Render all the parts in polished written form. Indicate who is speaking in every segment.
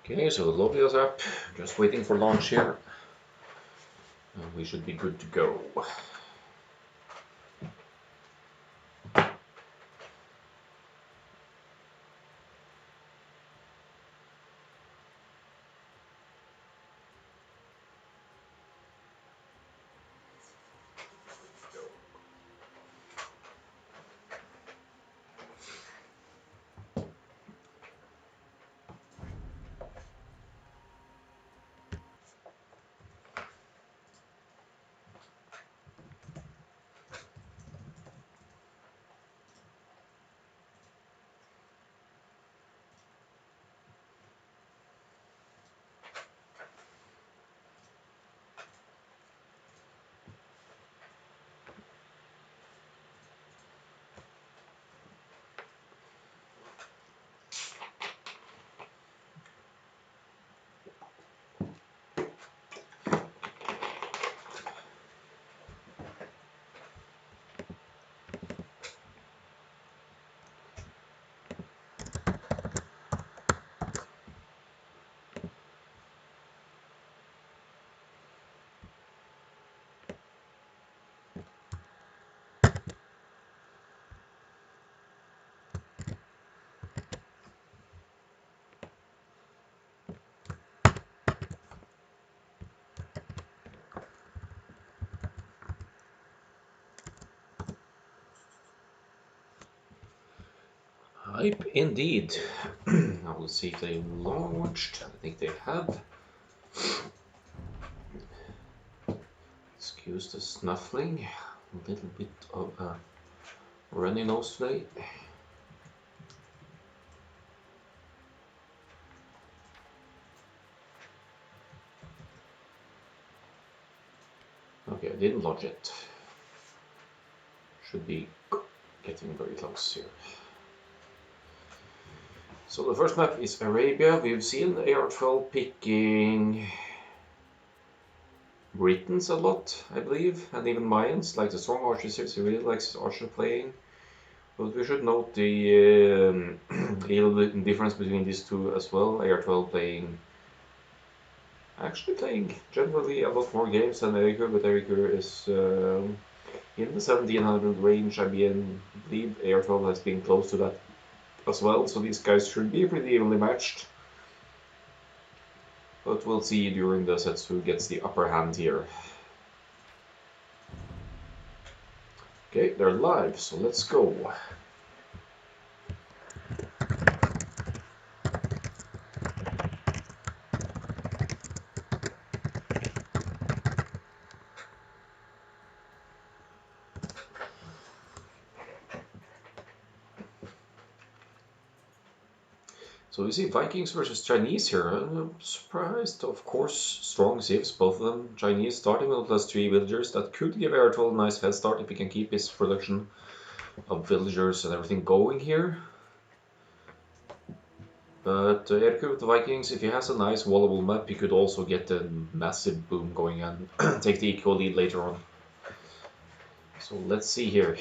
Speaker 1: Okay, so the lobby is up, just waiting for launch here. We should be good to go. Hype indeed. I will see if they launched. I think they have. Excuse the snuffling. A little bit of a runny nose today. Okay, I didn't launch it. Should be getting very close here. So the first map is Arabia. We've seen AR12 picking Britons a lot, I believe, and even Mayans, like the strong archers. He really likes archer playing. But we should note the little difference between these two as well. AR12 actually playing generally a lot more games than Erikur, but Erikur is in the 1700 range. I believe AR12 has been close to that as well, so these guys should be pretty evenly matched. But we'll see during the sets who gets the upper hand here. Okay, they're live, so let's go. So we see Vikings versus Chinese here. I'm surprised, of course, strong civs, both of them. Chinese starting with +3 villagers. That could give AR12 a nice head start if he can keep his production of villagers and everything going here. But Erikur with the Vikings, if he has a nice wallable map, he could also get a massive boom going and take the equal lead later on. So let's see here.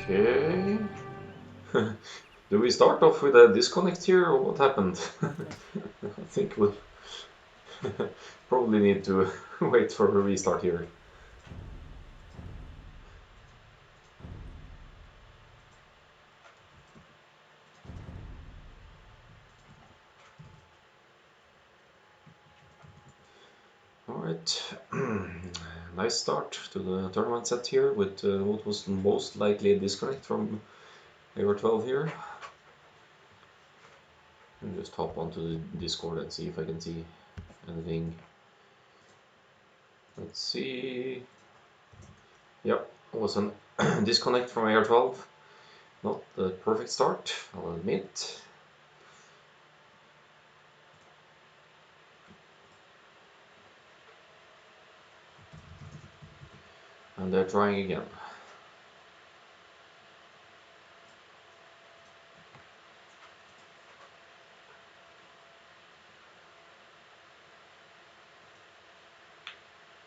Speaker 1: Okay. Do we start off with a disconnect here, or what happened? I think we'll probably need to wait for a restart here. Alright, nice start to the tournament set here with what was most likely a disconnect from AR12 here. And just hop onto the Discord and see if I can see anything. Let's see. Yep, it was a disconnect from AR12. Not the perfect start, I'll admit. And they're trying again.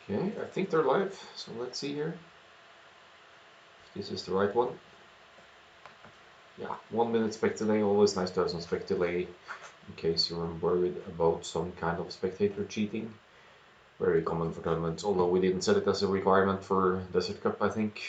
Speaker 1: Okay, I think they're live, so let's see here. If this is the right one. Yeah, 1 minute spec delay, always nice to have some spec delay in case you're worried about some kind of spectator cheating. Very common for tournaments, although we didn't set it as a requirement for Desert Cup, I think.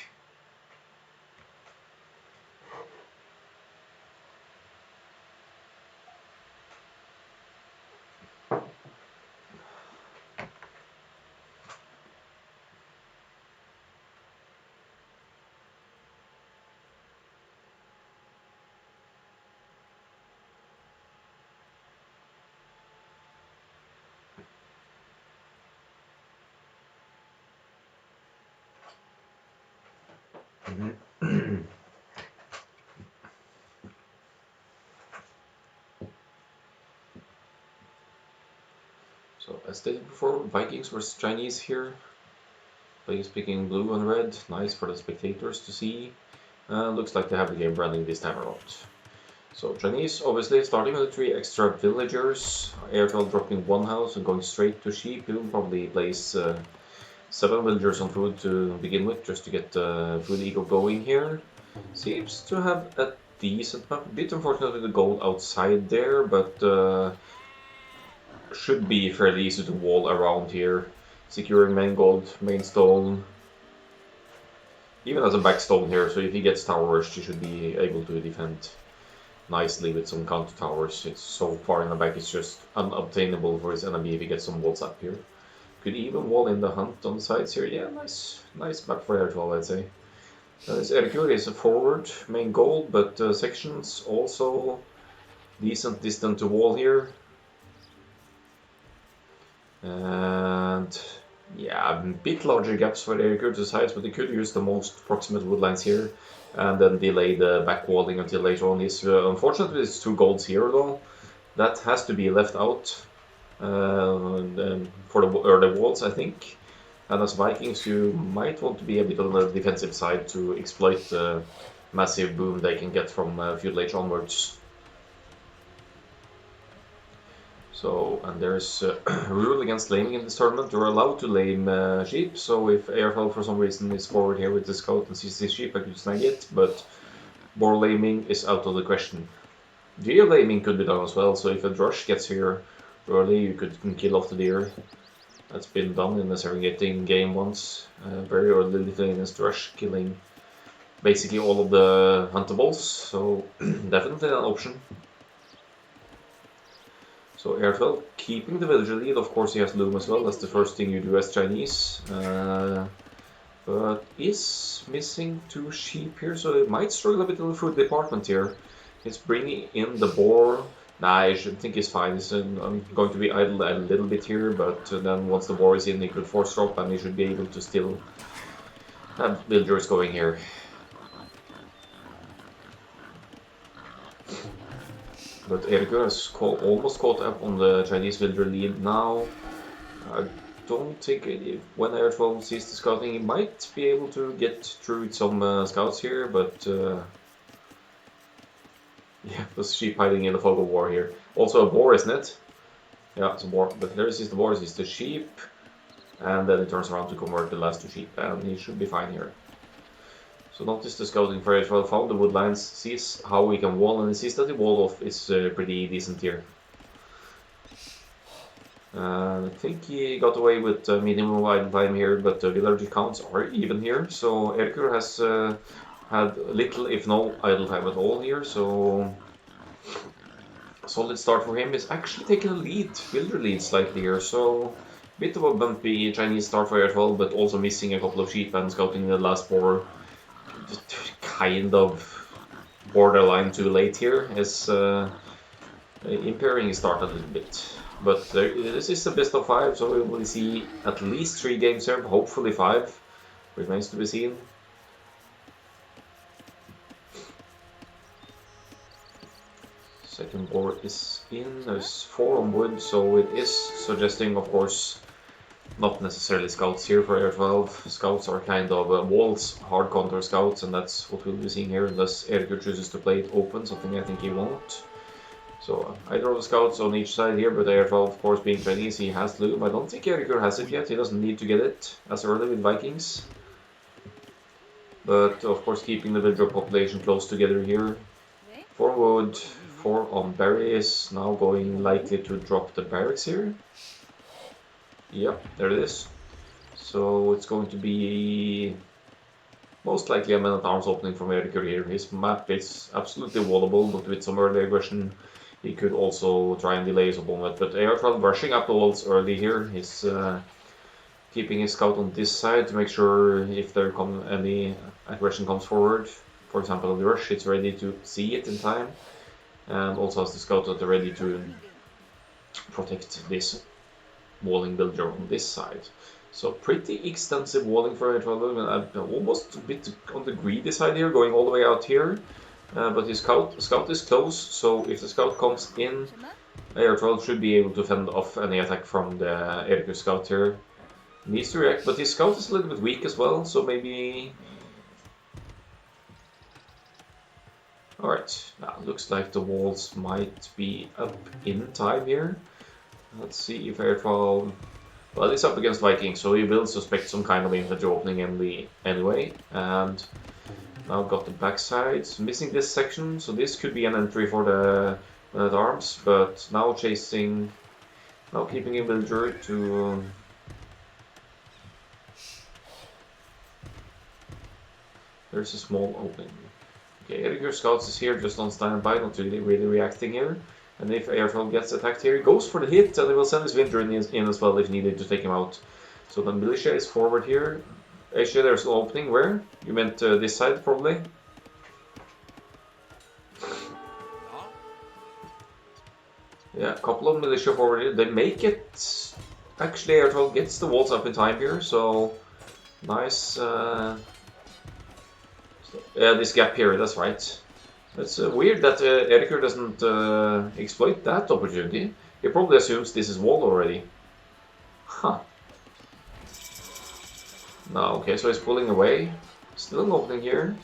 Speaker 1: So as stated before, Vikings versus Chinese here. Players picking blue and red, nice for the spectators to see. Looks like they have the game running this time around. So Chinese obviously starting with the 3 extra villagers. AR12 dropping 1 house and going straight to sheep. He'll probably place 7 villagers on food to begin with, just to get the food eco going here. Seems to have a decent map. A bit unfortunate with the gold outside there, but should be fairly easy to wall around here. Securing main gold, main stone. Even as a back stone here, so if he gets tower rushed, he should be able to defend nicely with some counter towers. It's so far in the back, it's just unobtainable for his enemy if he gets some walls up here. Could even wall in the hunt on the sides here. Yeah, nice map for AR12, I'd say. This Erikur is a forward, main gold, but sections also decent distance to wall here. And yeah, a bit larger gaps for Erikur to sides, but they could use the most proximate woodlands here and then delay the back walling until later on. Unfortunately, it's 2 golds here though. That has to be left out for the early walls, I think. And as Vikings, you might want to be a bit on the defensive side to exploit the massive boom they can get from Feudal Age onwards. So, and there's a rule against laming in this tournament. You're allowed to lame sheep, so if AR12 for some reason is forward here with the scout and sees this sheep, I could snag it, but boar laming is out of the question. Deer laming could be done as well, so if a drush gets here early, you could kill off the deer. That's been done in the Serengeti game once. Very early Lithuanian drush killing basically all of the huntables, so definitely an option. So AR12 keeping the villager lead, of course he has loom as well, that's the first thing you do as Chinese. But is missing 2 sheep here, so they might struggle a bit in the food department here. It's bringing in the boar. Nah, I should think he's fine. I'm going to be idle a little bit here, but then once the boar is in, he could force drop and he should be able to still have villagers going here. But Erikur has almost caught up on the Chinese villager lead now. I don't think when AR12 sees the scouting, he might be able to get through with some scouts here, but yeah, the sheep hiding in the fog of war here. Also a boar, isn't it? Yeah, it's a boar. But there is the boar, is the sheep. And then it turns around to convert the last 2 sheep. And he should be fine here. So notice the scouting for AR12 found the woodlands, sees how we can wall, and he sees that the wall off is pretty decent here. I think he got away with minimum idle time here, but the villager counts are even here. So Erikur has had little, if no, idle time at all here. So solid start for him. Is actually taking a lead, villager lead slightly here. So bit of a bumpy Chinese start for AR12, but also missing a couple of sheep and scouting the last boar. Just kind of borderline too late here. Is impairing his start a little bit. But this is the best of 5, so we will see at least 3 games here, hopefully 5. Remains to be seen. Second board is in, there's 4 on wood, so it is suggesting, of course, not necessarily scouts here for AR12. Scouts are kind of walls, hard counter scouts, and that's what we'll be seeing here, unless Erikur chooses to play it open, something I think he won't. So either of the scouts on each side here, but AR12 of course being Chinese, he has Loom. I don't think Erikur has it yet, he doesn't need to get it as early with Vikings. But of course keeping the villager population close together here. 4 wood, 4 on berries, now going likely to drop the barracks here. Yep, there it is. So it's going to be most likely a man-at-arms opening from Erikur here. His map is absolutely wallable, but with some early aggression he could also try and delay his opponent. But AR12 rushing up the walls early here. He's keeping his scout on this side to make sure if there any aggression comes forward. For example, the rush, it's ready to see it in time. And also has the scout that are ready to protect this walling builder on this side. So pretty extensive walling for AR12, and almost a bit on the greedy side here, going all the way out here. But his scout is close, so if the scout comes in, AR12 should be able to fend off any attack from the Erikur scout here. Needs to react, but his scout is a little bit weak as well, so maybe... Alright, now looks like the walls might be up in time here. Let's see if AR12... Well, it's up against Vikings, so he will suspect some kind of infantry opening anyway. And now got the backside, missing this section, so this could be an entry for the men-at-arms, but now chasing... Now keeping a villager to... There's a small opening. Okay, Erikur Scouts is here just on standby, not really reacting here. And if AR12 gets attacked here, he goes for the hit, and he will send his Vinder in as well if needed to take him out. So the militia is forward here. Actually, there's an opening where? You meant this side, probably? Yeah, a couple of militia forward here. They make it... Actually, AR12 gets the walls up in time here, so... Nice... Yeah, this gap here, that's right. It's weird that Erikur doesn't exploit that opportunity. He probably assumes this is wall already. Huh. No, okay, so he's pulling away. Still an opening here.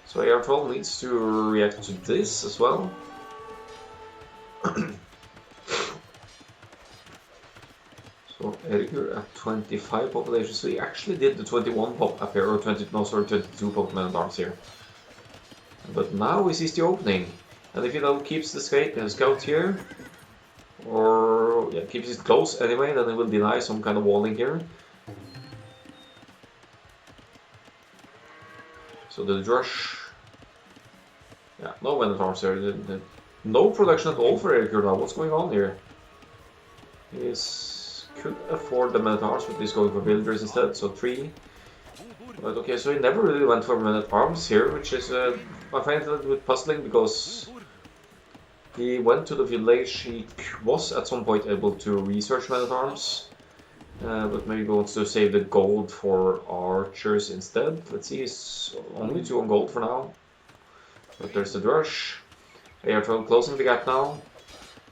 Speaker 1: So AR12 needs to react to this as well. So Erikur at 25 population, so he actually did the 21 pop up here, or 22 pop man-at-arms here. But now he sees the opening, and if he now keeps the scout here, or yeah, keeps it close anyway, then he will deny some kind of walling here. So the rush, yeah, no men-at-arms here, no production at all for Erikur now. What's going on here? He could afford the men-at-arms, but he's going for villagers instead, so 3. But okay, so he never really went for men-at-arms here, which is, I find it a little bit puzzling, because he went to the village, he was at some point able to research men-at-arms, but maybe wants to save the gold for archers instead. Let's see, he's only 2 on gold for now. But there's the rush. AR12 closing the gap now.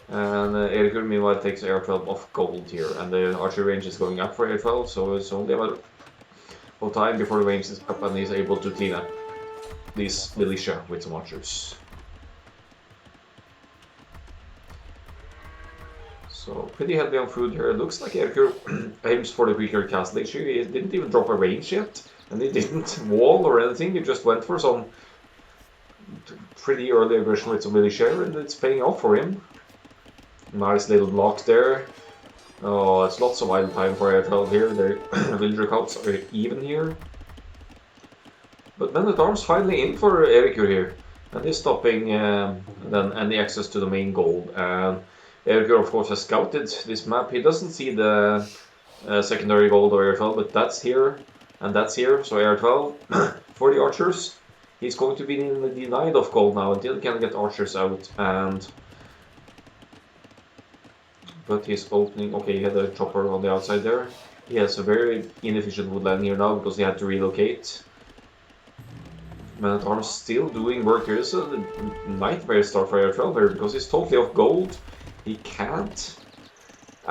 Speaker 1: And Erikur meanwhile takes AR12 off gold here, and the archer range is going up for AR12, so it's only a matter of time before the range is up and he's able to clean up these militia with some archers. So pretty heavy on food here. It looks like Erikur aims for the weaker castle issue. He didn't even drop a range yet, and he didn't wall or anything, he just went for some pretty early aggression with some militia, and it's paying off for him. Nice little block there. Oh, it's lots of idle time for AR12 here. Their villager counts are even here. But men-at-arms finally in for Erikur here. And he's stopping then any access to the main gold. And Erikur of course has scouted this map. He doesn't see the secondary gold of AR12, but that's here and that's here. So AR12 for the archers. He's going to be denied of gold now until he can get archers out. But he's opening, okay, he had a chopper on the outside there. He has a very inefficient woodland here now because he had to relocate. Man-at-arms still doing work here. It's a nightmare start for AR12 here because he's totally off gold. He can't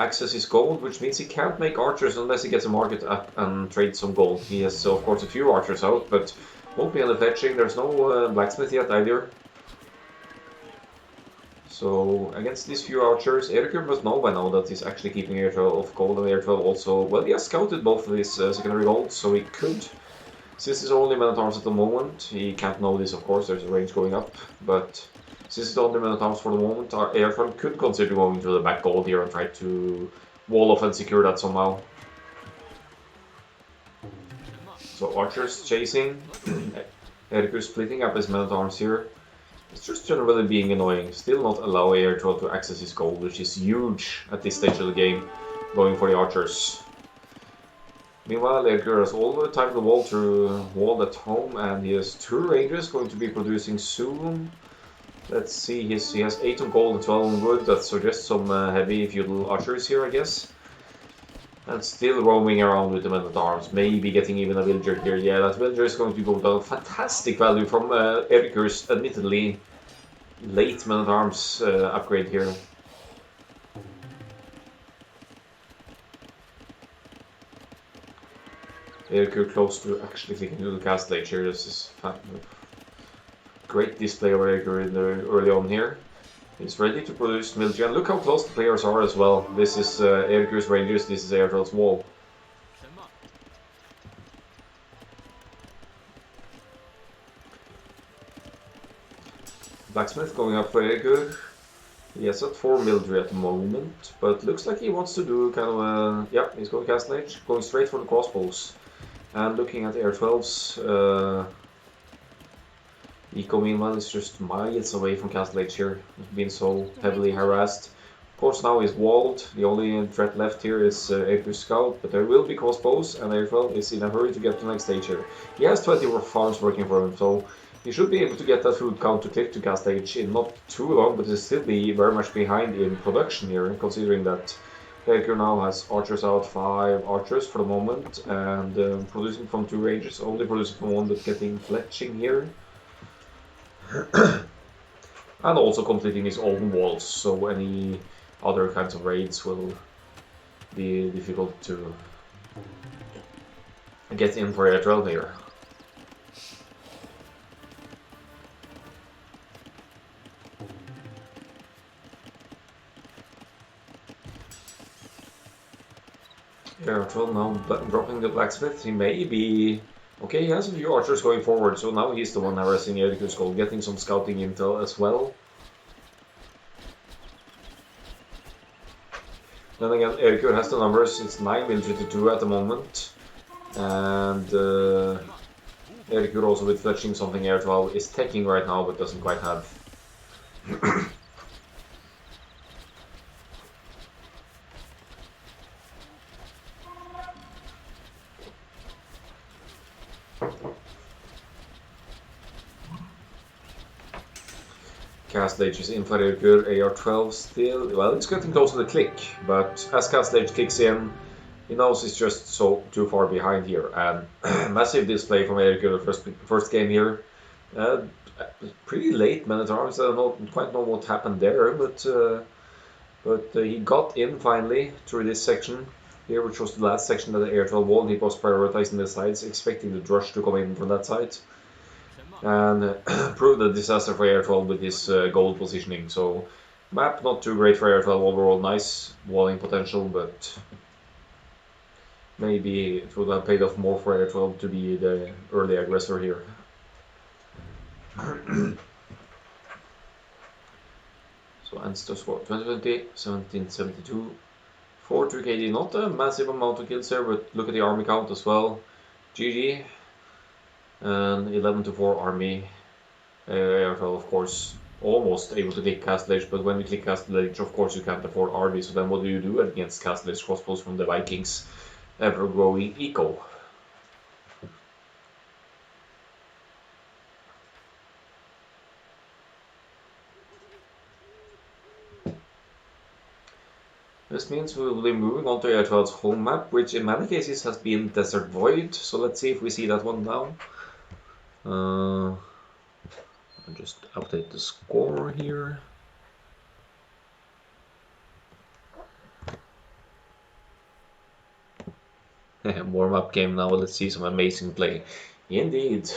Speaker 1: access his gold, which means he can't make archers unless he gets a market up and trades some gold. He has, of course, a few archers out, but won't be any fetching. There's no blacksmith yet either. So against these few archers, Erikur must know by now that he's actually keeping AR12 of gold, and AR12 also, well, he has scouted both of his secondary golds, so he could, since he's only men-at-arms at the moment, he can't know this, of course, there's a range going up, but since it's only men-at-arms for the moment, our AR12 could consider going to the back gold here and try to wall off and secure that somehow. So archers chasing, Erikur splitting up his men-at-arms here. It's just generally being annoying, still not allow AR12 to access his gold, which is huge at this stage of the game, going for the archers. Meanwhile, Erikur has all the time in the wall to wall at home, and he has 2 rangers going to be producing soon. Let's see, he has 8 on gold and 12 on wood, that suggests some heavy feudal archers here, I guess. And still roaming around with the men-at-arms, maybe getting even a villager here. Yeah, that villager is going to go down. Fantastic value from Erikur's admittedly late men-at-arms upgrade here. Erikur close to actually clicking to the castle age here. This is great display of Erikur in the early on here. He's ready to produce military, and look how close the players are as well. This is Erikur's Rangers, this is AR12's wall. Blacksmith going up for Erikur. He has at 4 military at the moment, but looks like he wants to do kind of a... yeah, he's going castle age, going straight for the crossbows. And looking at AR12's... Eco, meanwhile, is just miles away from Castle Age here. He's been so heavily harassed. Of course, now he's walled. The only threat left here is Erikur's Scout, but there will be crossbows, and AR12 is in a hurry to get to the next stage here. He has 20 farms working for him, so he should be able to get that food count to click to Castle Age in not too long, but he'll still be very much behind in production here, considering that Erikur now has archers out, 5 archers for the moment, and producing from 2 ranges, only producing from 1, but getting fletching here. And also completing his own walls, so any other kinds of raids will be difficult to get in for AR12 here. AR12 now dropping the blacksmith. He may be... okay, he has a few archers going forward, so now he's the one harassing Erikur's goal, getting some scouting intel as well. Then again, Erikur has the numbers, it's 9 military to 2 at the moment. And Erikur also with fletching something AR12 is taking right now, but doesn't quite have. Castle Age is in for Erikur, AR12 still, well, it's getting close to the click, but as Castle Age kicks in, he knows he's just so too far behind here, and massive display from Erikur the first game here. Pretty late men-at-arms, I don't quite know what happened there, but he got in finally through this section here, which was the last section that the AR12 wall. He was prioritizing the sides, expecting the drush to come in from that side. And proved a disaster for AR12 with his gold positioning. So map not too great for AR12 overall, nice walling potential, but maybe it would have paid off more for AR12 to be the early aggressor here. So ends the score 2020, 1772 for 2KD. Not a massive amount of kills here, but look at the army count as well. GG. And 11-4 army. AR12, of course, almost able to click Castle Age, but when we click Castle Age, of course, you can't afford army. So then what do you do against Castle Age crossbows from the Vikings? Ever-growing eco. This means we will be moving on to AR12's home map, which in many cases has been Desert Void. So let's see if we see that one now. I'll just update the score here. Warm-up game now. Let's see some amazing play. Indeed.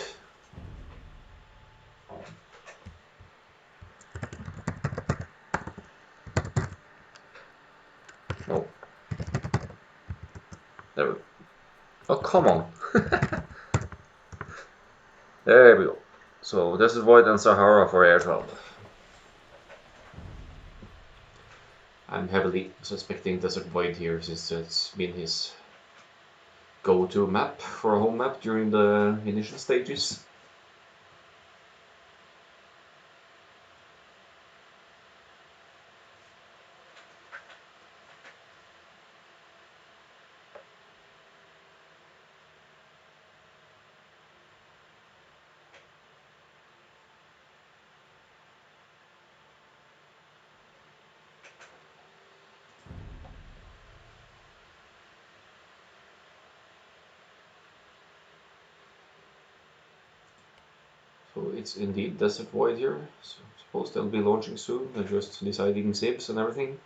Speaker 1: Oh, there we go. Oh, come on. There we go. So this is Void and Sahara for AR12. I'm heavily suspecting Desert Void here since it's been his go-to map for a home map during the initial stages. So it's indeed Desert Void here. So I suppose they'll be launching soon. They're just deciding zips and everything.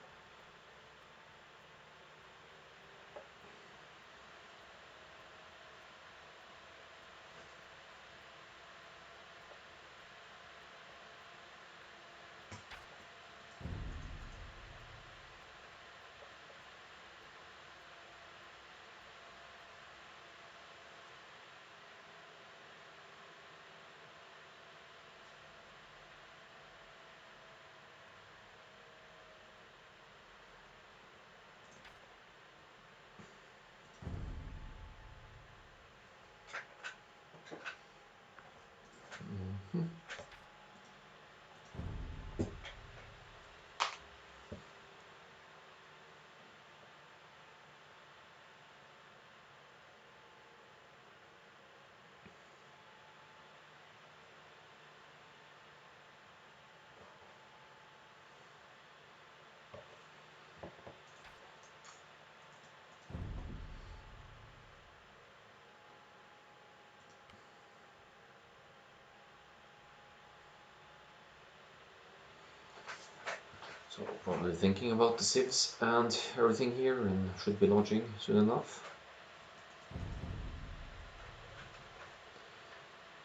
Speaker 1: So probably thinking about the civs and everything here, and should be launching soon enough.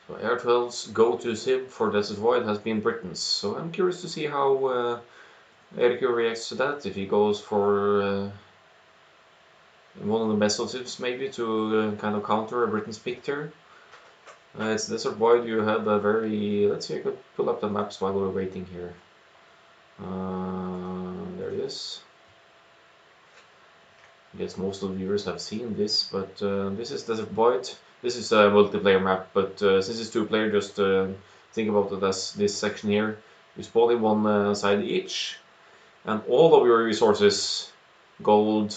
Speaker 1: So AR12's go-to civ for Desert Void has been Britain's, so I'm curious to see how Erikur reacts to that, if he goes for one of the meso civs maybe to kind of counter a Britain's pick there. It's Desert Void, you had a very... let's see, I could pull up the maps while we're waiting here. There it is. I guess most of the viewers have seen this, but this is Desert Void. This is a multiplayer map, but since it's two-player, just think about it as this section here. You spawn in one side each, and all of your resources, gold,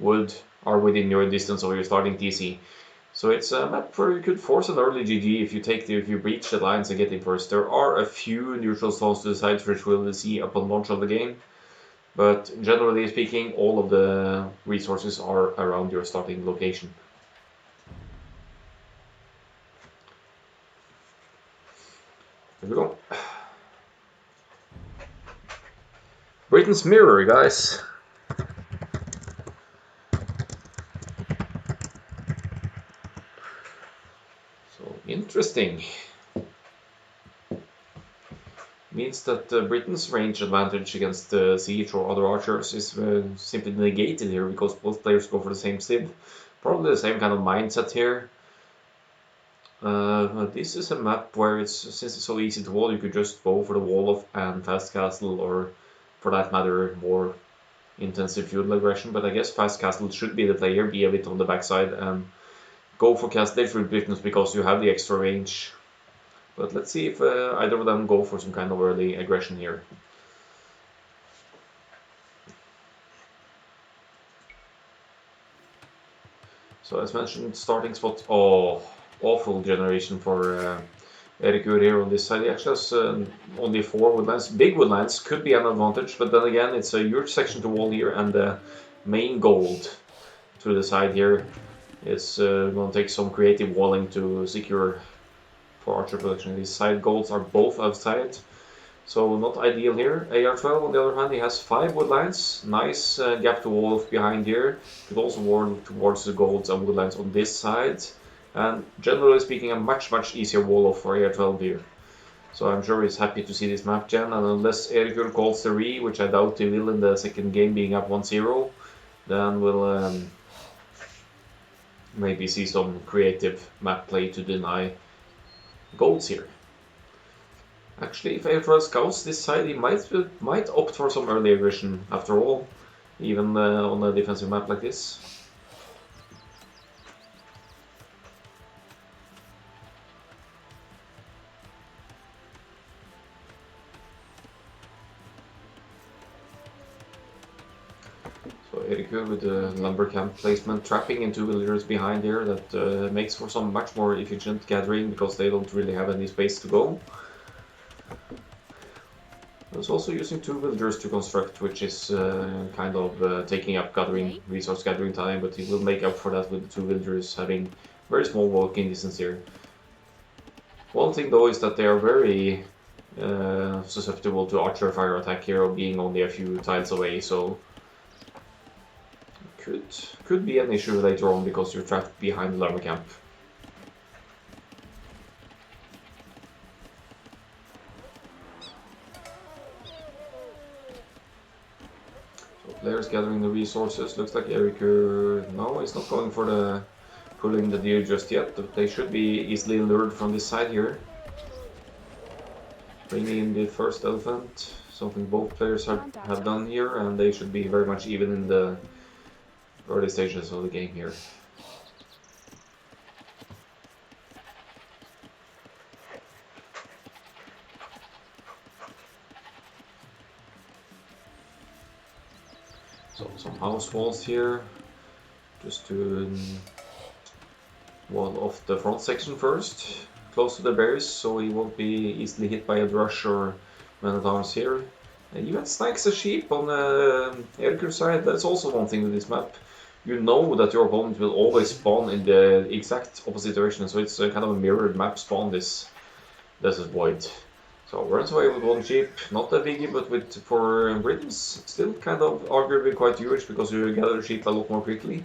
Speaker 1: wood, are within your distance of your starting TC. So it's a map where you could force an early GG if you breach the lines and get in first. There are a few neutral stones to the sides which we'll see upon launch of the game. But generally speaking, all of the resources are around your starting location. Here we go. Britain's mirror, guys. So interesting. Means that Britain's range advantage against Siege or other archers is simply negated here because both players go for the same civ. Probably the same kind of mindset here. This is a map where since it's so easy to wall, you could just go for the wall of and fast castle, or for that matter, more intensive feudal aggression. But I guess fast castle should be the player, be a bit on the backside, and go for castle through Britons because you have the extra range. But let's see if either of them go for some kind of early aggression here. So as mentioned, starting spot. Oh, awful generation for Erikur here on this side. He actually has only 4 woodlands. Big woodlands could be an advantage, but then again, it's a huge section to wall here, and the main gold to the side here is going to take some creative walling to secure for archer production. These side golds are both outside. So not ideal here. AR12 on the other hand, he has 5 woodlands. Nice gap to wall behind here. Could also wall towards the golds and woodlands on this side. And generally speaking, a much easier wall off for AR12 here. So I'm sure he's happy to see this map gen, and unless Erikur calls the re, which I doubt he will in the second game being up 1-0, then we'll maybe see some creative map play to deny golds here. Actually, if AR12 scouts this side, he might opt for some early aggression after all, even on a defensive map like this. So Erikur with the lumber camp placement, trapping in 2 villagers behind here, that makes for some much more efficient gathering because they don't really have any space to go. It's also using 2 villagers to construct, which is kind of taking up resource gathering time, but he will make up for that with the 2 villagers having very small walking distance here. One thing though is that they are very susceptible to archer fire attack here, being only a few tiles away, so could be an issue later on because you're trapped behind the lumber camp. Players gathering the resources. Looks like Erikur, no, he's not going for the pulling the deer just yet, but they should be easily lured from this side here. Bringing in the first elephant, something both players have done here, and they should be very much even in the early stages of the game here. So some house walls here, just to wall off the front section first, close to the bears, so he won't be easily hit by a drush or men-at-arms here. And even snacks a sheep on the Erikur side. That's also one thing with this map. You know that your opponent will always spawn in the exact opposite direction, so it's a kind of a mirrored map spawn this desert void. So runs away with 1 sheep, not that biggie, but for Britons, still kind of arguably quite huge because you gather sheep a lot more quickly.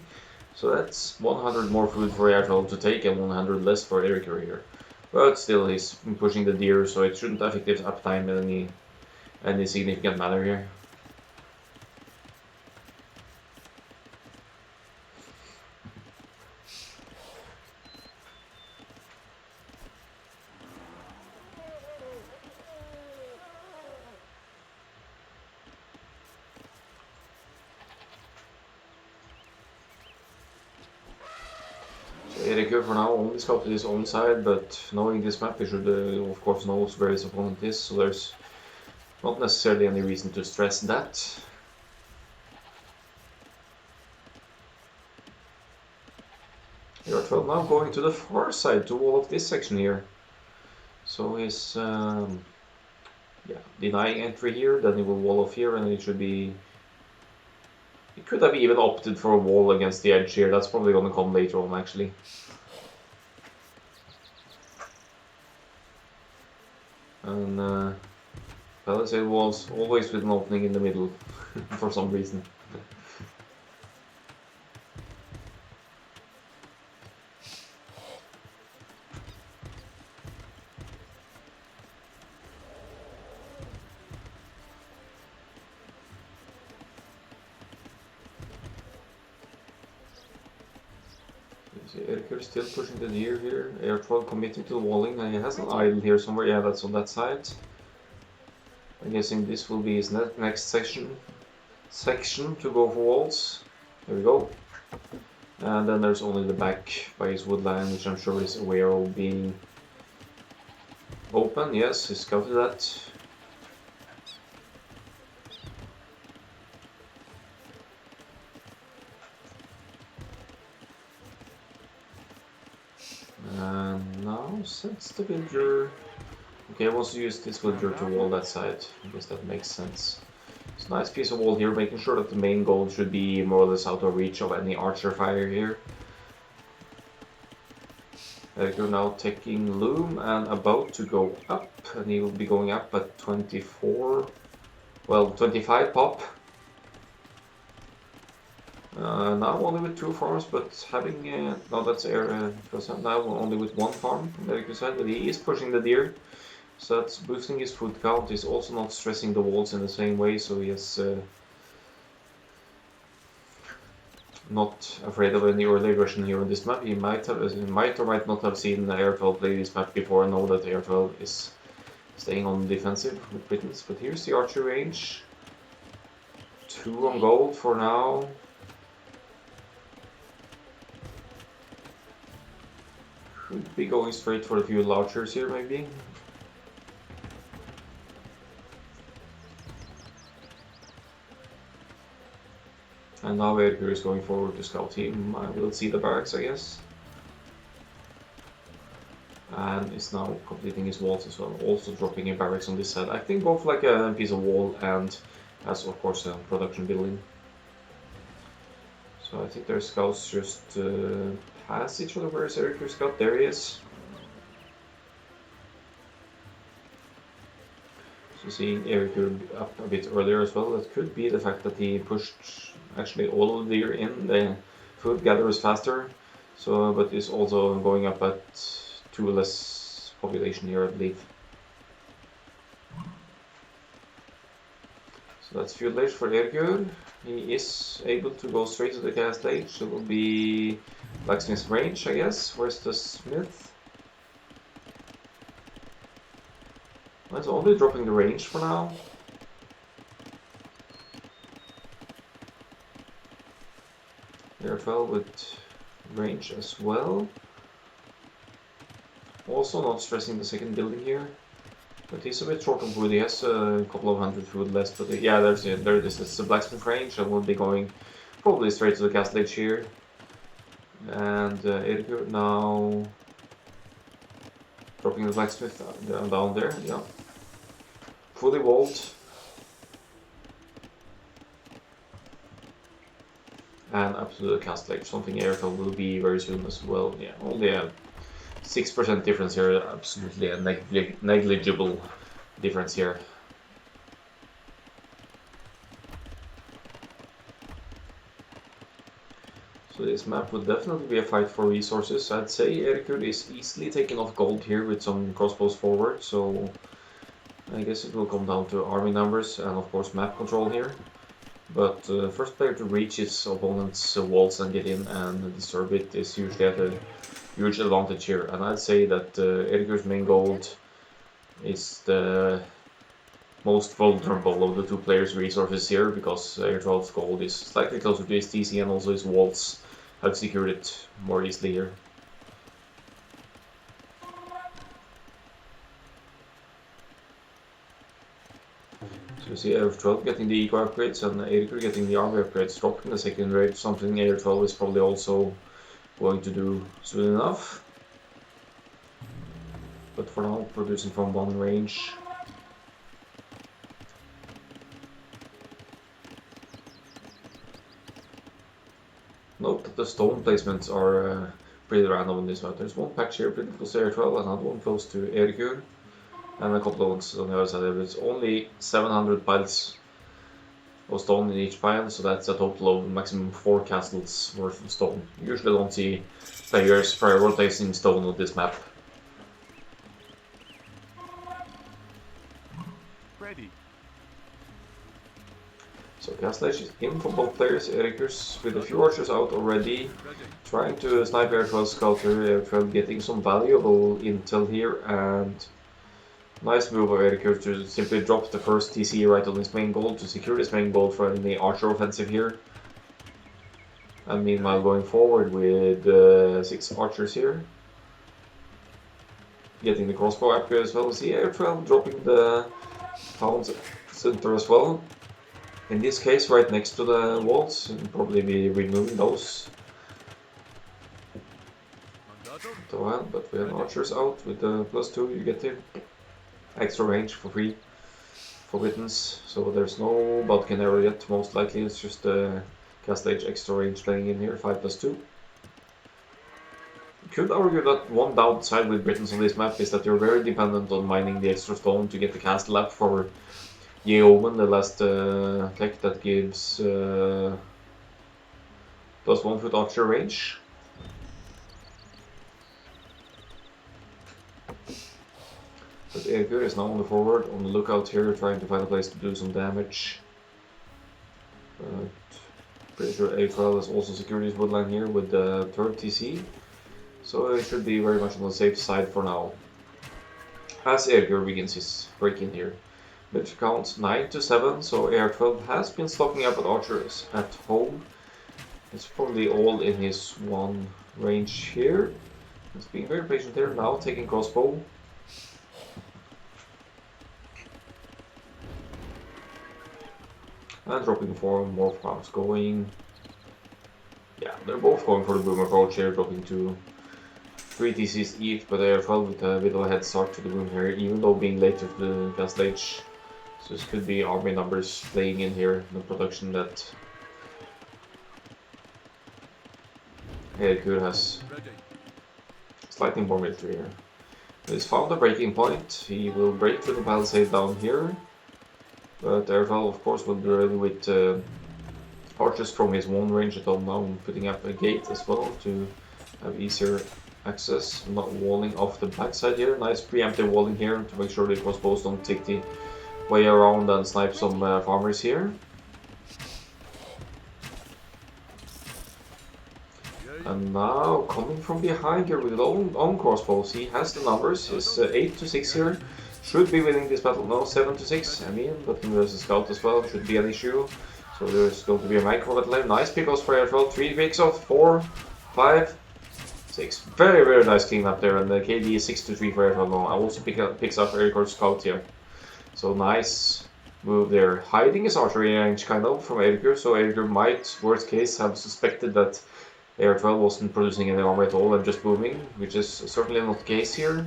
Speaker 1: So that's 100 more food for AR12 to take and 100 less for Erikur here. But still, he's pushing the deer, so it shouldn't affect his uptime in any significant manner here. Erikur for now only scouted his own side, but knowing this map, he should of course know where his opponent is, so there's not necessarily any reason to stress that. AR12 now going to the far side to wall off this section here. So he's denying entry here, then he will wall off here, and it should be... He could have even opted for a wall against the edge here. That's probably going to come later on, actually. And palisade walls always with an opening in the middle for some reason. Erikur still pushing the deer here. AR12 committing to the walling. He has an idle here somewhere. Yeah, that's on that side. I'm guessing this will be his next section to go for walls. There we go. And then there's only the back by his woodline, which I'm sure is aware of being open. Yes, he scouted that. And now sets the villager. Okay, I want to use this villager to wall that side. I guess that makes sense. It's a nice piece of wall here, making sure that the main goal should be more or less out of reach of any archer fire here. Erikur now taking Loom and about to go up, and he will be going up at 24, well 25 pop. Now only with 2 farms, but having, no that's air, now only with 1 farm on Erikur's side, but he is pushing the deer. So that's boosting his food count. He's also not stressing the walls in the same way, so he is not afraid of any early aggression here on this map. He might or might not have seen AR12 play this map before and know that AR12 is staying on defensive with Britons. But here's the archer range. 2 on gold for now. Could be going straight for a few larchers here maybe. And now Erikur is going forward to scout him. I will see the barracks, I guess. And is now completing his walls as well, also dropping a barracks on this side. I think both like a piece of wall and as of course a production building. So I think their scouts just pass each other. Where is Erikur's scout? There he is. So seeing Erikur up a bit earlier as well, that could be the fact that he pushed actually all of the deer in. The food gathers faster, so but is also going up at 2 less population here, I believe. So that's fuel age for Erikur. He is able to go straight to the cast age. It will be blacksmith's range, I guess. Where's the smith? It's only dropping the range for now. AR12 with range as well. Also not stressing the second building here. But he's a bit short on food. He has a couple of hundred food less. But yeah, there it is. It's the blacksmith range. I will be going probably straight to the castle age here. And Erikur now dropping the blacksmith down there. Yeah, fully walled. And up to the castle age. Something AR12 will be very soon as well. Yeah, only a 6% difference here, absolutely a negligible difference here. So this map would definitely be a fight for resources. I'd say Erikur is easily taking off gold here with some crossbows forward, so I guess it will come down to army numbers and of course map control here. But first player to reach his opponent's walls and get in and disturb it is usually at a huge advantage here, and I'd say that Erikur's main gold is the most vulnerable of the 2 players' resources here, because AR12's gold is slightly closer to his TC and also his walls have secured it more easily here. So you see AR12 getting the eco upgrades and Erikur getting the army upgrades, dropping the second rate, something AR12 is probably also going to do soon enough, but for now producing from 1 range. Note that the stone placements are pretty random on this map. There's one patch here pretty close to AR12, another one close to Erikur, and a couple of ones on the other side. It's only 700 piles of stone in each pile, so that's a total of maximum 4 castles worth of stone. Usually don't see players prioritizing stone on this map.
Speaker 2: Ready.
Speaker 1: So castle age is in for both players. Erikur's with a few archers out already, trying to snipe AR12 scouter. AR12 getting some valuable intel here, and nice move of Erikur to simply drop the first TC right on his main gold to secure his main gold for the archer offensive here. And meanwhile going forward with 6 archers here. Getting the crossbow upgrade as well. We see AR12 dropping the town center as well. In this case right next to the walls, and probably be removing those. But we have archers out with the +2, you get the extra range for free for Britons, so there's no Bodkin arrow yet, most likely it's just a Castle Age extra range playing in here, 5+2. Could argue that one downside with Britons on this map is that you're very dependent on mining the extra stone to get the castle up for Yeoman, the last tech that gives plus 1 foot archer range. But Erikur is now on the forward, on the lookout here, trying to find a place to do some damage. But pretty sure A12 has also secured his woodline here with the third TC. So it should be very much on the safe side for now. As Erikur begins his break-in here. Which counts 9 to 7, so AR12 has been stocking up at archers at home. It's probably all in his one range here. He's being very patient here, now taking crossbow. And dropping 4 more farms going. Yeah, they're both going for the boom approach here, dropping to 3 TCs each, but AR12 with a bit of a head start to the boom here, even though being later to the gas stage. So this could be army numbers playing in here, the production that Erikur has slightly more military here. He's found a breaking point, he will break through the palisade down here, but AR12 of course will be ready with archers from his one range at home now, putting up a gate as well to have easier access, not walling off the backside here. Nice preemptive walling here to make sure the crossbows don't take the way around and snipe some farmers here. And now coming from behind here with his own crossbows, he has the numbers. It's 8 to 6 here. Should be winning this battle now, 7 to 6. I mean, but there's a scout as well, should be an issue. So there's going to be a micro battle here. Nice pickoffs for AR12, 3 picks off, 4, 5, 6. Very, very nice cleanup there. And the KD is 6 to 3 for AR12 now. I also picks up Erikur's scout here. So nice move there. Hiding his archery range kind of from Erikur, so Erikur might, worst case, have suspected that AR12 wasn't producing any armor at all and just booming, which is certainly not the case here.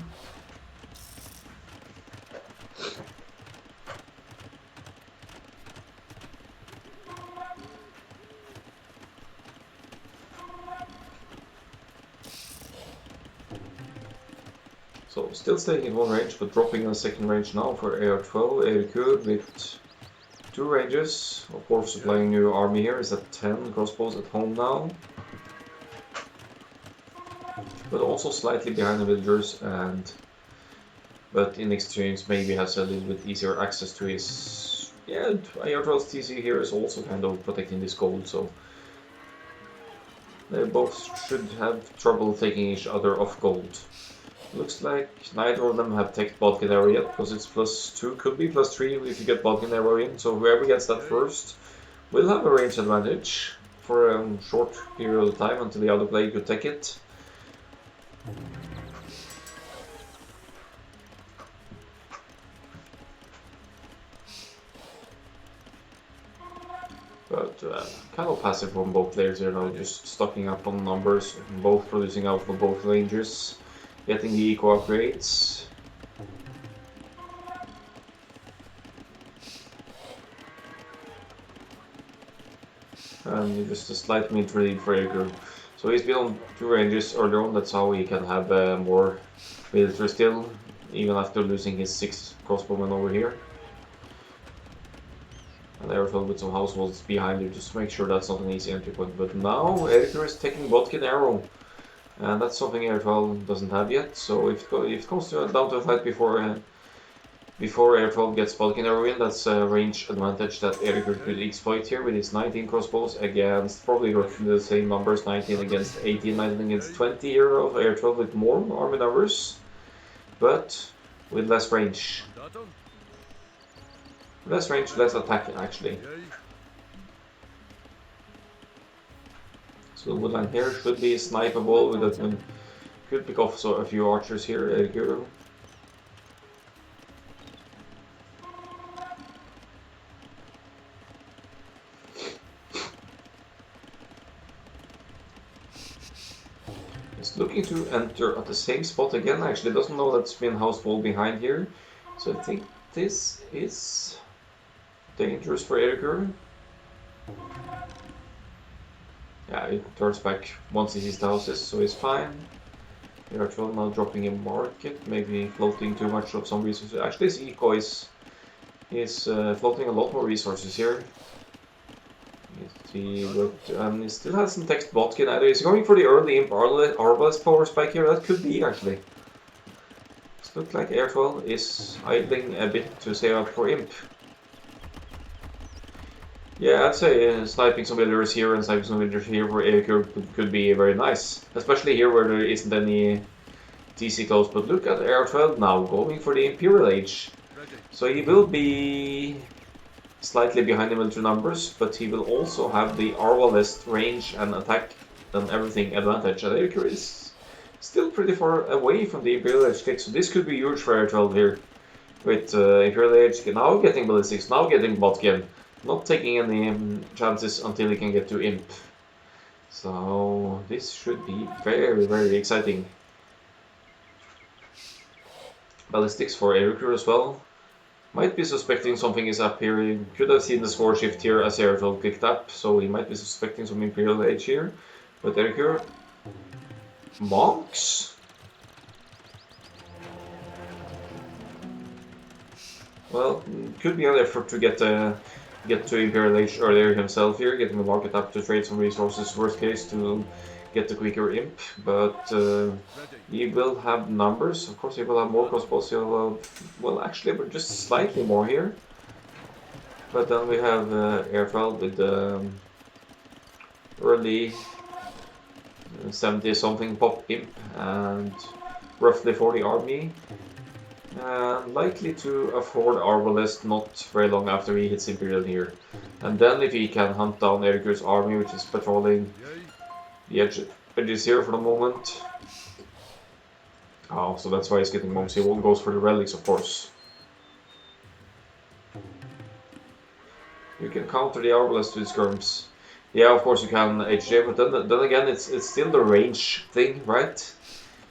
Speaker 1: So still staying in one range, but dropping in the second range now for AR12. Erikur with 2 ranges, of course supplying new army here, is at 10 crossbows at home now. But also slightly behind the villagers, but in exchange maybe has a little bit easier access to his... Yeah, AR12's TC here is also kind of protecting this gold, so they both should have trouble taking each other off gold. Looks like neither of them have teched Bodkin Arrow yet, because it's +2, could be +3 if you get Bodkin Arrow in, so whoever gets that first will have a range advantage for a short period of time until the other player could take it. But kind of passive from both players here now, just stocking up on numbers, both producing out for both ranges, getting the eco upgrades. And just a slight mid-lead for Erikur. So he's been on 2 ranges earlier on, that's how he can have more military still, even after losing his 6 crossbowmen over here. And AR12 with some households behind you, just to make sure that's not an easy entry point. But now Erikur is taking Bodkin Arrow, and that's something AR12 doesn't have yet. So if it comes down to a fight before AR12 gets Bodkin Arrow in, that's a range advantage that Erikur could exploit here with his 19 crossbows against probably roughly the same numbers, 19 against 18, 19 against 20 here of AR12 with more army numbers, but with less range. Less range, less attack actually. So the woodline here should be snipeable with a could pick off a few archers here, Erikur. He's looking to enter at the same spot again, actually doesn't know that's been house wall behind here. So I think this is dangerous for Erikur. Yeah, he turns back once he sees the houses, so he's fine. AR12 now dropping a market, maybe floating too much of some resources. Actually, his eco is floating a lot more resources here. He still hasn't text Botkin either. He's going for the early imp Arbalest power spike here. That could be actually. It looks like AR12 is idling a bit to save up for imp. Yeah, I'd say sniping some villagers here and sniping some villagers here for Erikur could be very nice. Especially here where there isn't any TC close. But look at AR12 now, going for the Imperial Age. So he will be slightly behind the military numbers, but he will also have the Arbalest range and attack and everything advantage. And Erikur is still pretty far away from the Imperial Age kick, so this could be huge for AR12 here. With Imperial Age now getting ballistics, now getting botkin, not taking any chances until he can get to imp. So this should be very, very exciting. Ballistics for Erikur as well. Might be suspecting something is up here. He could have seen the score shift here as AR12 clicked up, so he might be suspecting some Imperial Age here. But Erikur, monks? Well, could be an effort to get to Imperial Age earlier himself here, getting the market up to trade some resources, worst case to get the quicker imp, but he will have numbers. Of course he will have more crossbows, he'll have, well actually but just slightly more here. But then we have AR12 with early 70 something pop imp and roughly 40 army. Likely to afford Arbalest not very long after he hits Imperial here. And then if he can hunt down Erikur's army, which is patrolling the edges here for the moment. Oh, so that's why he's getting monks. He won't go for the relics, of course. You can counter the Arbalest with skirms. Yeah, of course you can HJ, but then again it's still the range thing, right?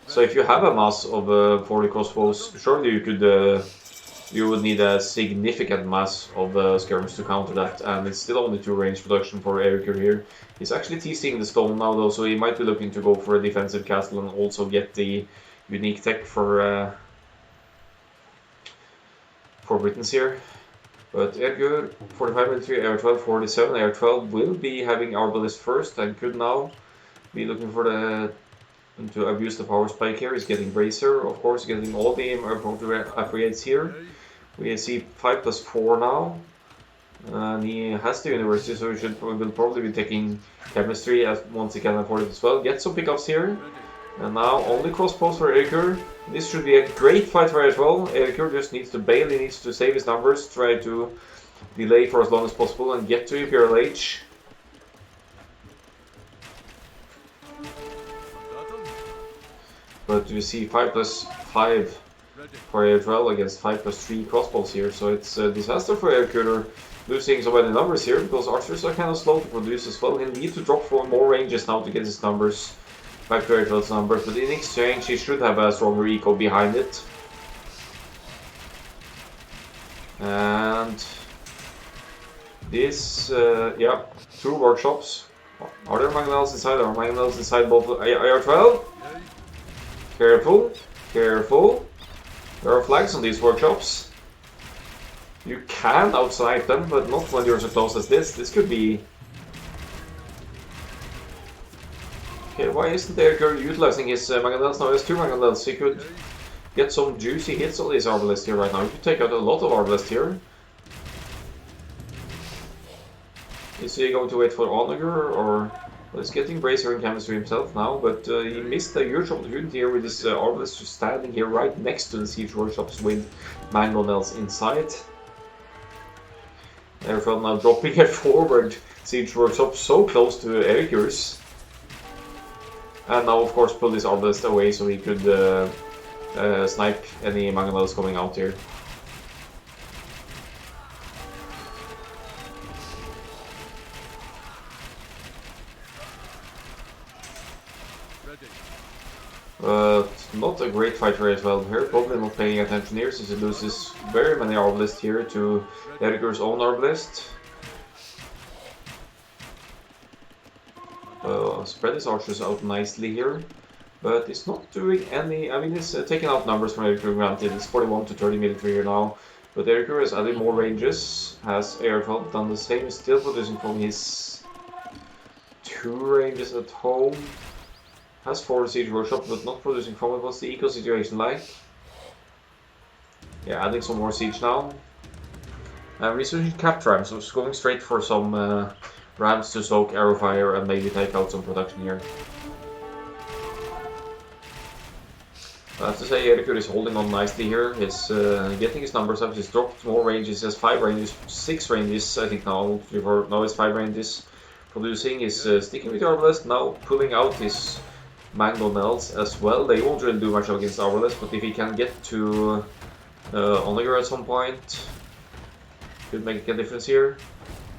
Speaker 1: So if you have a mass of 40 crossbows, surely you could you would need a significant mass of skirms to counter that, and it's still only 2 range production for Erikur here. He's actually teasing the stone now though, so he might be looking to go for a defensive castle and also get the unique tech for Britons here. But Erikur, 45 military, AR12 47, AR12 will be having Arbalest first and could now be looking for to abuse the power spike here. He's getting Bracer, of course, getting all the upgrades here. We see 5+4 now. And he has the university, so he will probably be taking chemistry as once he can afford it as well. Get some pickups here. And now only crossbows for Erikur. This should be a great fight for as well. Erikur just needs to bail, he needs to save his numbers, try to delay for as long as possible and get to Imperial Age. But we see 5+5 for AR12 against 5+3 crossbows here, so it's a disaster for Erikur, losing so many numbers here, because archers are kind of slow to produce as well. He'll need to drop for more ranges now to get his numbers back to AR12's numbers, but in exchange he should have a stronger eco behind it. And this, yeah, 2 workshops. Are there mangonels inside? Are mangonels inside both AR12? Careful, careful. There are flags on these workshops. You can outsnipe them, but not when you're so close as this. This could be... Okay, why isn't Erikur utilizing his mangonels now? He has 2 mangonels. He could get some juicy hits on this Arbalest here right now. He could take out a lot of Arbalest here. Is he going to wait for Onager, or... Well, he's getting Bracer and chemistry himself now, but he missed a huge opportunity here with his Arbalest just standing here right next to the siege workshops with mangonels inside. AR12 now dropping a forward siege workshop so close to Erikur's. And now of course pull his Arbalest away so he could snipe any mangonels coming out here. But not a great fighter as well here, probably not paying attention here since he loses very many Arbalest here to Erikur's own Arbalest. Spread his archers out nicely here. But it's not doing any. I mean, it's taking out numbers from Erikur, granted. It's 41 to 30 military here now. But Erikur has added more ranges. Has AR12 done the same? Is still producing from his 2 ranges at home. Has 4 siege workshop, but not producing from it. What's the eco situation like? Yeah, adding some more siege now. Researching cap rams, so it's going straight for some rams to soak arrow fire and maybe take out some production here. I have to say Erikur is holding on nicely here. He's getting his numbers up. He's dropped more ranges. He has 5 ranges, 6 ranges I think now. Now it's 5 ranges. Producing is sticking with Arbalest, now pulling out his mangonels as well. They won't really do much against Arbalest, but if he can get to Onager at some point, could make a difference here.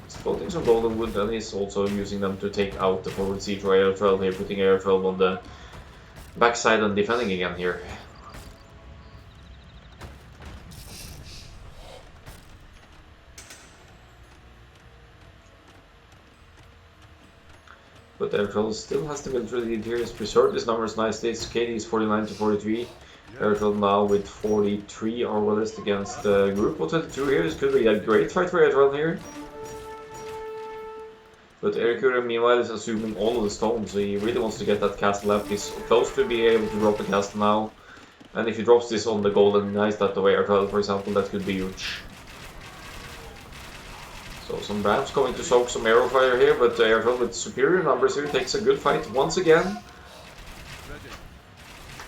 Speaker 1: He's floating some golden wood and he's also using them to take out the forward siege for AR12 here, putting AR12 on the backside and defending again here. But AR12 still has the military lead here. He's preserved his numbers nicely. It's KD is 49 to 43. AR12 now with 43 Arbalest against the group of 22 here. This could be a great fight for AR12 here. But Erikur meanwhile is assuming all of the stones, so he really wants to get that castle up. He's close to be able to drop a castle now. And if he drops this on the golden knight that way AR12 for example, that could be huge. So some rams going to soak some arrow fire here, but AR12 with superior numbers here takes a good fight once again.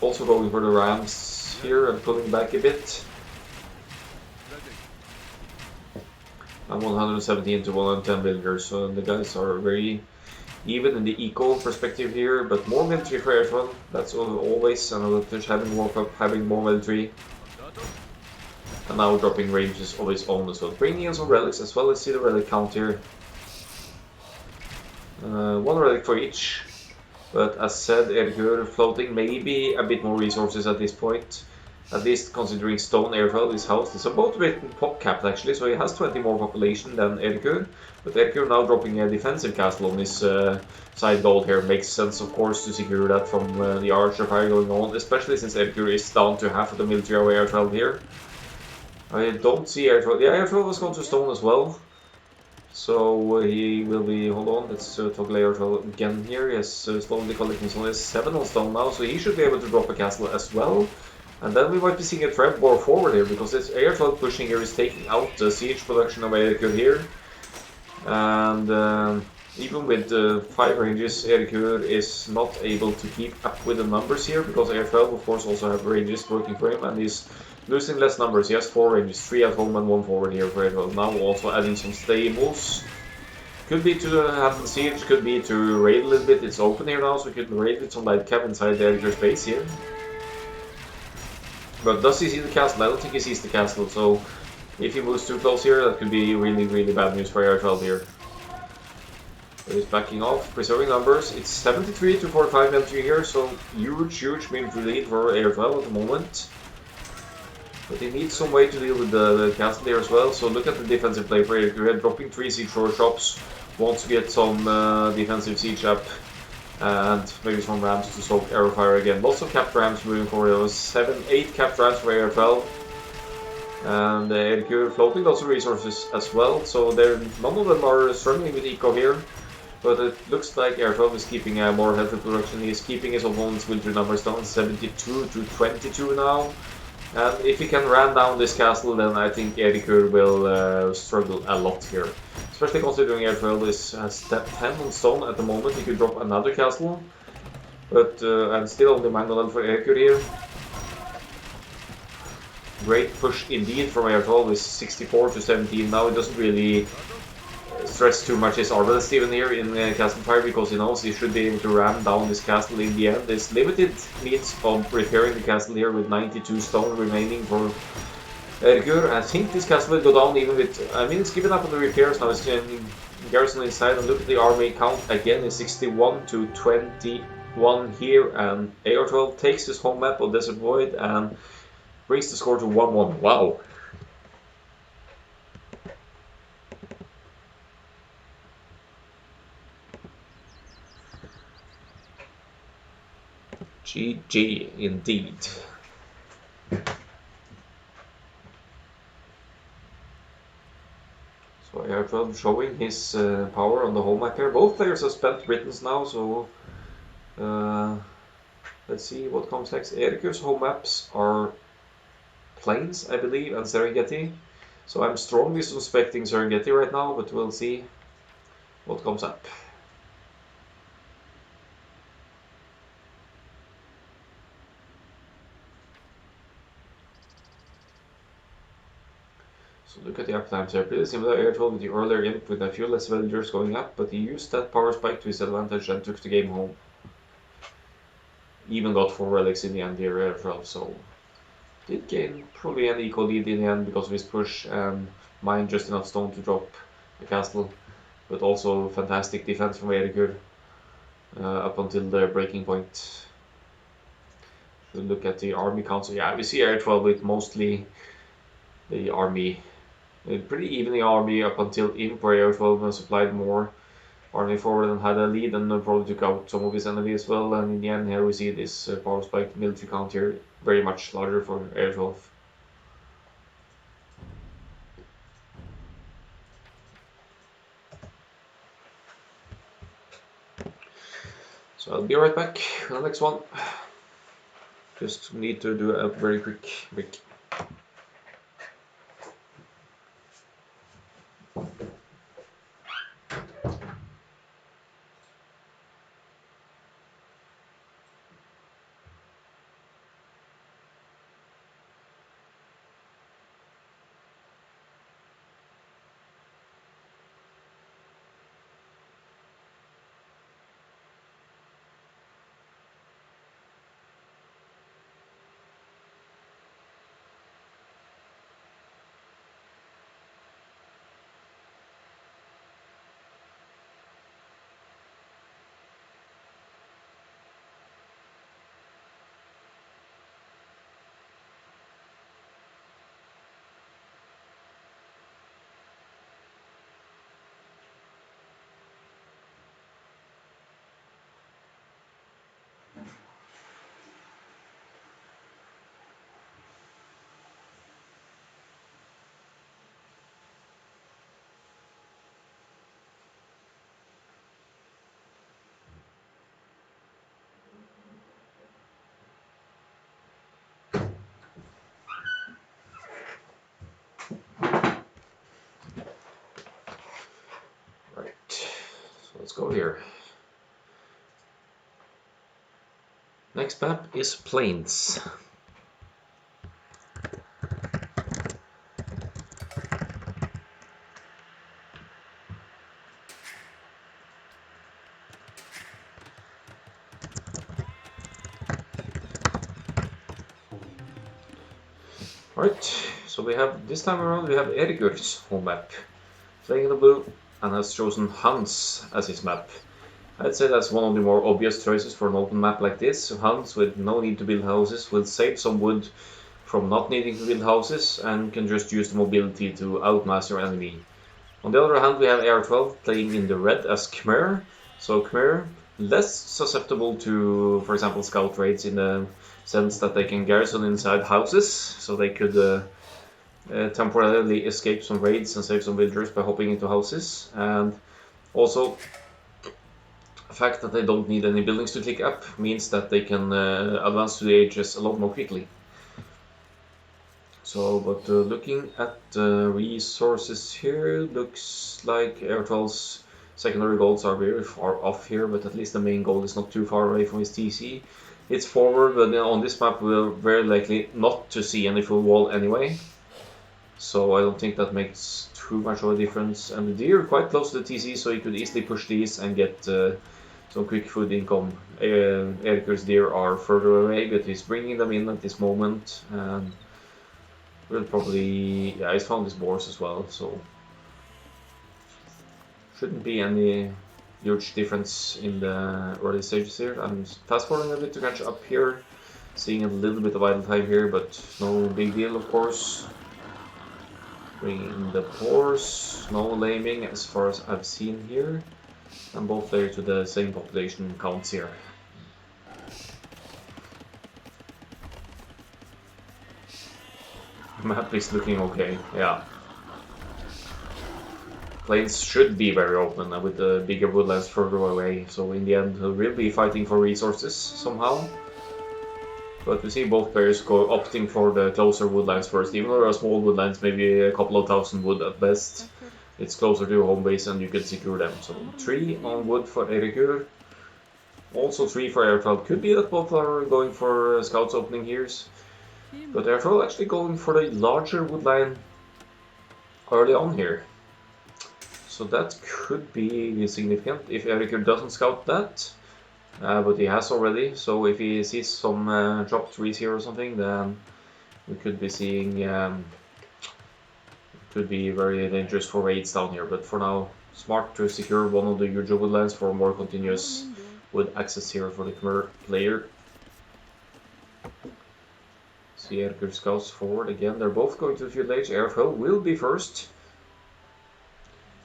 Speaker 1: Also going for the rams here and pulling back a bit. And 117 to 110 villagers, so the guys are very even in the eco perspective here, but more military for AR12, that's always an advantage, having more military. And now dropping ranges of his own as well, bringing in some relics as well. Let's see the relic count here. 1 relic for each, but as said, Erikur floating maybe a bit more resources at this point. At least considering stone AR12 is housed. It's about a bit pop capped actually, so he has 20 more population than Erikur. But Erikur now dropping a defensive castle on his side gold here. Makes sense of course to secure that from the archer fire going on, especially since Erikur is down to half of the military of AR12 here. I don't see AR12. Yeah, AR12 has gone to stone as well. So he will be, hold on, let's toggle AR12 again here. He has slowly collecting some, 7 on stone now, so he should be able to drop a castle as well. And then we might be seeing a trap bore forward here, because this AR12 pushing here is taking out the siege production of Erikur here. And even with 5 ranges, Erikur is not able to keep up with the numbers here, because AR12 of course also have ranges working for him, and he's losing less numbers. He has 4 ranges, 3 at home and 1 forward here for AR12. Now also adding some stables. Could be to have the siege, could be to raid a little bit. It's open here now, so we could raid with some light cap inside the Erikur space here. But does he see the castle? I don't think he sees the castle, so if he moves too close here, that could be really, really bad news for AR12 here. But he's backing off, preserving numbers. It's 73 to 45 military here, so huge military lead for AR12 at the moment. But he needs some way to deal with the castle here as well, so look at the defensive play for Erikur, dropping 3 siege workshops, wants to get some defensive siege up. And maybe some rams to soak arrow fire again. Lots of capped rams moving forward. There was 7, 8 capped rams for AR12. And Erikur floating lots of resources as well. So none of them are struggling with eco here. But it looks like AR12 is keeping a more healthy production. He's keeping his opponent's military numbers down, 72 to 22 now. And if he can ram down this castle, then I think Erikur will struggle a lot here. Especially considering AR12 has 10 on stone at the moment. He could drop another castle. But and still only mangonel for Erikur here. Great push indeed from AR12 with 64 to 17. Now it doesn't really stress too much his Arbalest even here in castle fire, because he knows he should be able to ram down this castle in the end. There's limited means of repairing the castle here with 92 stone remaining for Erikur. I think this castle will go down even with, I mean, it's given up on the repairs now. It's garrison inside, and look at the army count again. It's 61 to 21 here, and AR12 takes his home map of Desert Void and brings the score to 1-1. Wow. GG indeed. So AR12 showing his power on the whole map here. Both players have spent Britons now, so let's see what comes next. Erikur's home maps are Plains, I believe, and Serengeti. So I'm strongly suspecting Serengeti right now, but we'll see what comes up. So look at the uptimes here. Pretty similar AR12 with the earlier imp with a few less villagers going up, but he used that power spike to his advantage and took the game home. Even got 4 relics in the end here, AR12, so did gain probably an equal lead in the end because of his push and mined just enough stone to drop the castle, but also fantastic defense from Erikur up until the breaking point. If we look at the army count, so yeah, we see AR12 with mostly the army, pretty evenly army up until imp, where AR12 supplied more army forward and had a lead and probably took out some of his enemies as well, and in the end here we see this power spike military count here very much larger for AR12. So I'll be right back for the next one. Just need to do a very quick break. Right, so let's go here. Next map is Plains. Right, so we have, this time around we have Erikur's home map, playing in the blue, and has chosen Hans as his map. I'd say that's one of the more obvious choices for an open map like this. So Hans, with no need to build houses, will save some wood from not needing to build houses and can just use the mobility to outmass your enemy. On the other hand, we have AR12 playing in the red as Khmer. So Khmer, less susceptible to, for example, scout raids in the sense that they can garrison inside houses, so they could temporarily escape some raids and save some villagers by hopping into houses. And also, the fact that they don't need any buildings to click up means that they can advance to the edges a lot more quickly. So, but looking at resources here, looks like AR12's secondary goals are very far off here, but at least the main goal is not too far away from his TC. It's forward, but on this map we're very likely not to see any full wall anyway. So I don't think that makes too much of a difference. And the deer are quite close to the TC, so you could easily push these and get some quick food income. Erikur's deer are further away, but he's bringing them in at this moment. And we'll probably, yeah, he's found his boars as well, so shouldn't be any huge difference in the early stages here. I'm fast forwarding a bit to catch up here, seeing a little bit of idle time here, but no big deal, of course. Bringing in the boars, no laming as far as I've seen here, and both there to the same population counts here. Map is looking okay, yeah. Plains should be very open with the bigger woodlands further away, so in the end we'll be fighting for resources somehow. But we see both players opting for the closer woodlands first, even though there are small woodlands, maybe a couple of thousand wood at best. It's closer to your home base and you can secure them. So 3 on wood for Erikur. Also 3 for AR12. Could be that both are going for scouts opening here. But AR12 actually going for the larger woodline early on here. So that could be significant if Erikur doesn't scout that. But he has already, so if he sees some drop trees here or something, then we could be seeing could be very dangerous for raids down here. But for now, smart to secure one of the usual woodlands for more continuous wood access here for the Khmer player. See Erikur scouts forward again. They're both going to the field age. AR12 will be first.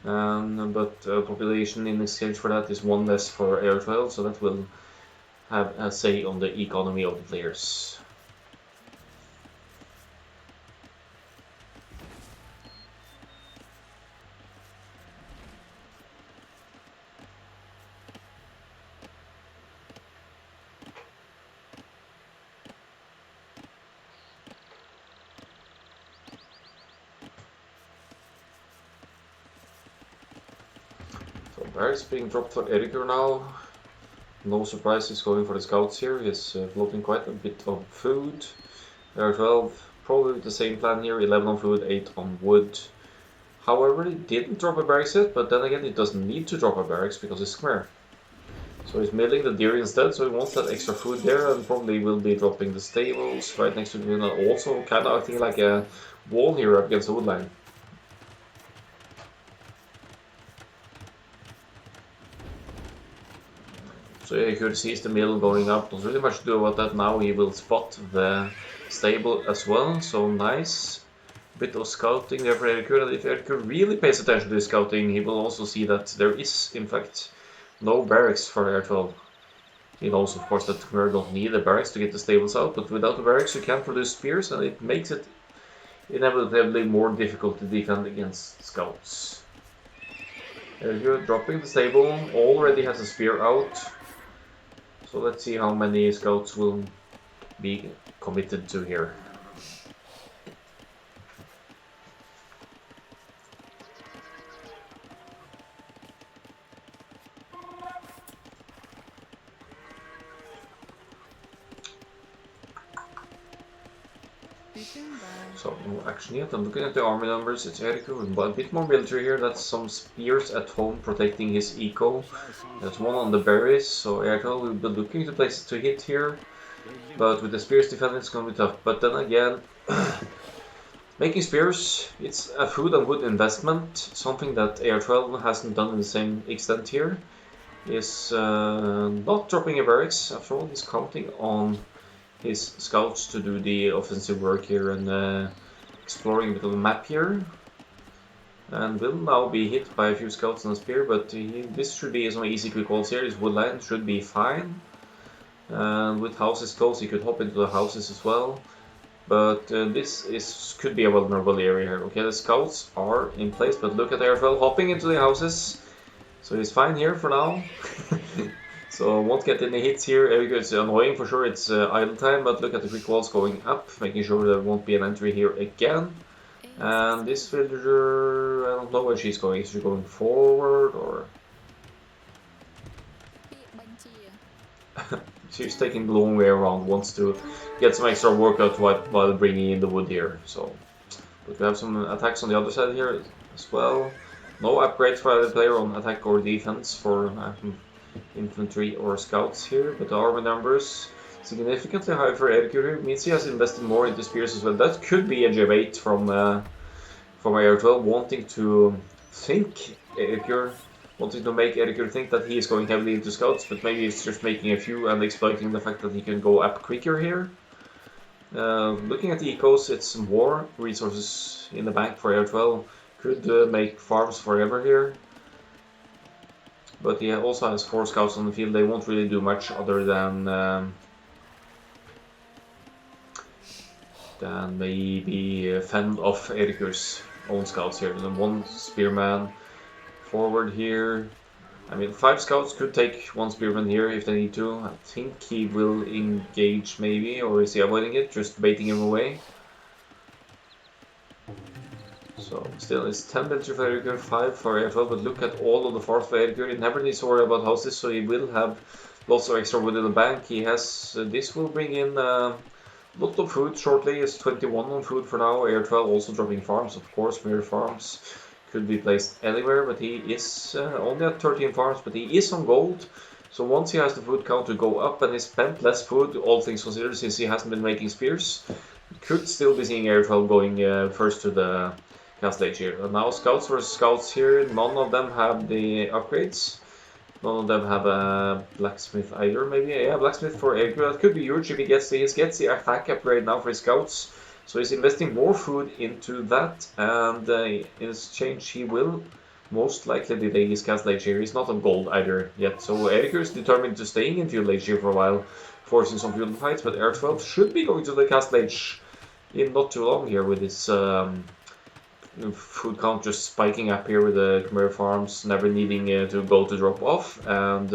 Speaker 1: But population in exchange for that is 1 less for AR12, so that will have a say on the economy of the players. Barracks being dropped for Erikur now. No surprise he's going for the scouts here. He's floating quite a bit of food. AR12 probably the same plan here, 11 on food, 8 on wood. However, he didn't drop a barracks yet, but then again he doesn't need to drop a barracks because it's Khmer. So he's milling the deer instead, so he wants that extra food there and probably will be dropping the stables right next to the mill, also kind of acting like a wall here up against the woodline. So Erikur sees the mill going up, not really much to do about that now. He will spot the stable as well, so nice bit of scouting there for Erikur. And if Erikur really pays attention to his scouting, he will also see that there is in fact no barracks for AR12. He knows of course that Khmer don't need a barracks to get the stables out, but without the barracks you can produce spears and it makes it inevitably more difficult to defend against scouts. Erikur dropping the stable, already has a spear out. So let's see how many scouts will be committed to here. So no action yet. I'm looking at the army numbers. It's Erikur with a bit more military here. That's some spears at home protecting his eco. There's one on the berries. So Erikur will be looking to places to hit here. But with the spears defending, it's going to be tough. But then again, making spears, it's a food and wood investment. Something that AR12 hasn't done in the same extent here. Is not dropping a barracks. After all, he's counting on his scouts to do the offensive work here and exploring a bit of the map here. And will now be hit by a few scouts and a spear, but this should be some easy quick calls here. His woodline should be fine. And with houses close, he could hop into the houses as well. But this could be a vulnerable area here. Okay, the scouts are in place, but look at AR12 hopping into the houses. So he's fine here for now. So won't get any hits here. It's annoying for sure, it's idle time, but look at the quick walls going up, making sure there won't be an entry here again. And this villager, I don't know where she's going. Is she going forward or? She's taking the long way around, wants to get some extra workout while bringing in the wood here. So, but we have some attacks on the other side here as well. No upgrade for either player on attack or defense for infantry or scouts here, but the army numbers significantly higher for Erikur. Means he has invested more into spears as well. That could be a J8 from AR12 wanting to think Erikur, wanting to make Erikur think that he is going heavily into scouts, but maybe he's just making a few and exploiting the fact that he can go up quicker here. Looking at the ecos, it's more resources in the bank for AR12. Could make farms forever here. But he also has 4 scouts on the field. They won't really do much other than than maybe fend off Erikur's own scouts here. And then 1 spearman forward here. I mean, 5 scouts could take 1 spearman here if they need to. I think he will engage maybe, or is he avoiding it? Just baiting him away. So still it's 10 military for Erikur, 5 for AR12, but look at all of the force for Erikur. He never needs to worry about houses, so he will have lots of extra wood in the bank. He has, this will bring in a lot of food shortly. It's 21 on food for now. AR12 also dropping farms, of course, mirror farms. Could be placed anywhere, but he is only at 13 farms, but he is on gold. So once he has the food count to go up and he spent less food, all things considered, since he hasn't been making spears, could still be seeing AR12 going first to the Castle Age here. And now scouts versus scouts here, none of them have the upgrades. None of them have a blacksmith either, maybe. Yeah, blacksmith for Erikur. That could be huge if he gets the attack upgrade now for his scouts. So he's investing more food into that, and in exchange he will most likely delay his Castle Age here. He's not on gold either yet. So Erikur is determined to staying in Feudal Age here for a while, forcing some feudal fights, but AR12 should be going to the Castle Age in not too long here with his food count just spiking up here with the Khmer farms, never needing to go to drop off, and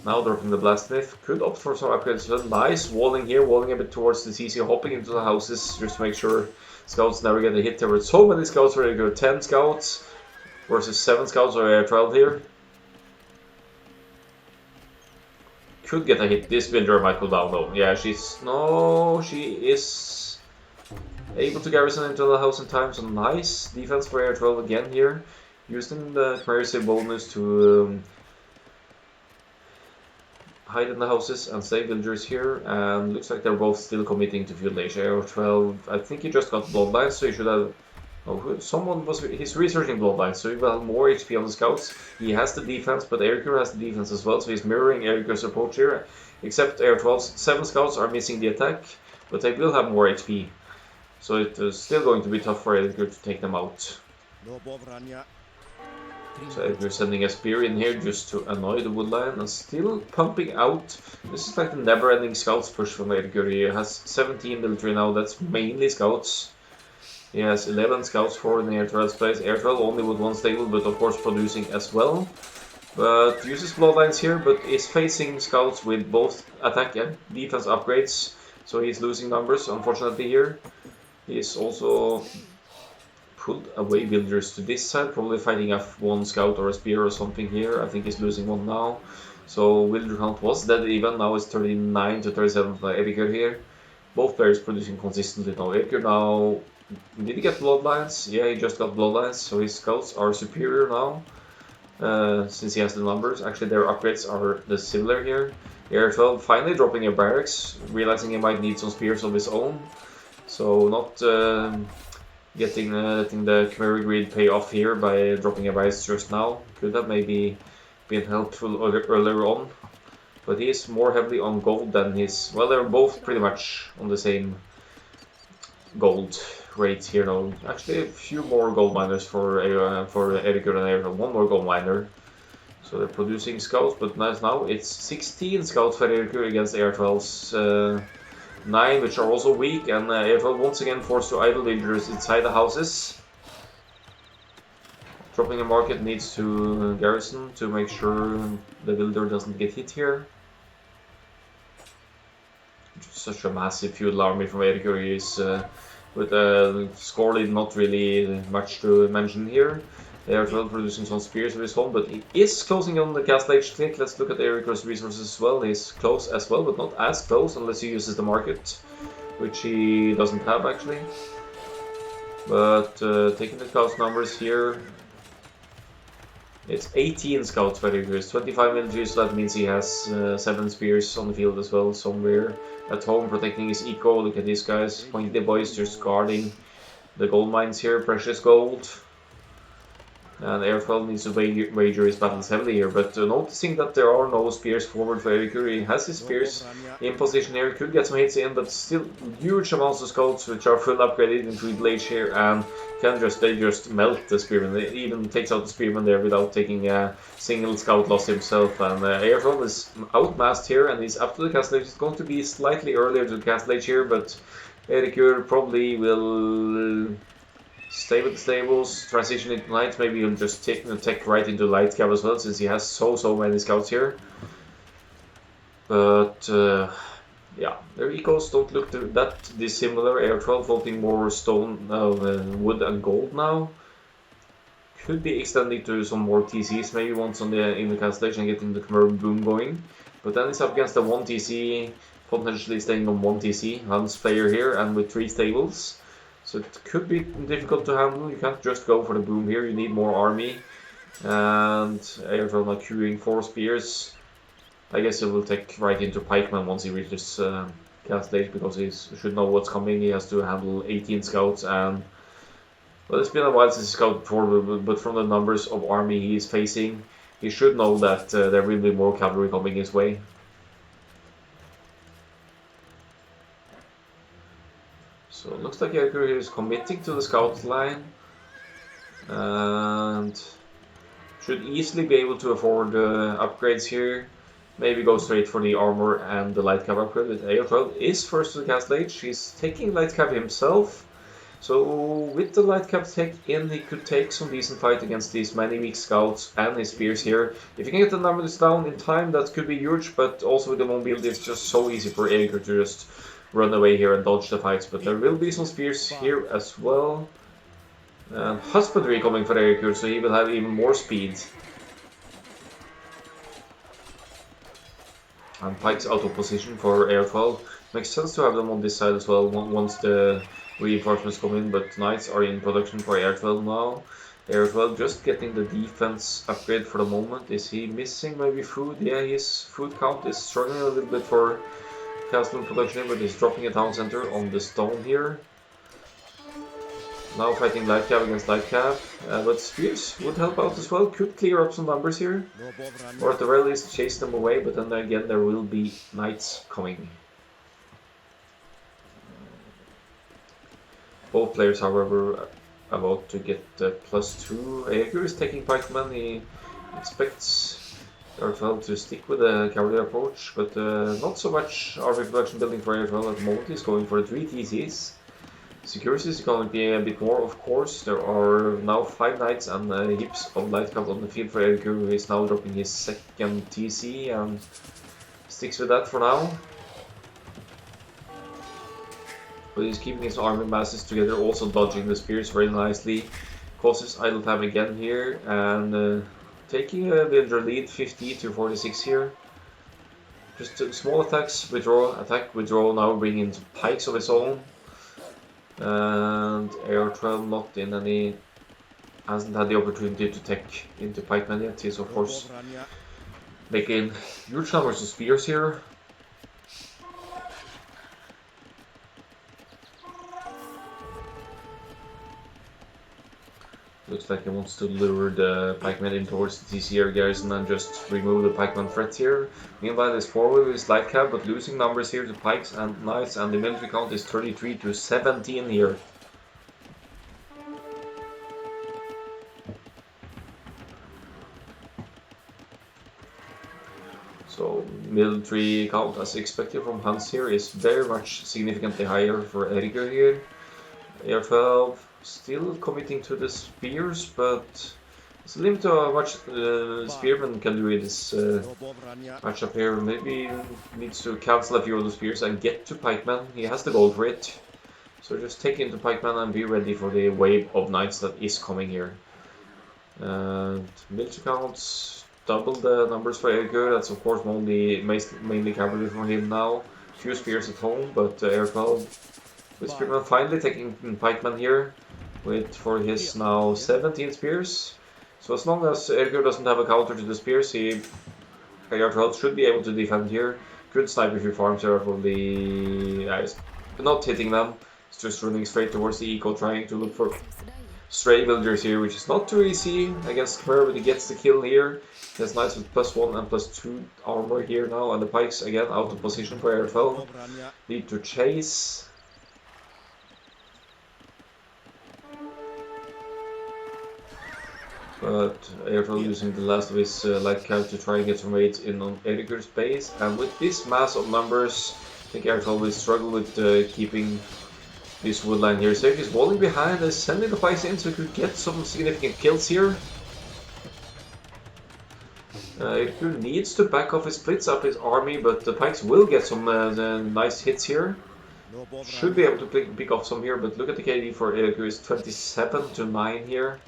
Speaker 1: now dropping the blacksmith. Could opt for some upgrades. So nice walling here, walling a bit towards the CC, hopping into the houses just to make sure scouts never get a hit. There were so many scouts ready to go. 10 scouts versus 7 scouts or 12 here. Could get a hit. This villager might go down though. Yeah, she is able to garrison into the house in time, so nice defense for AR12 again here. Using the Mercy bonus to hide in the houses and save villagers here, and looks like they're both still committing to Feudal Age. AR12, I think he just got Bloodlines, so he should have... Oh, he's researching Bloodlines, so he will have more HP on the scouts. He has the defense, but Erikur has the defense as well, so he's mirroring Erikur's approach here. Except AR12's 7 scouts are missing the attack, but they will have more HP. So it is still going to be tough for Erikur to take them out. So Erikur sending a spear in here just to annoy the woodline and still pumping out. This is like the never-ending scouts push from Erikur. He has 17 military now, that's mainly scouts. He has 11 scouts for in AR12's place. AR12 only with 1 stable, but of course producing as well. But uses bloodlines here, but is facing scouts with both attack and defense upgrades. So he's losing numbers, unfortunately, here. He's also pulled away villagers to this side, probably fighting off 1 scout or a spear or something here. I think he's losing 1 now. So villager count was dead even, now it's 39 to 37 for Erikur here. Both players producing consistently now. Erikur now, did he get bloodlines? Yeah, he just got bloodlines, so his scouts are superior now. Since he has the numbers. Actually their upgrades are similar here. AR12 finally dropping a barracks, realizing he might need some spears of his own. So not letting the Khmer greed pay off here by dropping a barracks just now. Could have maybe been helpful earlier on. But he is more heavily on gold than his... Well, they're both pretty much on the same gold rates here now. Actually a few more gold miners for Erikur and AR12. 1 more gold miner. So they're producing scouts, but now it's 16 scouts for Erikur against AR12's 9, which are also weak, and AR12 once again forced to idle villagers inside the houses. Dropping a market needs to garrison to make sure the villager doesn't get hit here. Such a massive feudal army from Erikur is with a score lead not really much to mention here. AR12 producing some spears of his own, but he is closing on the Castle Age click. Let's look at Erikur's resources as well. He's close as well, but not as close unless he uses the market, which he doesn't have actually. But taking the scouts numbers here, it's 18 scouts for Erikur, 25 military, so that means he has 7 spears on the field as well somewhere. At home protecting his eco. Look at these guys, pointy boys just guarding the gold mines here, precious gold. And AR12 needs to wager his battles heavily here, but noticing that there are no spears forward for Erikur, he has his spears in position here, could get some hits in, but still huge amounts of scouts which are full upgraded into Feudal Age here, and they just melt the spearman. They even takes out the spearman there without taking a single scout loss himself, and AR12 is outmassed here, and he's up to the Castle Age. It's going to be slightly earlier to the Castle Age here, but Erikur probably will stay with the stables, transition into knights. Maybe he'll just take right into light cab as well, since he has so many scouts here. But yeah, their ecos don't look that dissimilar. AR12 voting more stone, wood and gold now. Could be extending to some more TCs, maybe once in the cancellation and getting the Khmer boom going. But then it's up against the 1 TC, potentially staying on 1 TC, Hans player here, and with 3 stables. So it could be difficult to handle. You can't just go for the boom here, you need more army. And AR12 now queuing 4 spears. I guess he will take right into pikeman once he reaches cancellation, because he should know what's coming. He has to handle 18 scouts, and well, it's been a while since he scouted before, but from the numbers of army he is facing, he should know that there will be more cavalry coming his way. So it looks like Erikur is committing to the scout line and should easily be able to afford upgrades here. Maybe go straight for the armor and the light cav upgrade. With AR12 is first to the castle age. He's taking light cav himself. So with the light cap tech in, he could take some decent fight against these many weak scouts and his spears here. If you can get the numbers down in time, that could be huge, but also with the mobility, it's just so easy for Erikur to just run away here and dodge the fights. But there will be some spears here as well. And husbandry coming for Erikur, so he will have even more speed. And pikes out of position for AR12. Makes sense to have them on this side as well once the reinforcements come in, but knights are in production for AR12 now. AR12 just getting the defense upgrade for the moment. Is he missing maybe food? Yeah, his food count is struggling a little bit for castle production, but he's dropping a town center on the stone here. Now fighting light cab against light cab, but spears would help out as well. Could clear up some numbers here, or at the very least chase them away, but then again there will be knights coming. Both players, however, about to get +2. Erikur is taking pikeman. He expects AR12 to stick with the cavalry approach, but not so much army production building for AR12 at the moment. He's going for the 3 TCs. Security is going to be a bit more, of course. There are now 5 knights and heaps of light cav on the field for Erikur, who is now dropping his 2nd TC and sticks with that for now. But he's keeping his army masses together, also dodging the spears very nicely. Causes idle time again here, and taking a villager lead, 50 to 46 here. Just small attacks, withdraw, attack, withdraw, now bringing in pikes of his own. And AR12 not in any, hasn't had the opportunity to take into pikeman yet. He's of course making huge numbers of spears here. Looks like he wants to lure the pikeman in towards the TC garrison and just remove the pikeman threat here. Meanwhile, he's forward with his light cab, but losing numbers here to pikes and knights, and the military count is 33 to 17 here. So military count, as expected from Hans here, is very much significantly higher for Erikur here. AR12 still committing to the spears, but it's a limit to how much spearman can do in this matchup here. Maybe needs to cancel a few of the spears and get to pikeman. He has the gold for it. So just take into pikeman and be ready for the wave of knights that is coming here. And military counts double the numbers for Erikur. That's of course mainly cavalry for him now. Few spears at home, but AR12 with spearman finally taking pikeman here. For his now 17 spears. So as long as Erikur doesn't have a counter to the spears, AR12 should be able to defend here. Good sniper few farms here for the... not hitting them. It's just running straight towards the eco, trying to look for stray villagers here, which is not too easy against Khmer, but he gets the kill here. He has knights with +1 and +2 armor here now, and the pikes again out of position for AR12. Need to chase. But AR12 using the last of his light cav to try and get some raids in on Erikur's base, and with this mass of numbers, I think AR12 will struggle with keeping this woodline here. Safe is walling behind and sending the pikes in so he could get some significant kills here. Erikur needs to back off his splits up his army, but the pikes will get some nice hits here. Should be able to pick off some here, but look at the KD for Erikur is 27 to 9 here.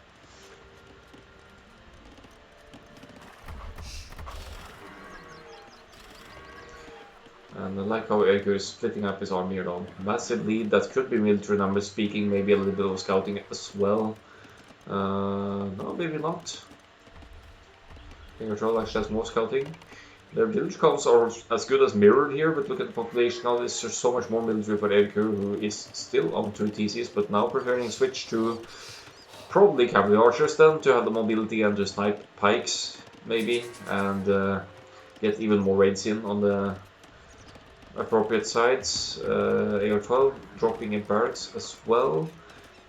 Speaker 1: And I like how Erikur is splitting up his army here on. Massive lead, that could be military numbers speaking, maybe a little bit of scouting as well. No, maybe not. AR12 actually has more scouting. Their village counts are as good as mirrored here, but look at the population now. There's just so much more military for Erikur, who is still on 2 TCs, but now preferring switch to probably cavalry archers then, to have the mobility and to snipe pikes, maybe, and get even more raids in on the appropriate sides. AR12 dropping in barracks as well.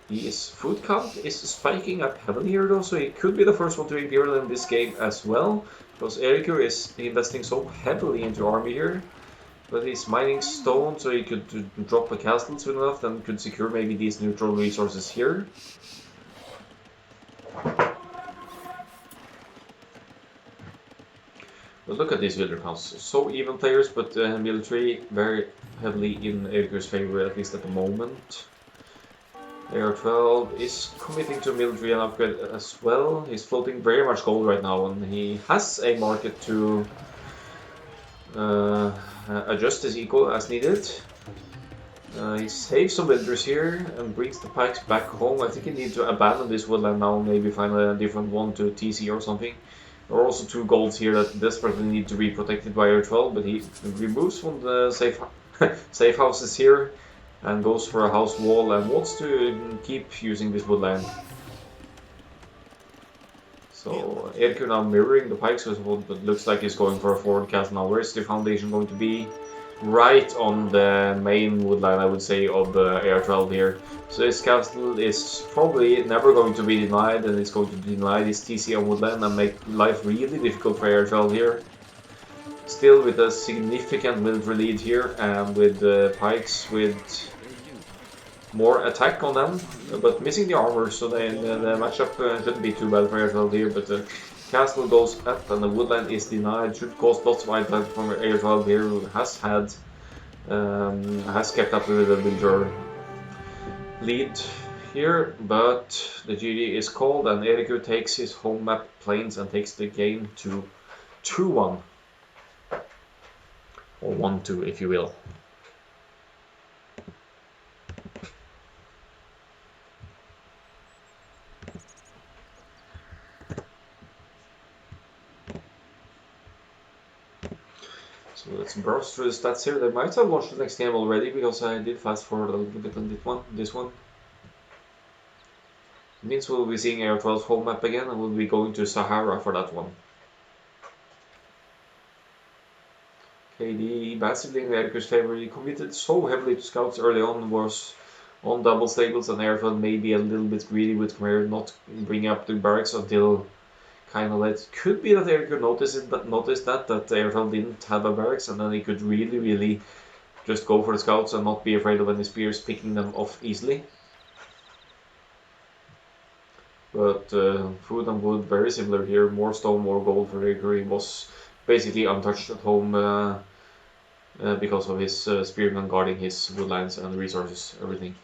Speaker 1: His food count is spiking up heavily here though, so he could be the first one to Imperial in this game as well, because Erikur is investing so heavily into army here. But he's mining stone, so he could drop a castle soon enough, then could secure maybe these neutral resources here. But look at these villager counts, so even players, but military very heavily in Erikur's favor, at least at the moment. AR12 is committing to military and upgrade as well. He's floating very much gold right now, and he has a market to adjust his eco as needed. He saves some villagers here and brings the pikes back home. I think he needs to abandon this woodland now, maybe find a different one to TC or something. There are also 2 golds here that desperately need to be protected by AR12, but he removes from the safe houses here and goes for a house wall and wants to keep using this woodland. So Erikur now mirroring the pikes, but looks like he's going for a forward castle now. Where is the foundation going to be? Right on the main woodline, I would say, of the AR12 here. So this castle is probably never going to be denied, and it's going to deny this TC on woodland and make life really difficult for AR12 here. Still with a significant military lead here, and with pikes with more attack on them, but missing the armor, so the matchup shouldn't be too bad for AR12 here. But the castle goes up and the woodland is denied. Should cause lots of item from AR12 here, who has kept up with the villager lead here, but the GG is called and Erikur takes his home map plains and takes the game to 2-1. Or 1-2 if you will. So let's browse through the stats here. They might have launched the next game already, because I did fast forward a little bit on this one. It means we'll be seeing AR12's home map again, and we'll be going to Sahara for that one. KD massively in Erikur's favor. He committed so heavily to scouts early on, was on double stables, and AR12 may be a little bit greedy with Khmer not bringing up the barracks until kind of late. Could be that Erikur noticed that AR12 didn't have a barracks, and then he could really just go for the scouts and not be afraid of any spears picking them off easily. But food and wood very similar here. More stone, more gold for Erikur. He was basically untouched at home because of his spearmen guarding his woodlands and resources, everything.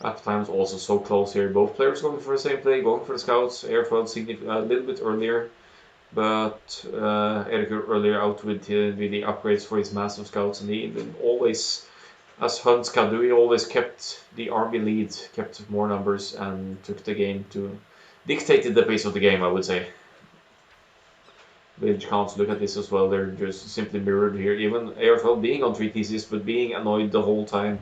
Speaker 1: At times also so close here. Both players going for the same play, going for the scouts. AR12 a little bit earlier, but Erikur earlier out with the upgrades for his massive scouts, and he even always, as hunts can do, he always kept the army lead, kept more numbers, and took the game to dictated the pace of the game, I would say. Village counts, look at this as well, they're just simply mirrored here. Even AR12 being on 3 TCs, but being annoyed the whole time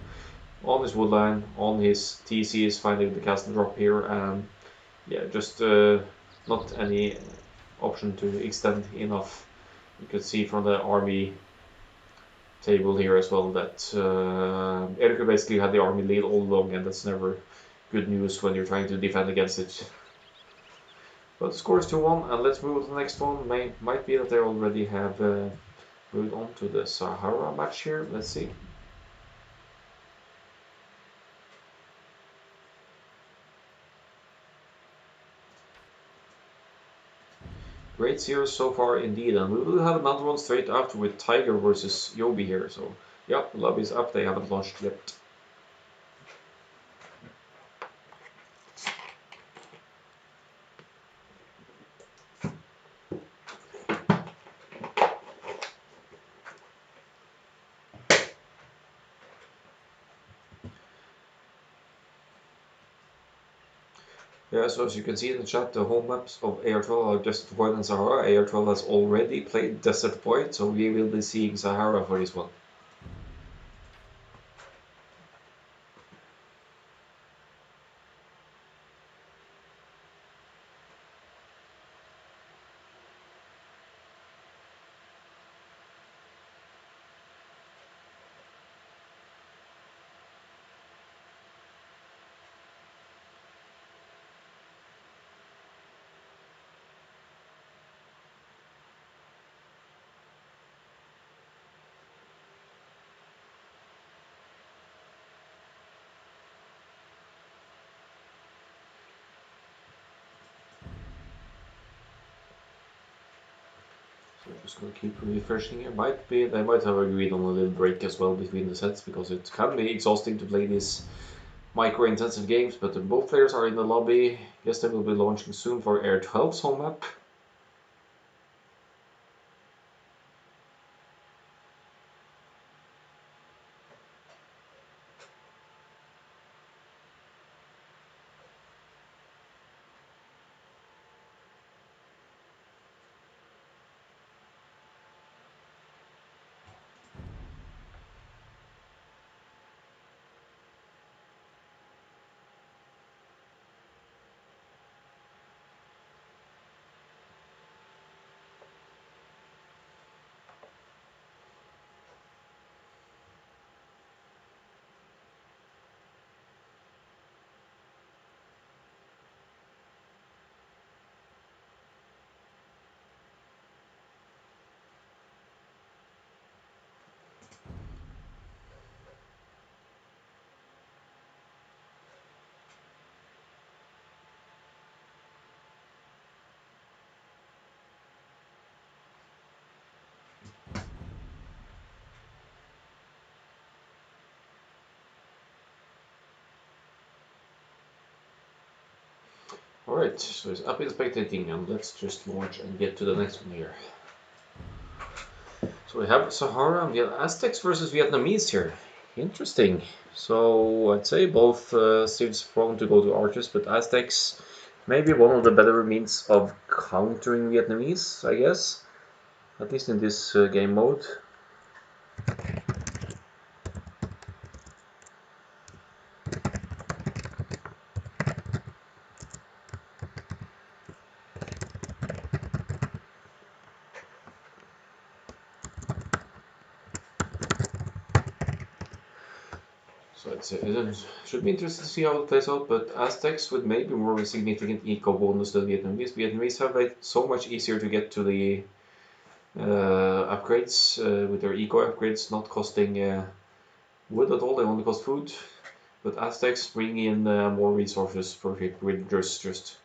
Speaker 1: on his woodline, on his TCs, finding the castle drop here, and yeah, just not any option to extend enough. You could see from the army table here as well that Erikur basically had the army lead all along, and that's never good news when you're trying to defend against it. But the score is 2-1, and let's move to the next one. Might be that they already have moved on to the Sahara match here. Let's see. Great series so far indeed, and we will have another one straight after with Tiger versus JoBi here. So yeah, the lobby is up, they haven't launched yet. Yeah, so as you can see in the chat, the home maps of AR12 are Desert Void and Sahara. AR12 has already played Desert Void, so we will be seeing Sahara for this one. So I'm just gonna keep refreshing here. They might have agreed on a little break as well between the sets, because it can be exhausting to play these micro-intensive games, but both players are in the lobby. Guess they will be launching soon for AR12's home map. Alright, so it's up in spectating, and let's just launch and get to the next one here. So we have Sahara and we have Aztecs versus Vietnamese here. Interesting. So I'd say both seems prone to go to archers, but Aztecs maybe one of the better means of countering Vietnamese, I guess. At least in this game mode. So it should be interesting to see how it plays out, but Aztecs with maybe more of a significant eco bonus than Vietnamese. Vietnamese have it so much easier to get to the upgrades with their eco upgrades not costing wood at all, they only cost food. But Aztecs bring in more resources for villagers, just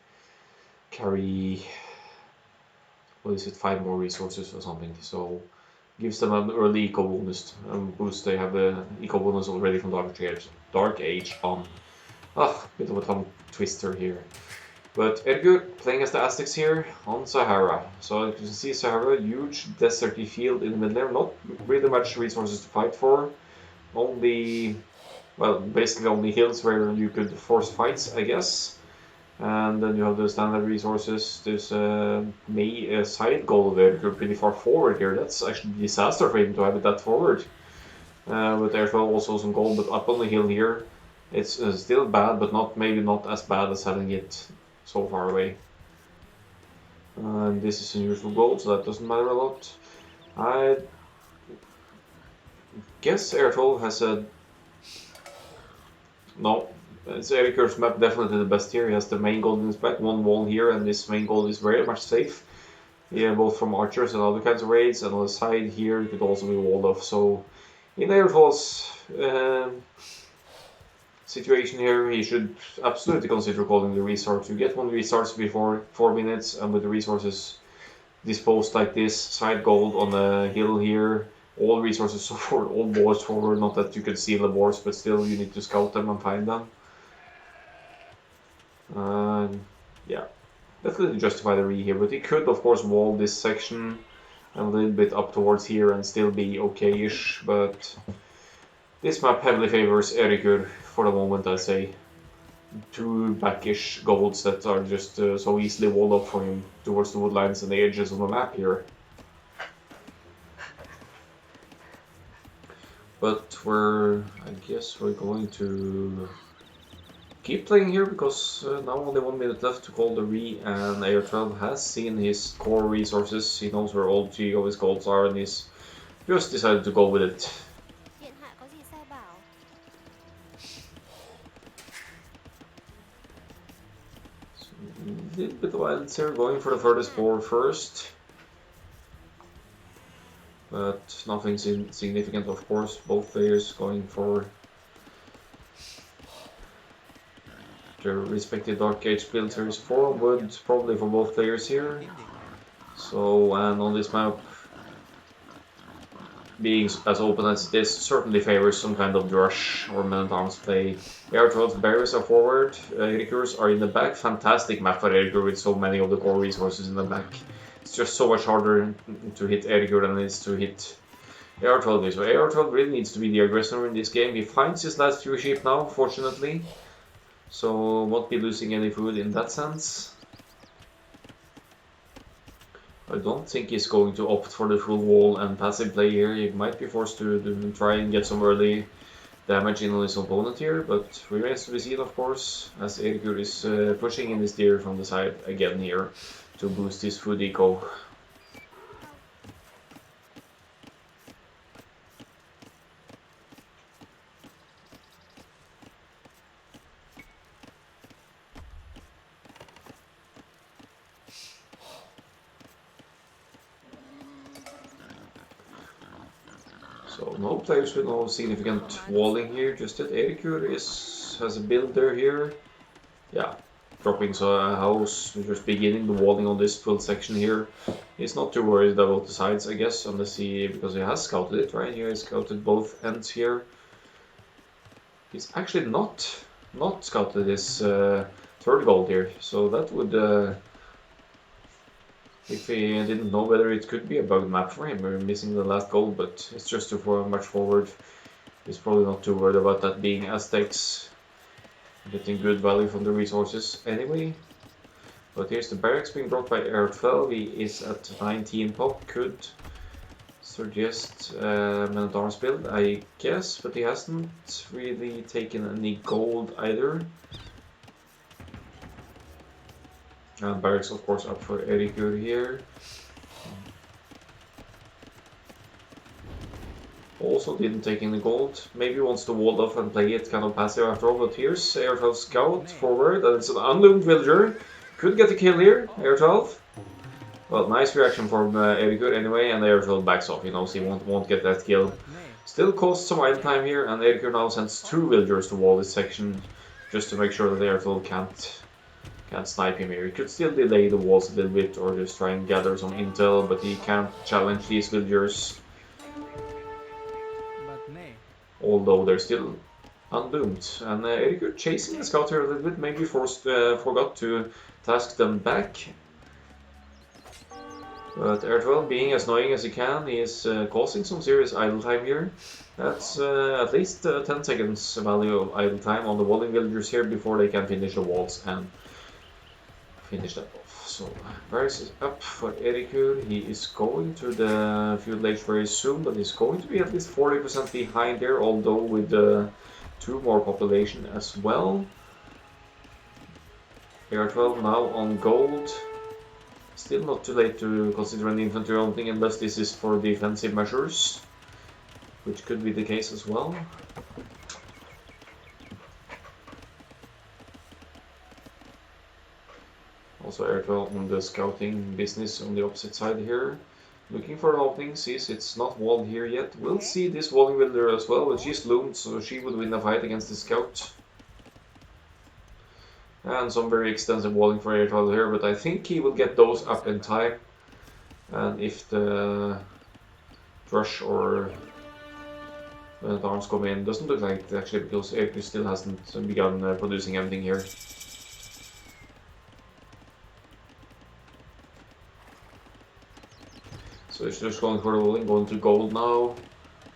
Speaker 1: carry, what is it, 5 more resources or something. So gives them an early eco bonus boost. They have the eco bonus already from Dark Age on. Bit of a tongue twister here. But Erikur playing as the Aztecs here on Sahara. So you can see Sahara, huge deserty field in the middle there, not really much resources to fight for. Only, well, basically only hills where you could force fights, I guess. And then you have the standard resources. There's a side goal there, you're pretty far forward here. That's actually a disaster for him to have it that forward. But there's also some gold, but up on the hill here, it's still bad, but maybe not as bad as having it so far away. And this is unusual gold, so that doesn't matter a lot. I guess AR12 has a... No, it's Erikur's map definitely the best here. He has the main gold in his back, one wall here, and this main gold is very much safe. Yeah, both from archers and other kinds of raids, and on the side here it could also be walled off. So in AR12's situation here, he should absolutely consider calling the restart. You get one restart before 4 minutes, and with the resources disposed like this, side gold on the hill here, all resources forward, all boars forward, not that you could steal the boars, but still you need to scout them and find them. Yeah, definitely justify the re here, but he could of course wall this section a little bit up towards here and still be okay-ish, but this map heavily favors Erikur for the moment, I'd say. Two backish golds that are just so easily walled up for him towards the woodlines and the edges of the map here. But I guess we're going to keep playing here because now only 1 minute left to call the re, and AR12 has seen his core resources. He knows where all 3 of his golds are and he's just decided to go with it. A little bit of violence here, going for the furthest boar first. But nothing significant, of course. Both players going for their respective Dark Age builds. There is 4 wood, probably for both players here. So, and on this map, being as open as it is, certainly favors some kind of rush or men-at-arms play. AR12 barriers are forward, Erikurs are in the back. Fantastic map for Erikur with so many of the core resources in the back. It's just so much harder to hit Erikur than it is to hit AR12. So AR12 really needs to be the aggressor in this game. He finds his last few sheep now, fortunately. So won't be losing any food in that sense. I don't think he's going to opt for the full wall and passive play here. He might be forced to try and get some early damage in on his opponent here, but remains to be seen, of course, as Erikur is pushing in his deer from the side again here to boost his food eco. So no players with no significant walling here, just that Erikur has a builder here. Yeah, dropping a house, just beginning the walling on this full section here. He's not too worried about the sides, I guess, unless because he has scouted it, right? He has scouted both ends here. He's actually not scouted his third gold here, so that would... if he didn't know whether it could be a bugged map for him, we're missing the last gold, but it's just too much forward. He's probably not too worried about that being Aztecs. Getting good value from the resources anyway. But here's the barracks being brought by AR12. He is at 19 pop. Could suggest men-at-arms build, I guess, but he hasn't really taken any gold either. And barracks, of course, up for Erikur here. Also didn't take any gold. Maybe wants to wall off and play it kind of passive after all. But here's AR12 scout forward, and it's an unloomed villager. Could get a kill here, AR12. Well, nice reaction from Erikur anyway, and AR12 backs off. He knows he won't get that kill. Still costs some idle time here, and Erikur now sends 2 villagers to wall this section just to make sure that AR12 can't snipe him here. He could still delay the walls a little bit or just try and gather some intel, but he can't challenge these villagers. Although they're still undoomed. And Erikur chasing the scout here a little bit, maybe forgot to task them back. But AR12 being as annoying as he can, he is causing some serious idle time here. That's at least 10 seconds value of idle time on the walling villagers here before they can finish the walls and finish that off. So barracks is up for Erikur. He is going to the feudal age very soon, but he's going to be at least 40% behind there, although with 2 more population as well. AR12 now on gold. Still not too late to consider an infantry opening unless this is for defensive measures, which could be the case as well. Also AR12 on the scouting business on the opposite side here. Looking for an opening, sees it's not walled here yet. We'll see this walling builder as well, but she's loomed, so she would win the fight against the scout. And some very extensive walling for AR12 here, but I think he will get those up in time. And if the Rush or the arms come in, doesn't look like it actually, because Erikur still hasn't begun producing anything here. So he's just going for the walling, going to gold now.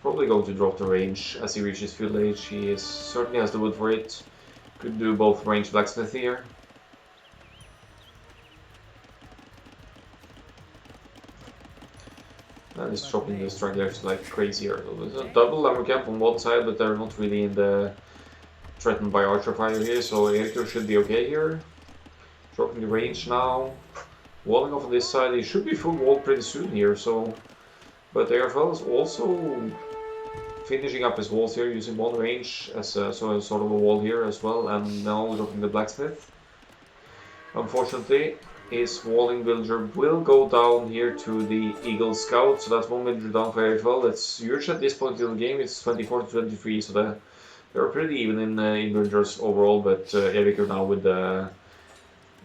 Speaker 1: Probably going to drop the range as he reaches field age. He certainly has the wood for it. Could do both range blacksmith here. And he's dropping the stragglers like crazy here. There's a double lumber camp on one side, but they're not really in the threatened by archer fire here, so Erikur should be okay here. Dropping the range now. Walling off on this side, he should be full walled pretty soon here, so... But AR12 is also finishing up his walls here, using one range as a sort of a wall here as well, and now dropping the blacksmith. Unfortunately, his walling villager will go down here to the Eagle Scout, so that's one villager down for AR12. That's huge at this point in the game, it's 24 to 23, so they're pretty even in villagers overall, but Erikur now with the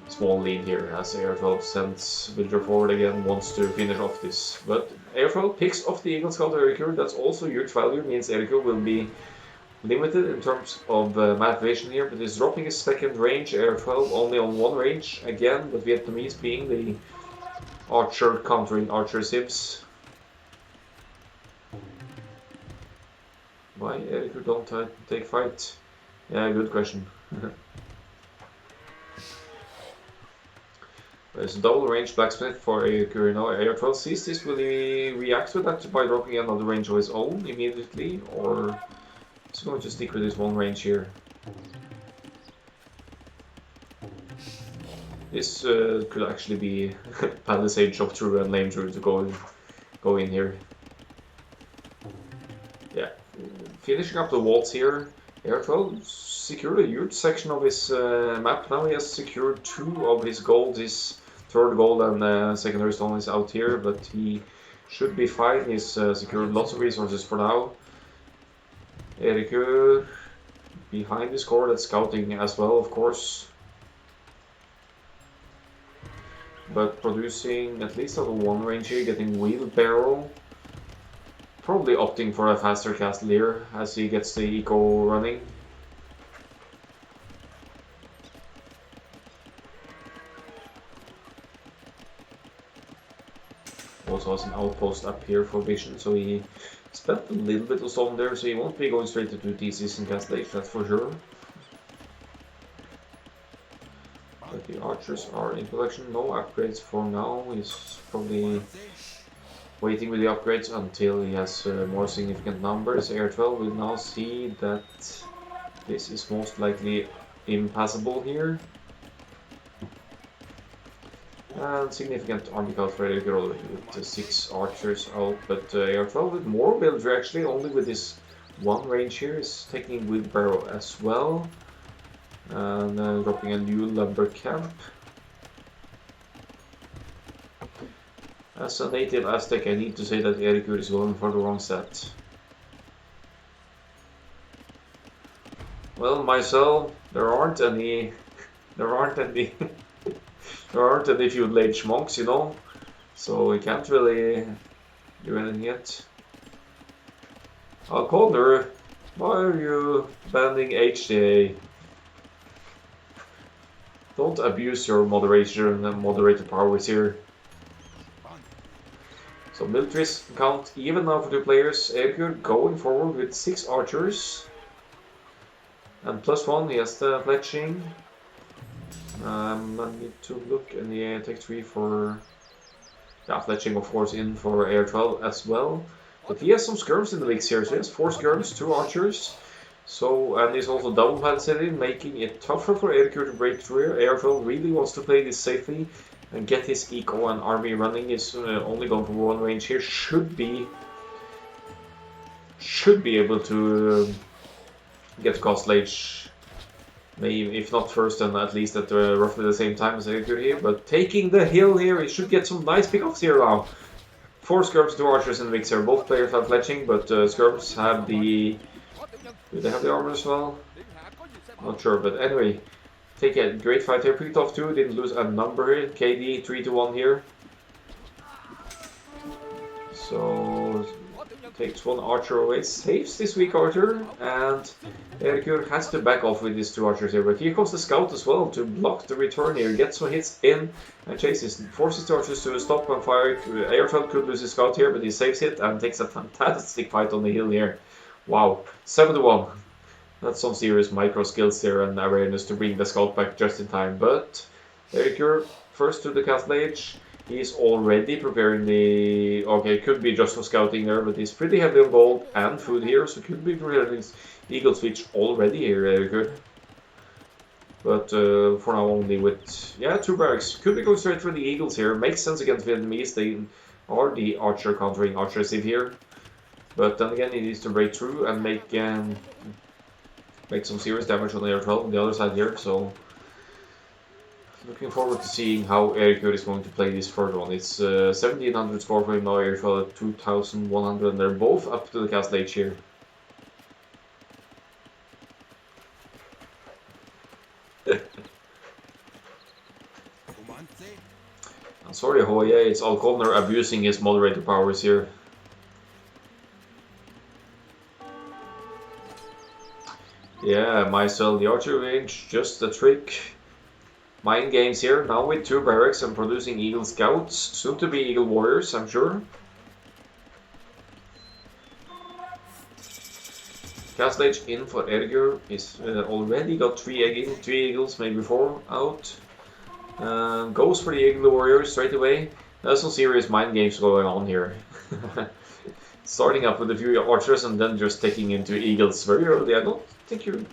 Speaker 1: small lead here as AR12 sends villager forward again, wants to finish off this. But AR12 picks off the Eagle Scout Erikur, that's also huge value, means Erikur will be limited in terms of manipulation here, but he's dropping his second range, AR12 only on one range again, but Vietnamese being the archer countering archer sibs. Why Erikur don't take fight? Yeah, good question. There's a double range blacksmith for Erikur now. AR12 sees this, will he react to that by dropping another range of his own immediately, or is he going to stick with this one range here? This could actually be Palisade, Chop Through and Lame Through to go in here. Yeah, finishing up the walls here. AR12 secured a huge section of his map. Now he has secured 2 of his gold. His third gold and secondary stone is out here, but he should be fine. He's secured lots of resources for now. Erikur behind the score, that's scouting as well, of course. But producing at least out of one range here, getting wheelbarrow. Probably opting for a faster castle here as he gets the eco running. Also has an outpost up here for vision, so he spent a little bit of stone there, so he won't be going straight to 2 theses and castle age, that's for sure. But the archers are in production, no upgrades for now. He's probably waiting with the upgrades until he has more significant numbers. AR12 will now see that this is most likely impassable here. And significant army count for Erikur already with 6 archers out, but AR12 with more villager actually, only with this one range here, is taking wheelbarrow as well. And dropping a new lumber camp. As a native Aztec, I need to say that Erikur is going for the wrong set. Well, myself, there aren't any there aren't any feudal age monks, you know, so we can't really do anything yet. Connor, why are you banning HDA? Don't abuse your moderation and moderator powers here. So militaries count even now for 2 players. Erikur going forward with 6 archers. And +1, he has the fletching. I need to look in the tech tree for... Yeah, fletching of course in for AR12 as well. But he has some skirms in the mix here, so he has 4 skirms, 2 archers. So, and he's also double palisade, making it tougher for Erikur to break through here. AR12 really wants to play this safely and get his eco and army running. Is only going for one range here. Should be able to get Castle Age, maybe if not first, then at least at roughly the same time as Erikur here. But taking the hill here, he should get some nice pickups here now. 4 skirms, 2 archers in the mix here. Both players have fletching, but skirms have the... Do they have the armor as well? Not sure, but anyway. Take a great fight here. Pretty tough too. Didn't lose a number here. KD 3-1 here. So takes one archer away, saves this weak archer, and Erikur has to back off with these two archers here. But here comes the scout as well to block the return here, gets some hits in and chases, forces the archers to stop and fire. AR12 could lose his scout here, but he saves it and takes a fantastic fight on the hill here. Wow, 7-1. That's some serious micro skills there and awareness to bring the scout back just in time. But Erikur first to the castle age. He's already preparing the... Okay, could be just for scouting there, but he's pretty heavy on gold and food here, so could be preparing his eagle switch already here, Erikur. But for now only with... Yeah, 2 barracks. Could be going straight for the eagles here. Makes sense against Vietnamese. They are the archer countering archers here. But then again, he needs to break through and make some serious damage on the AR12 on the other side here, so... Looking forward to seeing how Erikur is going to play this further on. It's 1700 score for him now, AR12 at 2100, and they're both up to the castle age here. I'm sorry, Hoye, it's Alconnor abusing his moderator powers here. Yeah, myself, the archer range, just a trick. Mind games here, now with 2 barracks and producing Eagle Scouts, soon to be Eagle Warriors, I'm sure. Castle Age in for Erikur is already got 3 eagles, maybe 4 out. Goes for the Eagle Warriors straight away. There's some serious mind games going on here. Starting up with a few archers and then just taking into eagles very early. I don't think you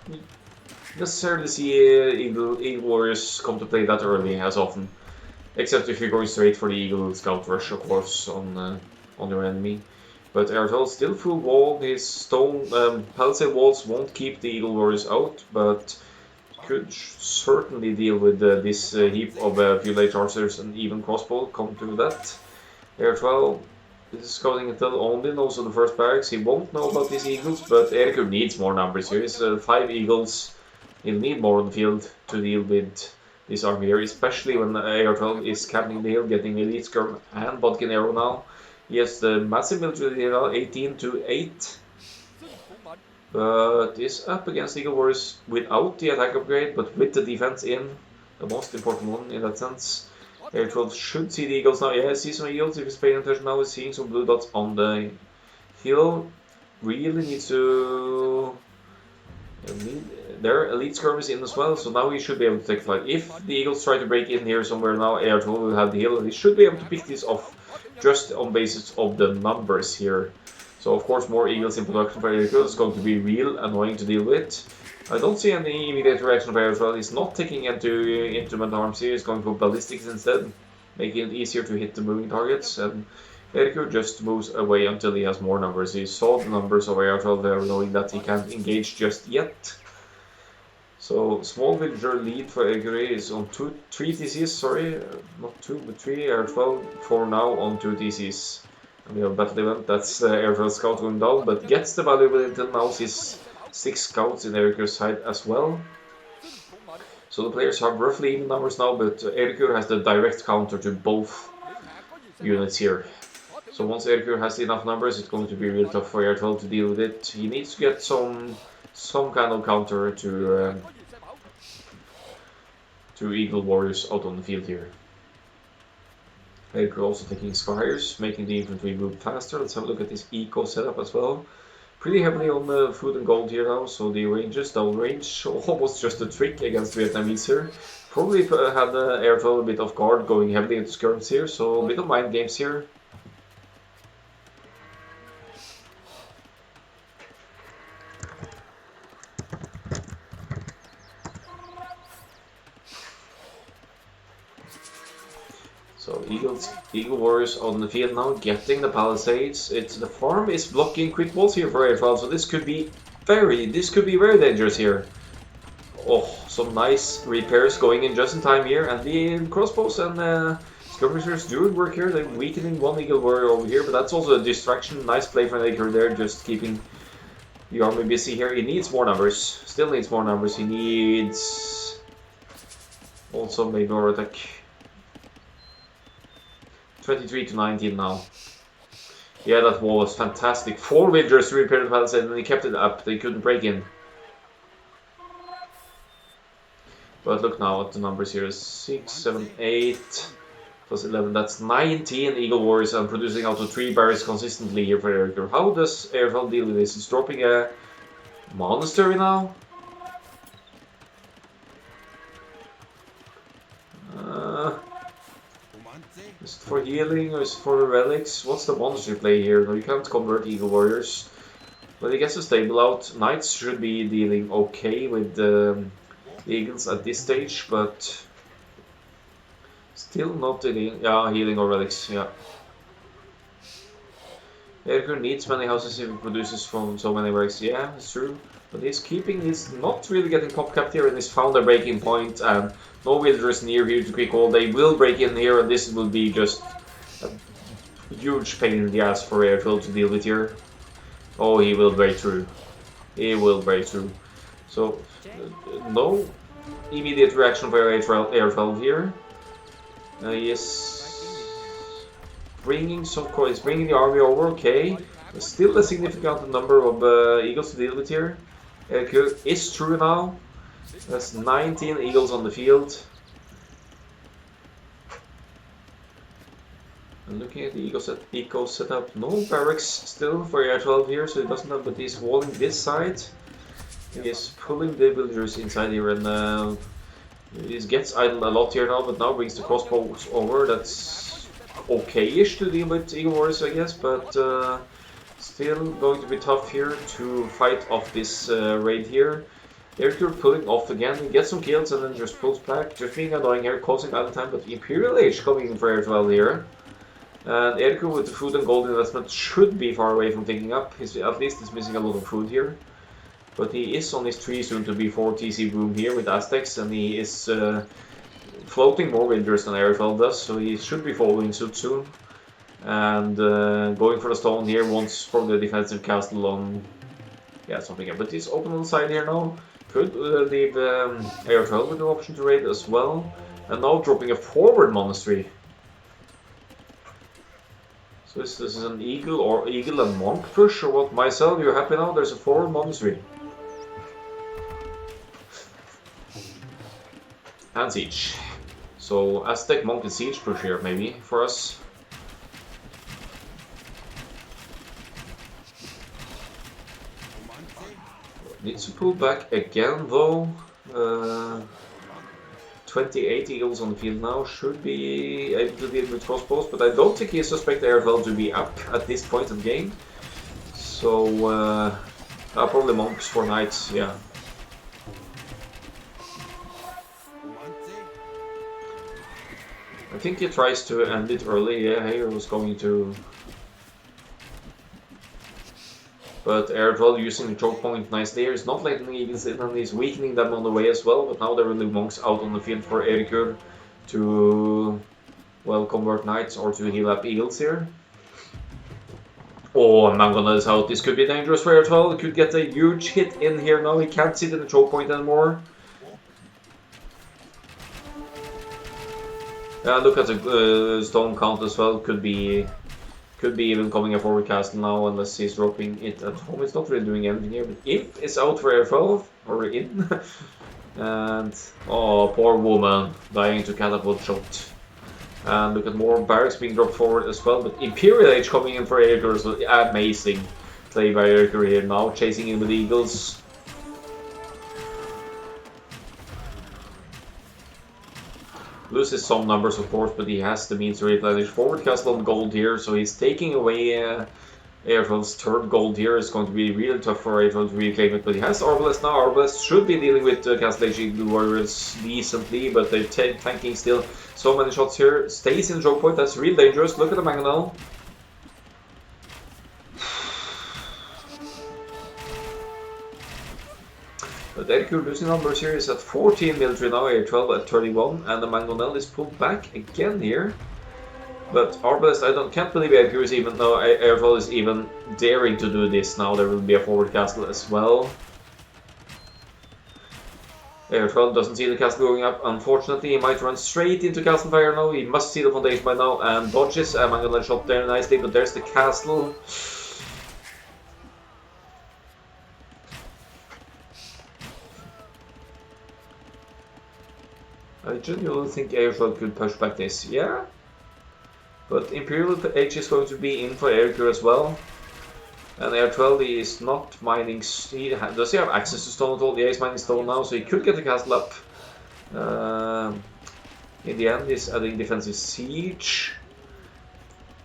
Speaker 1: necessarily see Eagle Warriors come to play that early as often, except if you're going straight for the Eagle Scout Rush, of course, on your enemy. But AR12 still full wall. His stone palisade walls won't keep the Eagle Warriors out, but could certainly deal with this heap of few late archers and even crossbow. Come to that. AR12 is scouting until only knows of the first barracks. He won't know about these eagles, but Erikur needs more numbers here. He's 5 eagles. He'll need more on the field to deal with this army here, especially when AR12 is capping the hill, getting Elite Skirm and Bodkin Arrow now. He has the massive military here now, 18 to 8. But is up against Eagle Warriors without the attack upgrade, but with the defense in, the most important one in that sense. AR12 should see the eagles now. Yeah, I see some eagles if he's paying attention now. He's seeing some blue dots on the hill. Really needs to... Their elite skirm is in as well, so now he should be able to take flight. If the eagles try to break in here somewhere now, AR12 will have the hill, and he should be able to pick this off just on basis of the numbers here. So of course more eagles in production for Erikur is going to be real annoying to deal with. I don't see any immediate reaction of AR12. He's not taking into instrument arms here, he's going for ballistics instead, making it easier to hit the moving targets. And Erikur just moves away until he has more numbers. He saw the numbers of AR12 there, knowing that he can't engage just yet. So small villager lead for Erikur is on 3 TCs, sorry, not 2 but 3, AR12 for now on 2 TCs. And we have battle event, that's AR12 scout going down, but gets the valuable intel now, sees 6 scouts in Erikur's side as well. So the players have roughly even numbers now, but Erikur has the direct counter to both units here. So once Erikur has enough numbers, it's going to be real tough for AR12 to deal with it. He needs to get some kind of counter to Eagle Warriors out on the field here. Erikur also taking Squires, making the infantry move faster. Let's have a look at this eco setup as well. Pretty heavily on the food and gold here now, so the ranges, double range, almost just a trick against Vietnamese here. Probably had AR12 a bit off guard, going heavily into skirms here, so a bit of mind games here. So Eagle Warriors on the field now, getting the palisades. The farm is blocking quick walls here for AR12, so this could be very dangerous here. Oh, some nice repairs going in just in time here, and the crossbows and skirmishers doing work here. They're weakening one Eagle Warrior over here, but that's also a distraction. Nice play from Erikur there, just keeping the army busy here. He needs more numbers, still needs more numbers. He needs also maybe more attack. 23 to 19 now. Yeah, that wall was fantastic. 4 villagers to repair the palisade and he kept it up. They couldn't break in. But look now at the numbers here. 6, 7, 8 plus 11. That's 19 Eagle Warriors and producing out of 3 barracks consistently here for Erikur. How does AR12 deal with this? It's dropping a monastery now. Is it for healing or is it for relics? What's the monastery play here? No, you can't convert Eagle Warriors. But he gets a stable out. Knights should be dealing okay with the Eagles at this stage, but still not dealing. Yeah, healing or relics, yeah. Erikur needs many houses if it produces from so many barracks. Yeah, it's true. But he's keeping, he's not really getting top capped here and he's found a breaking point and no villagers near here to quick all. They will break in here and this will be just a huge pain in the ass for AR12 to deal with here. Oh, he will break through. He will break through. So, no immediate reaction for AR12 here. He is bringing some coins, bringing the army over, okay. There's still a significant number of eagles to deal with here. Erikur is true now. That's 19 eagles on the field. And looking at the eco setup, no barracks still for AR12 here, so he doesn't have, but he's walling this side. He is pulling the villagers inside here, and he gets idle a lot here now, but now brings the crossbows over. That's okay-ish to deal with Eagle Warriors, I guess, but still going to be tough here to fight off this raid here. Erikur pulling off again, he gets some kills and then just pulls back, just being annoying here, causing idle time, but Imperial Age coming in for AR12 here. And Erikur with the food and gold investment should be far away from taking up. At least he's missing a lot of food here. But he is on his 3 soon to be 4 TC boom here with Aztecs, and he is floating more villagers than AR12 does, so he should be following suit soon. And going for the stone here once for the defensive castle on, yeah, something here. But he's open on the side here now. Could leave AR12 with an option to raid as well. And now dropping a forward monastery. So this is an eagle and monk push or what? Myself, you're happy now? There's a forward monastery. And siege. So Aztec monk and siege push here maybe for us. Needs to pull back again though. 28 eagles on the field now, should be able to deal with crossbows, but I don't think he suspects AR12 to be up at this point of the game. So probably monks for knights, yeah. I think he tries to end it early, yeah, here was going to... But AR12 using the choke point nicely here. It's not letting the eagles in and he's weakening them on the way as well. But now there are the monks out on the field for Erikur to, well, convert knights or to heal up eagles here. Oh, Mangonel is out. This could be dangerous for AR12. He could get a huge hit in here now. He can't sit in the choke point anymore. Yeah, look at the stone count as well. Could be even coming a forward castle now unless he's dropping it at home. It's not really doing anything here, but Imp is out for AR12, or in. And, oh, poor woman, dying to catapult shot. And look at more barracks being dropped forward as well, but Imperial Age coming in for Erikur as well. Amazing play by Erikur here now, chasing in with the eagles. Loses some numbers of course, but he has the means to replenish forward castle on gold here, so he's taking away AR12's third gold here. It's going to be really tough for AR12 to reclaim it, but he has Arbalest now. Arbalest should be dealing with Castle Age Eagle Warriors decently, but they're tanking still. So many shots here. Stays in the choke point, that's real dangerous. Look at the Mangonel. But Erikur losing numbers here is at 14 military now, AR12 at 31, and the Mangonel is pulled back again here. But Arbalest, can't believe Erikur is even, no, AR12 is even daring to do this now. There will be a forward castle as well. AR12 doesn't see the castle going up. Unfortunately, he might run straight into castle fire now. He must see the foundation by now and dodges. I'm gonna shot there nicely, but there's the castle. I genuinely think AR12 could push back this, yeah. But Imperial H is going to be in for Erikur as well. And AR12 is not mining. Does he have access to stone at all? Yeah, he's mining stone now, so he could get the castle up. In the end, he's adding defensive siege.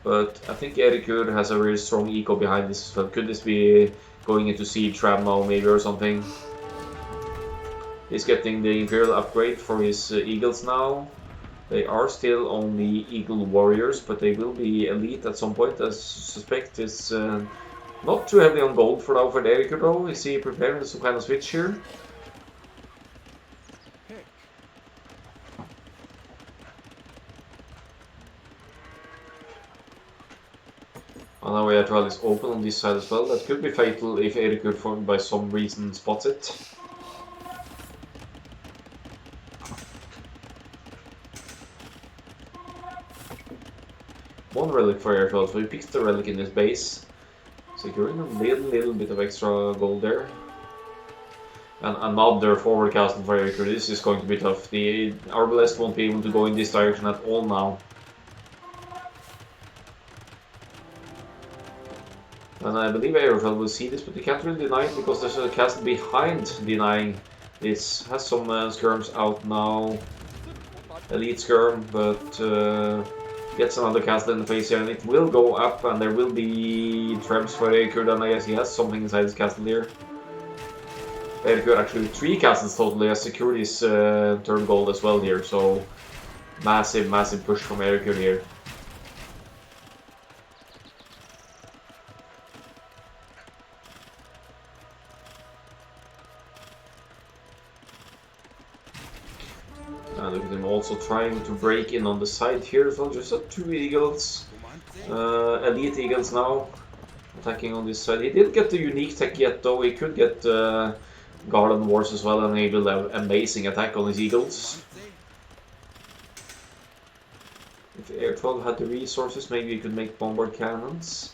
Speaker 1: But I think Erikur has a really strong eco behind this as well. Could this be going into siege ram now, maybe, or something? He's getting the Imperial upgrade for his eagles now. They are still only eagle warriors, but they will be elite at some point. I suspect it's not too heavily on gold for now for the Erikur though. Is he preparing some kind of switch here? And now AR12 is open on this side as well. That could be fatal if Erikur by some reason spots it. One relic for AR12, so he picks the relic in his base, securing a little bit of extra gold there. And another forward castle for Erikur. This is going to be tough. The Arbalest won't be able to go in this direction at all now. And I believe AR12 will see this, but they can't really deny it because there's a castle behind denying this. Has some skirms out now. Elite skirm, but gets another castle in the face here, and it will go up, and there will be trebs for Erikur, and I guess he has something inside his castle here. Erikur actually 3 castles totally has secured his third gold as well here, so massive push from Erikur here. Look at him also trying to break in on the side here as well. Just 2 eagles, elite eagles now, attacking on this side. He didn't get the unique tech yet though. He could get Garland Wars as well, and he will have amazing attack on his eagles. If AR12 had the resources, maybe he could make bombard cannons.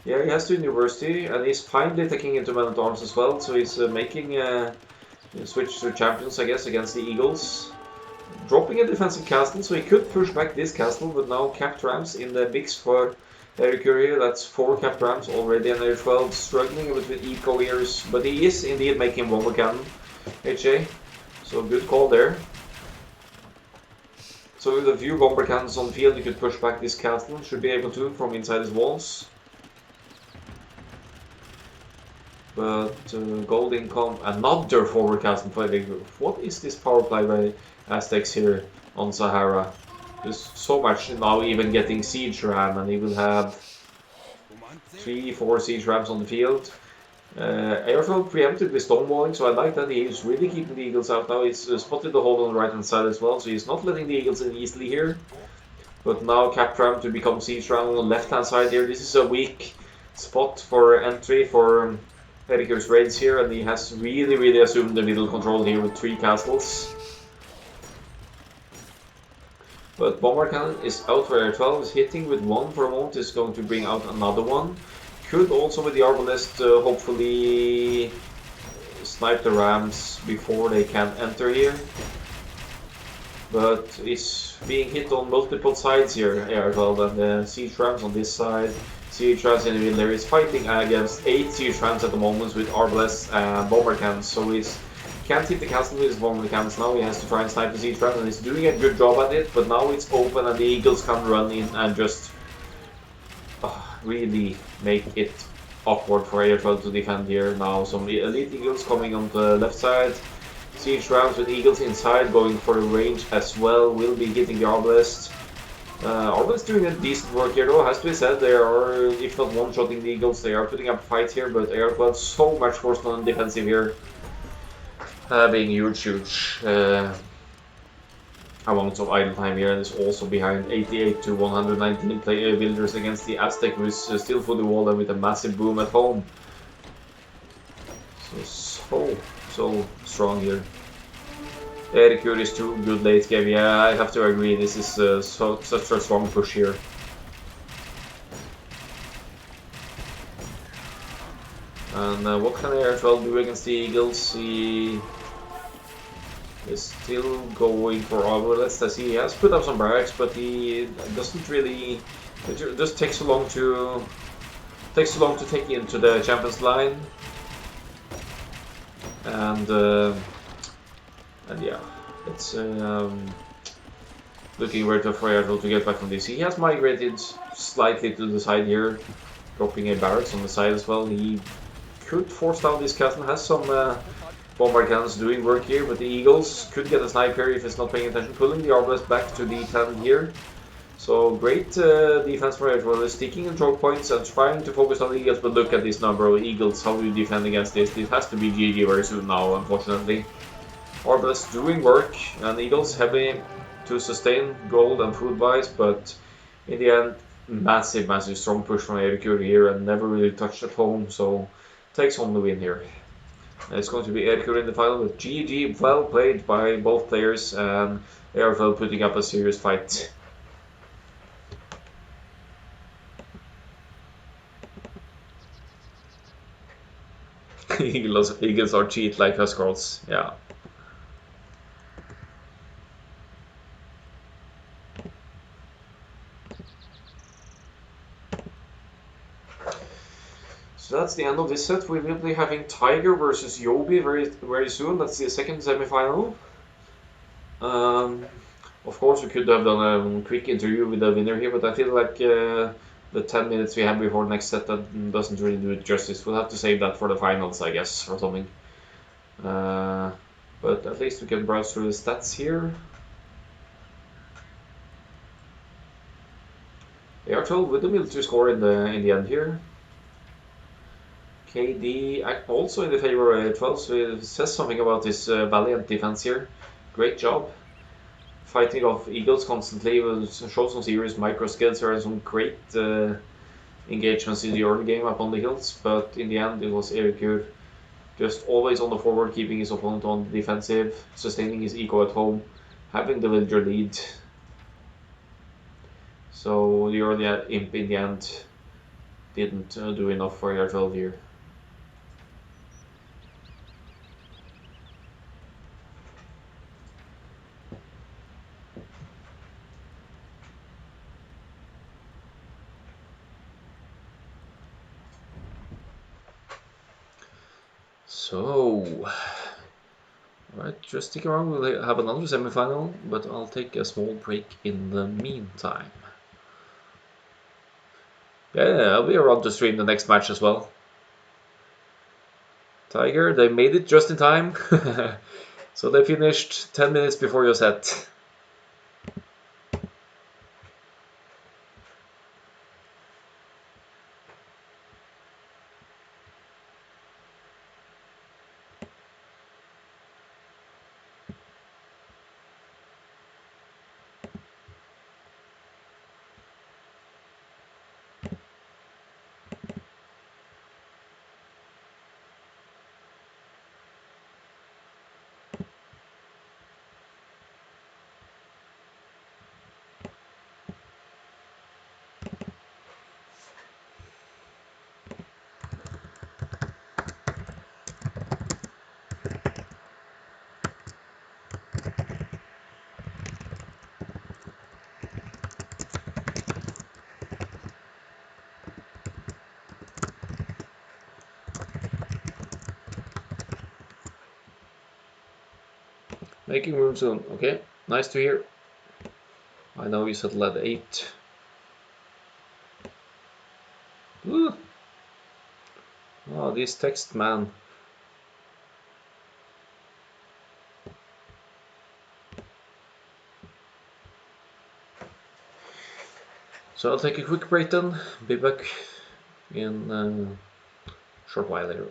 Speaker 1: Yeah, he has the university, and he's finally taking into men at arms as well, so he's making a switch to champions, I guess, against the eagles. Dropping a defensive castle, so he could push back this castle, but now capped rams in the mix for Erikur here. That's 4 capped rams already, and AR12 struggling a bit with eco ears, but he is indeed making bomber cannon, HA. So good call there. So with a few bomber cannons on the field, you could push back this castle. Should be able to from inside his walls. But gold income, another forward castle for Erikur. What is this power play by Aztecs here on Sahara? There's so much now, even getting siege ram, and he will have 3-4 siege rams on the field. AR12 preemptively stonewalling, so I like that he's really keeping the eagles out now. He's spotted the hole on the right hand side as well, so he's not letting the eagles in easily here. But now cap ram to become siege ram on the left hand side here. This is a weak spot for entry for Erikur's raids here, and he has really assumed the middle control here with 3 castles. But bomber cannon is out for AR12, is hitting with 1 for a moment, is going to bring out another one. Could also with the Arbalest hopefully snipe the rams before they can enter here. But it's being hit on multiple sides here, AR12, and the siege rams on this side. Siege rams in the middle there. He's fighting against 8 siege rams at the moment with Arbalest and bomber cannons, so he's can't hit the castle with his bomber cannons now. He has to try and snipe the siege ram, and he's doing a good job at it, but now it's open and the eagles can run in and just really make it awkward for AR12 to defend here. Now some elite eagles coming on the left side. Siege rams with eagles inside going for the range as well, will be hitting the Arbalest. Arbalest doing a decent work here though, has to be said. They are, if not one-shotting the eagles, they are putting up a fight here, but AR12 so much forced on defensive here. Being huge amounts of idle time here, and is also behind 88 to 119 villagers against the Aztec, who is still fully walled and with a massive boom at home. So strong here. Erikur is too good late game. Yeah, I have to agree. This is such a strong push here. And what can AR12 do against the Eagles? He is still going for overlets. I see he has put up some barracks, but he doesn't really. It just takes so long to take into the Champions line, and yeah, it's looking very tough for AR12 to get back on this. He has migrated slightly to the side here, dropping a barracks on the side as well. He could force down this castle, has some bombard cannons doing work here, but the Eagles could get a sniper if it's not paying attention, pulling the arbalest back to D10 here. So great defense for AR12, sticking in choke points and trying to focus on the Eagles, but look at this number of Eagles, how do you defend against this? This has to be GG very soon now, unfortunately. Arbalest doing work, and Eagles heavy to sustain gold and food wise, but in the end, massive strong push from Erikur here and never really touched at home, so takes home the win here. And it's going to be Erikur in the final with GG, well played by both players, and AR12 putting up a serious fight. Eagles are cheat like Huskarls, yeah. So that's the end of this set. We will be having Tiger versus JoBi very soon. That's the second semi-final. Of course, we could have done a quick interview with the winner here, but I feel like the 10 minutes we have before next set that doesn't really do it justice. We'll have to save that for the finals, I guess, or something. But at least we can browse through the stats here. AR12 with the military score in the end here. KD also in the favor of AR12, so it says something about this valiant defense here. Great job. Fighting off Eagles constantly, will show some serious micro skills here and some great engagements in the early game up on the hills, but in the end it was Erikur just always on the forward, keeping his opponent on the defensive, sustaining his eco at home, having the villager lead. So the early imp in the end didn't do enough for AR12 here. So, alright, just stick around, we'll have another semi-final, but I'll take a small break in the meantime. Yeah, I'll be around to stream the next match as well. Tiger, they made it just in time. So they finished 10 minutes before your set. Making room soon. Okay, nice to hear. I know you said lead 8. Ooh. Oh, this text, man. So I'll take a quick break then. Be back in a short while later.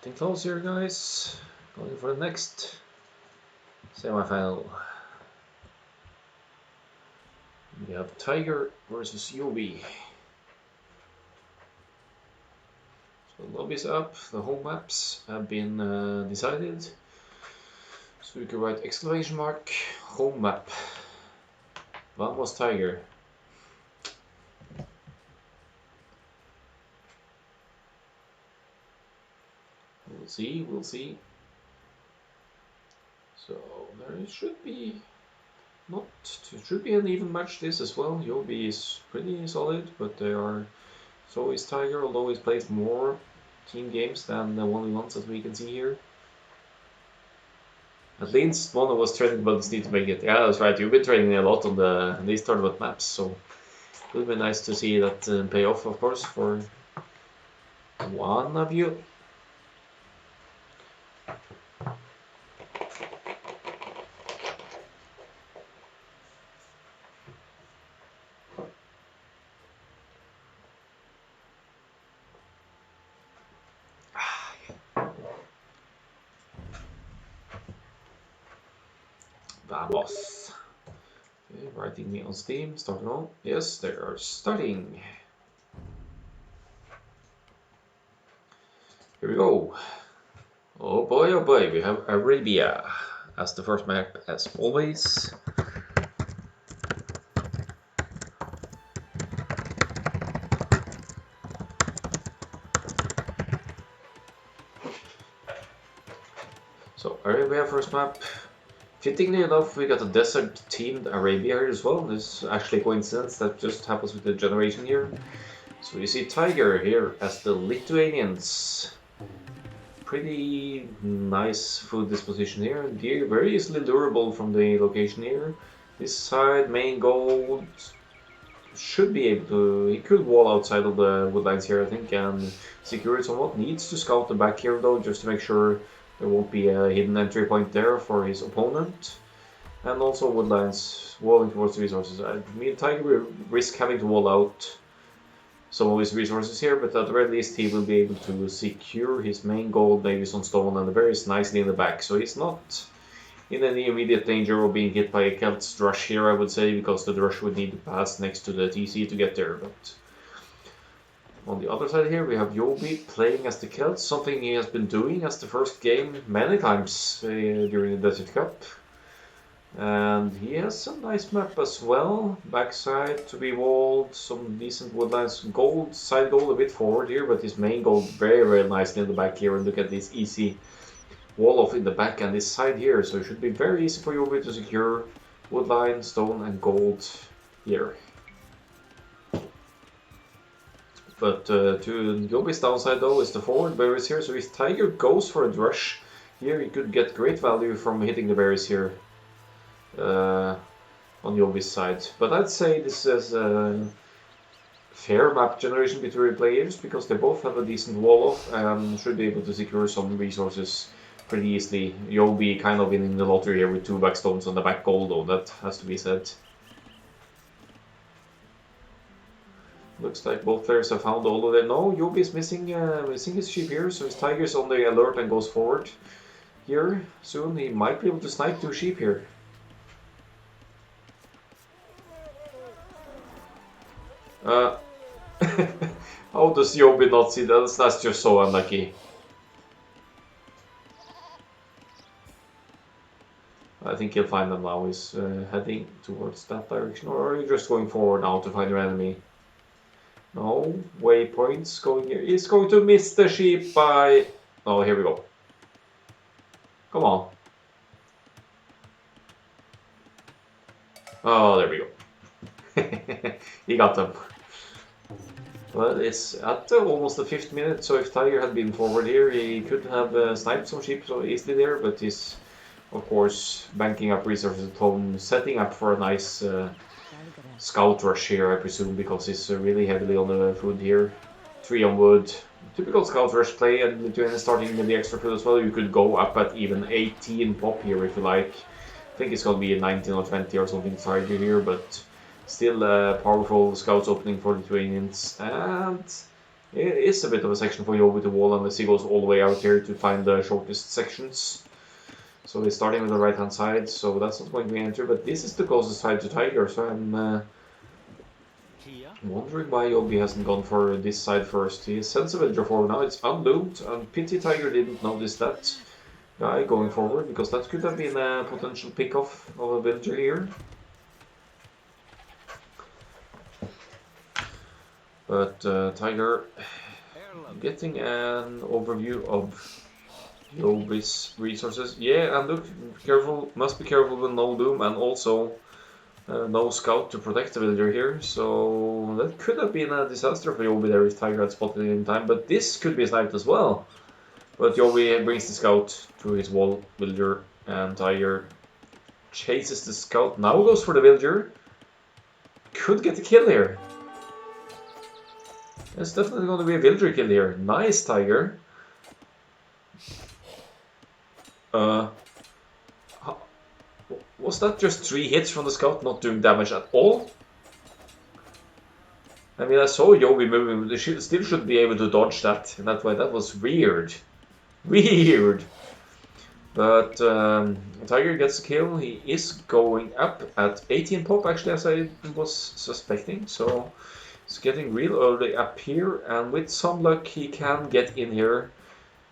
Speaker 1: Getting close here, guys. Going for the next semi-final. We have Tiger versus JoBi. So lobby's up, the home maps have been decided. So you can write exclamation mark, home map. Vamos Tiger. We'll see. So there should be an even match this as well. JoBi is pretty solid, but so is Tiger, although he's played more team games than the 1v1s as we can see here. At least one of us training buddies need to make it. Yeah, that's right. You've been training a lot on these tournament maps, so it would be nice to see that pay off, of course, for one of you. Vamos. Okay, writing me on Steam, starting on. Yes, they are starting. Here we go. Oh boy, we have Arabia as the first map as always. So Arabia first map. Fittingly enough, we got a desert-themed Arabia here as well. This is actually a coincidence that just happens with the generation here. So you see Tiger here as the Lithuanians. Pretty nice food disposition here. Deer very easily lurable from the location here. This side, main gold, should be able to... He could wall outside of the woodlines here, I think, and secure it somewhat. Needs to scout the back here though, just to make sure there won't be a hidden entry point there for his opponent. And also woodlines walling towards the resources. Me and Tiger will risk having to wall out some of his resources here, but at the very least he will be able to secure his main gold, maybe some stone and the berries nicely in the back. So he's not in any immediate danger of being hit by a Celt's Drush here, I would say, because the Drush would need to pass next to the TC to get there. But on the other side here we have JoBi playing as the Celts, something he has been doing as the first game many times during the Desert Cup. And he has a nice map as well, backside to be walled, some decent woodlines, gold, side gold a bit forward here, but his main gold very nicely in the back here. And look at this easy wall off in the back and this side here, so it should be very easy for JoBi to secure woodline, stone and gold here. But to JoBi's downside though is the forward berries here, so if Tiger goes for a Drush here he could get great value from hitting the berries here. On JoBi's side, but I'd say this is a fair map generation between players because they both have a decent wall off and should be able to secure some resources pretty easily. JoBi kind of winning the lottery here with 2 back stones on the back gold though, that has to be said. Looks like both players have found all of them. No, JoBi is missing his sheep here, so his Tiger's on the alert and goes forward here. Soon he might be able to snipe 2 sheep here. How does JoBi not see that? That's just so unlucky. I think he'll find them now. He's heading towards that direction, or are you just going forward now to find your enemy? No, waypoints going here. He's going to miss the sheep by... Oh, here we go. Come on. Oh, there we go. He got them. Well, it's at almost the 5th minute, so if Tiger had been forward here, he could have sniped some sheep so easily there, but he's, of course, banking up resources at home, setting up for a nice scout rush here, I presume, because he's really heavily on the food here. 3 on wood. Typical scout rush play, and Lithuania starting with the extra food as well. You could go up at even 18 pop here if you like. I think it's going to be a 19 or 20 or something Tiger here, but... Still a powerful scouts opening for the Lithuanians, and It is a bit of a section for JoBi to wall unless he goes all the way out here to find the shortest sections. So he's starting with the right hand side, so that's not going to be enter, but this is the closest side to Tiger, so I'm wondering why JoBi hasn't gone for this side first. He sends a villager forward now, it's unloomed, and pity Tiger didn't notice that guy going forward, because that could have been a potential pick-off of a villager here. But Tiger getting an overview of JoBi's resources. Yeah, and look, careful, must be careful with no doom, and also no scout to protect the villager here. So that could have been a disaster for JoBi there if Tiger had spotted it in time. But this could be sniped as well. But JoBi brings the scout to his wall villager, and Tiger chases the scout. Now goes for the villager. Could get the kill here. It's definitely going to be a villager kill here. Nice, Tiger. Was that just 3 hits from the scout, not doing damage at all? I mean, I saw JoBi moving, but they still should be able to dodge that in that way. That was weird. Weird. But Tiger gets the kill. He is going up at 18 pop, actually, as I was suspecting. So it's getting real early up here, and with some luck he can get in here.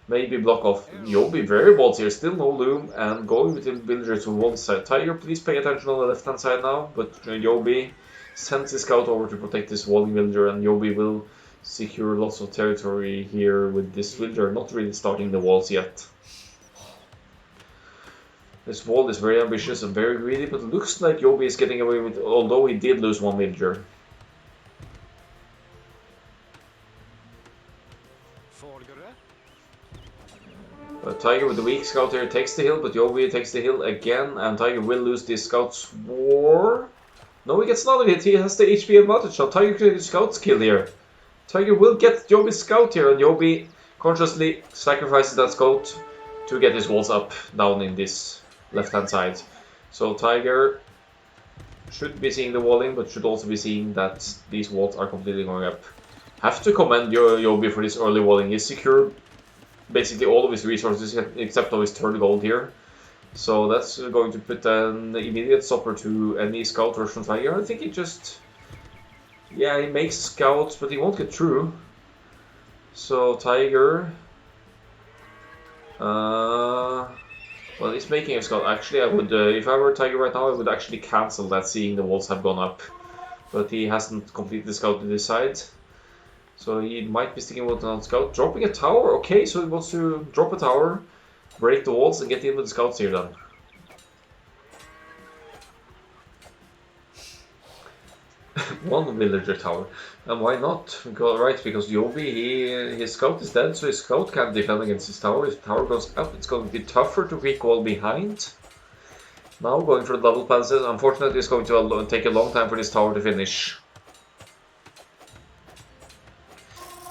Speaker 1: Maybe block off JoBi. Very bold here, still no loom, and going with the villagers on one side. Tiger, please pay attention on the left hand side now, but JoBi sends his scout over to protect this walling villager, and JoBi will secure lots of territory here with this villager, not really starting the walls yet. This wall is very ambitious and very greedy, but it looks like JoBi is getting away with, although he did lose one villager. Tiger with the weak scout here takes the hill, but JoBi takes the hill again, and Tiger will lose this scout's war. No, he gets another hit. He has the HP advantage now. Tiger created a scout's kill here. Tiger will get JoBi's scout here, and JoBi consciously sacrifices that scout to get his walls up down in this left-hand side. So Tiger should be seeing the walling, but should also be seeing that these walls are completely going up. Have to commend JoBi for this early walling. He's secured basically all of his resources except of his third gold here. So that's going to put an immediate stopper to any scout rush from Tiger. I think he just... yeah, he makes scouts, but he won't get through. So Tiger... well, he's making a scout. Actually, I would, if I were Tiger right now, I would actually cancel that, seeing the walls have gone up. But he hasn't completed the scout to this side. So he might be sticking with another scout. Dropping a tower. Okay, so he wants to drop a tower, break the walls, and get in with the scouts here then. One villager tower. And why not? Because JoBi, his scout is dead, so his scout can't defend against his tower. If the tower goes up, it's going to be tougher to recall behind. Now going for the double palisade. Unfortunately, it's going to take a long time for this tower to finish.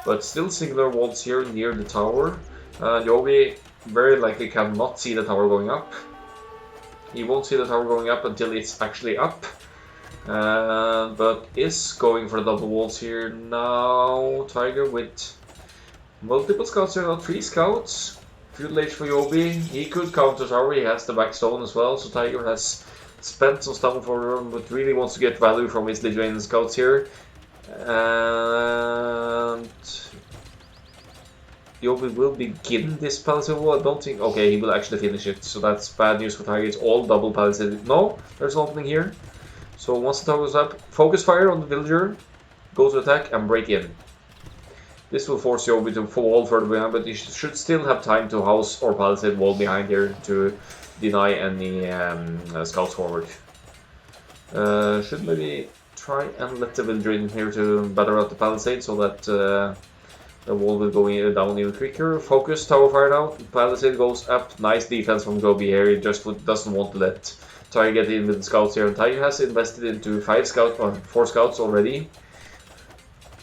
Speaker 1: But still singular walls here near the tower. JoBi very likely cannot see the tower going up. He won't see the tower going up until it's actually up. But is going for the double walls here now. Tiger with multiple scouts here, not 3 scouts. Feudal Age for JoBi. He could counter tower, he has the back stone as well. So Tiger has spent some stone for him, but really wants to get value from his Lithuanian scouts here. And JoBi will begin this palisade wall. I don't think... okay, he will actually finish it. So that's bad news for Tiger. It's all double palisade. No, there's an opening here. So once the tower goes up, focus fire on the villager, go to attack and break in. This will force JoBi to fall further behind, but he should still have time to house or palisade wall behind here to deny any scouts forward. Should maybe try and let the villager in here to batter out the palisade so that the wall will go down even quicker. Focus, tower fire now, palisade goes up. Nice defense from JoBi here. He just doesn't want to let Tiger get in with the scouts here, and Tiger has invested into 5 scouts or 4 scouts already.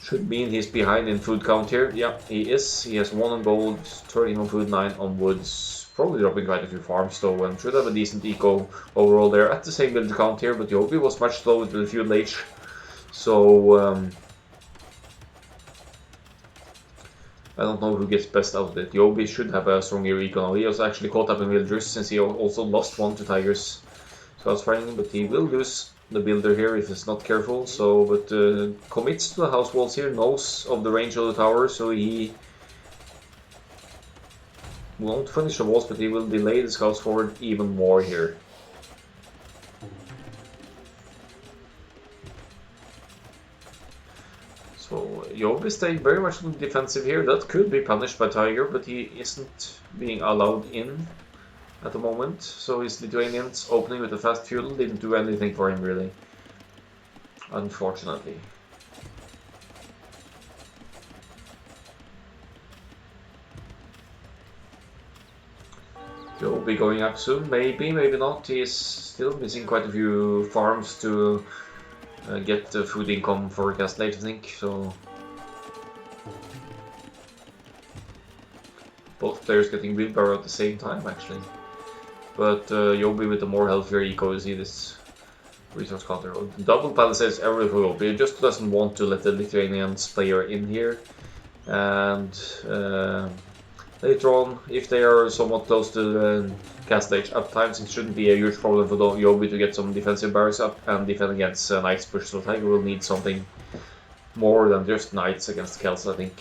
Speaker 1: Should mean he's behind in food count here. Yeah, he is. He has 1 on gold, 13 on food, 9 on woods. Probably dropping quite a few farms though, and should have a decent eco overall there at the same build count here. But JoBi was much slower with the feudal age, so I don't know who gets best out of it. JoBi should have a stronger recon. He was actually caught up in villagers since he also lost one to Tiger's Scouts fighting, but he will lose the builder here if he's not careful. So, but commits to the house walls here, knows of the range of the tower, so he won't finish the walls, but he will delay the scouts forward even more here. So JoBi stayed very much on the defensive here. That could be punished by Tiger, but he isn't being allowed in at the moment. So his Lithuanians opening with a fast feudal didn't do anything for him really, unfortunately. JoBi going up soon, maybe, maybe not. He's still missing quite a few farms to get the food income for Castlade, I think, so both players getting wheelbarrow at the same time actually. But JoBi with the more healthier eco, you see this resource counter. Double palisades everywhere for JoBi. He just doesn't want to let the Lithuanians player in here. And later on, if they are somewhat close to the Castlade uptimes, it shouldn't be a huge problem for JoBi to get some defensive barracks up and defend against Knights push. So Tiger will need something more than just Knights against Kells, I think.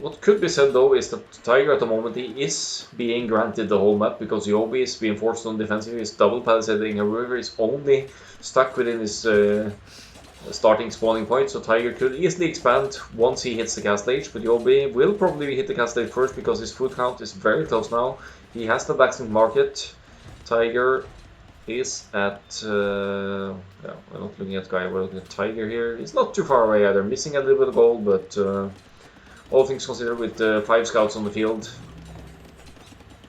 Speaker 1: What could be said though is that Tiger at the moment he is being granted the whole map because JoBi is being forced on defensive. He's double palisading a river, is only stuck within his starting spawning point, so Tiger could easily expand once he hits the Castlade, but JoBi will probably hit the Castlade first because his food count is very close now. He has the blacksmith market. Tiger is at yeah, we're not looking at Guy, we're looking at Tiger here. He's not too far away either, missing a little bit of gold, but all things considered, with 5 scouts on the field,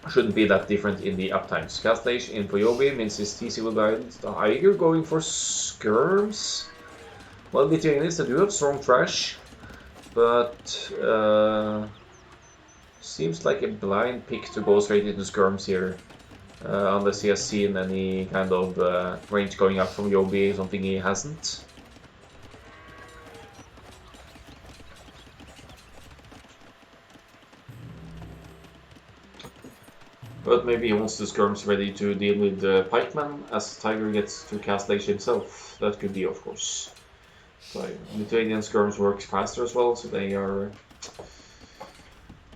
Speaker 1: shouldn't be that different in the uptimes. Castlade in for JoBi means his TC will guide. Tiger going for skirms. Well, Lithuanians, they do have strong trash, but seems like a blind pick to go straight into skirms here, unless he has seen any kind of range going up from JoBi, something he hasn't. But maybe he wants the skirms ready to deal with the pikemen as Tiger gets to Castlade himself. That could be, of course. So Lithuanian skirms works faster as well, so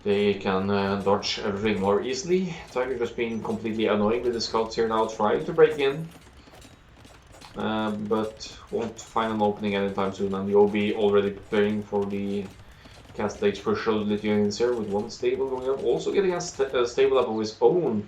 Speaker 1: they can dodge everything more easily. Tiger just being completely annoying with the scouts here now, trying to break in, but won't find an opening anytime soon. And JoBi already preparing for the Castlade push of the Lithuanians here with one stable going up, also getting a stable up of his own.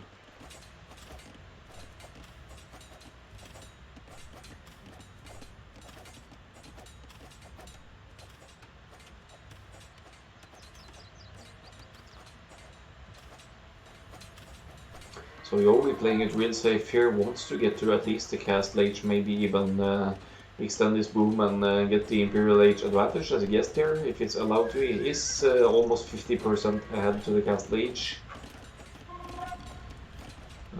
Speaker 1: So JoBi playing it real safe here, wants to get to at least the Castlade, maybe even extend his boom and get the Imperial Age advantage as a guest here, if it's allowed to. He is almost 50% ahead to the Castlade.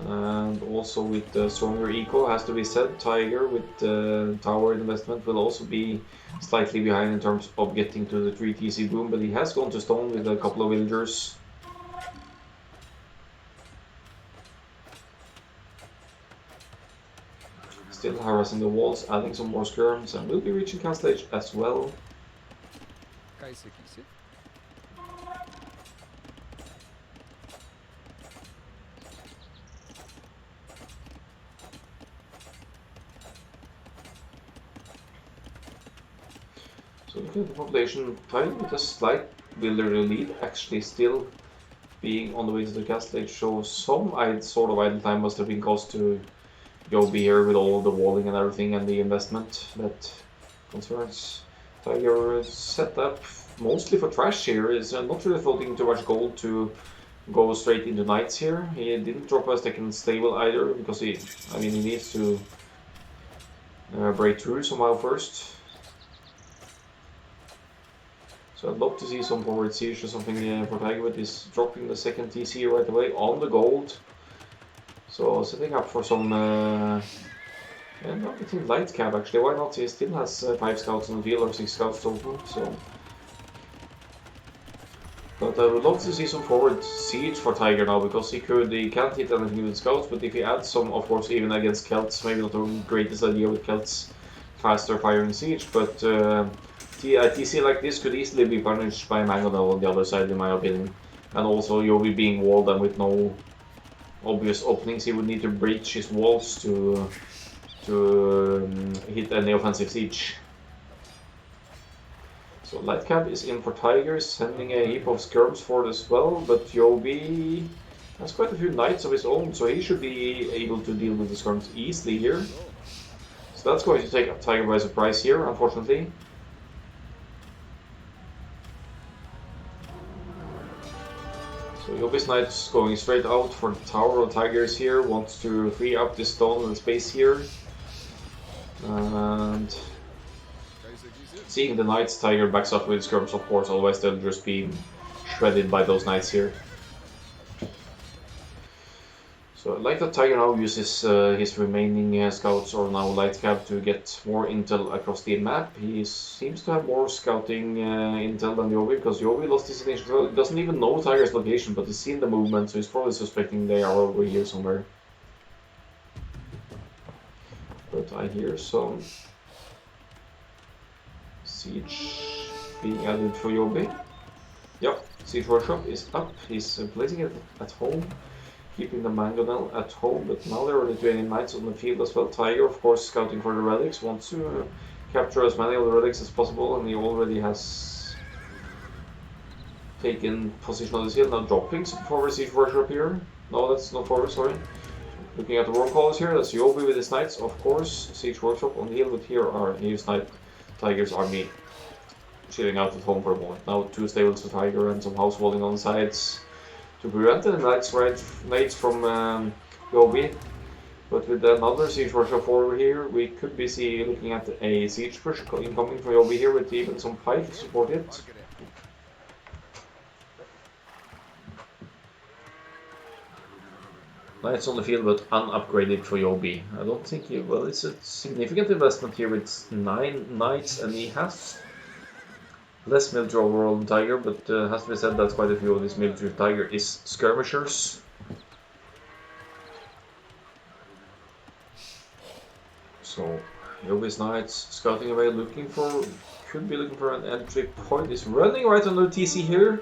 Speaker 1: And also with the stronger eco, has to be said, Tiger with the tower investment will also be slightly behind in terms of getting to the 3 TC boom, but he has gone to stone with a couple of villagers. Still harassing the walls, adding some more skirms, and will be reaching Castlade as well. So looking at the population, Tiger with a slight builder lead, actually still being on the way to the Castlade, shows some sort of idle time must have been cost to JoBi here with all the walling and everything and the investment that concerns. Tiger set up mostly for trash here, is not really floating too much gold to go straight into Knights here. He didn't drop a second stable either because he needs to break through somehow first. So I'd love to see some forward siege or something for Tiger, but he's dropping the second TC right away on the gold. So setting up for some, not getting light cab actually, why not? He still has 5 scouts on the field, or 6 scouts total, so But I would love to see some forward siege for Tiger now, because he can't hit anything with scouts, but if he adds some, of course, even against Celts, maybe not the greatest idea with Celts, faster firing siege, but a TC like this could easily be punished by Mangonel on the other side, in my opinion. And also JoBi being walled and with no obvious openings, he would need to breach his walls to hit any offensive siege. So Lightcap is in for Tigers, sending a heap of skirms forward as well, but JoBi has quite a few knights of his own, so he should be able to deal with the skirms easily here. So that's going to take Tiger by surprise here, unfortunately. So JoBi's knights going straight out for the tower of Tigers here, wants to free up this stone and space here. And seeing the knights, Tiger backs up with skirms, of course, otherwise they'll just be shredded by those knights here. So I like that Tiger now uses his remaining scouts or now Lightcap to get more intel across the map. He seems to have more scouting intel than JoBi, because JoBi lost his initial. He doesn't even know Tiger's location, but he's seen the movement, so he's probably suspecting they are over here somewhere. But I hear some siege being added for JoBi. Yep, siege workshop is up. He's placing it at home, keeping the Mangonel at home, but now there are 20 knights on the field as well. Tiger, of course, scouting for the relics, wants to capture as many of the relics as possible, and he already has taken position on this hill, now dropping some forward siege workshop here. No, that's not forward, sorry. Looking at the war callers here, that's JoBi with his knights, of course, siege workshop on the hill, but here are his Tiger's army chilling out at home for a moment. Now 2 stables for Tiger and some house walling on the sides to prevent the knights from JoBi. But with another siege workshop over here, we could be looking at a siege push incoming from JoBi here with even some pike to support it. Knights on the field, but unupgraded for JoBi. I don't think well, it's a significant investment here with 9 knights, and he has less military overall than Tiger, but has to be said that quite a few of this military Tiger is skirmishers. So JoBi's knights scouting away, could be looking for an entry point. He's running right under TC here,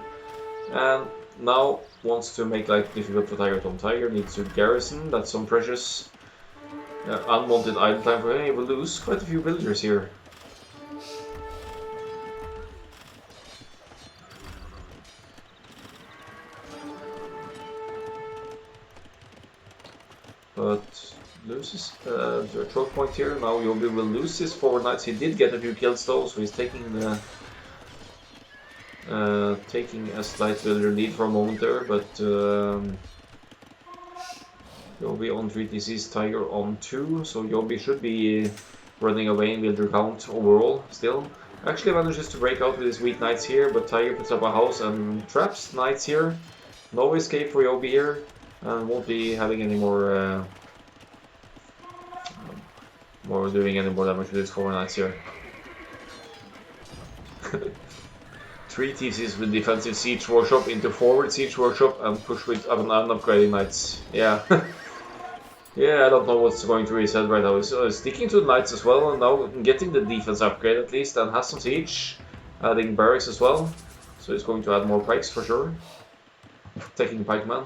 Speaker 1: and now wants to make life difficult for Tiger. Tiger needs to garrison. That's some precious unwanted idle time for him. He will lose quite a few villagers here. But loses to a choke point here. Now JoBi will lose his forward knights. He did get a few kills though, so he's taking a slight villager lead for a moment there, but JoBi on 3 TCs, Tiger on 2, so JoBi should be running away in villager count overall still. Actually manages to break out with his weak knights here, but Tiger puts up a house and traps knights here. No escape for JoBi here, and won't be having any more doing any more damage with his 4 knights here. 3 TCs with defensive siege workshop into forward siege workshop and push with unupgraded knights. Yeah. Yeah, I don't know what's going through his head right now. He's sticking to the knights as well, and now getting the defense upgrade at least, and has some siege, adding barracks as well. So he's going to add more pikes for sure. Taking pikeman.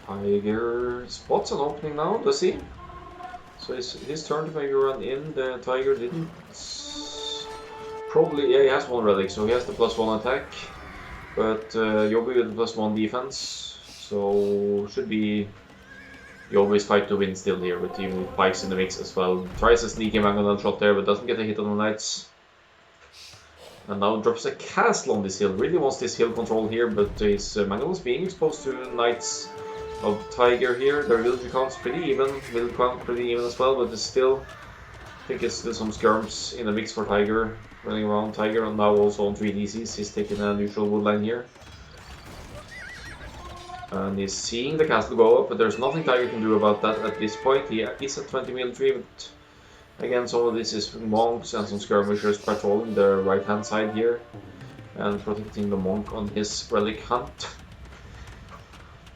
Speaker 1: Tiger spots an opening now, does he? So it's his turn to maybe run in. The Tiger didn't. Probably, yeah, he has 1 relic, so he has the +1 attack. But JoBi with the +1 defense, so should be JoBi's fight to win still here, with even with pikes in the mix as well. Tries a sneaky Mangonel shot there, but doesn't get a hit on the knights. And now drops a castle on this hill. Really wants this hill control here, but his Mangonel is being exposed to knights of Tiger here. Their villager count's pretty even, middle count pretty even as well, but it's still think it's still some skirms in the mix for Tiger. Running around Tiger, and now also on 3 DCs. He's taking a neutral woodline here. And he's seeing the castle go up, but there's nothing Tiger can do about that at this point. He is at 20 military, but again, some of this is monks and some skirmishers patrolling the right hand side here and protecting the monk on his relic hunt.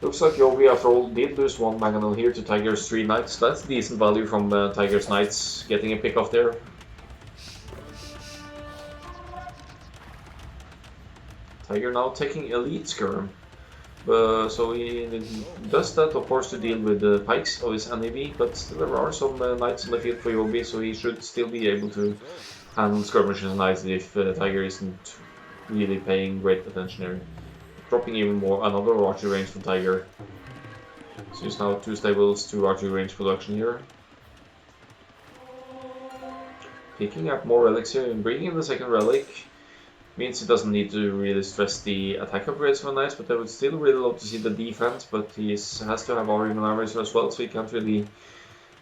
Speaker 1: Looks like JoBi after all did lose one mangonel here to Tiger's 3 knights. That's decent value from Tiger's knights getting a pick off there. Tiger now taking elite skirm. So he does that, of course, to deal with the pikes of his NAV, but still there are some knights on the field for JoBi, so he should still be able to handle skirmishes nicely if Tiger isn't really paying great attention here. Dropping even more, another archery range from Tiger. So he's now 2 stables, 2 archery range production here. Picking up more relics here and bringing in the second relic. Means he doesn't need to really stress the attack upgrades for knights, but I would still really love to see the defense, but he has to have our human armor as well, so he can't really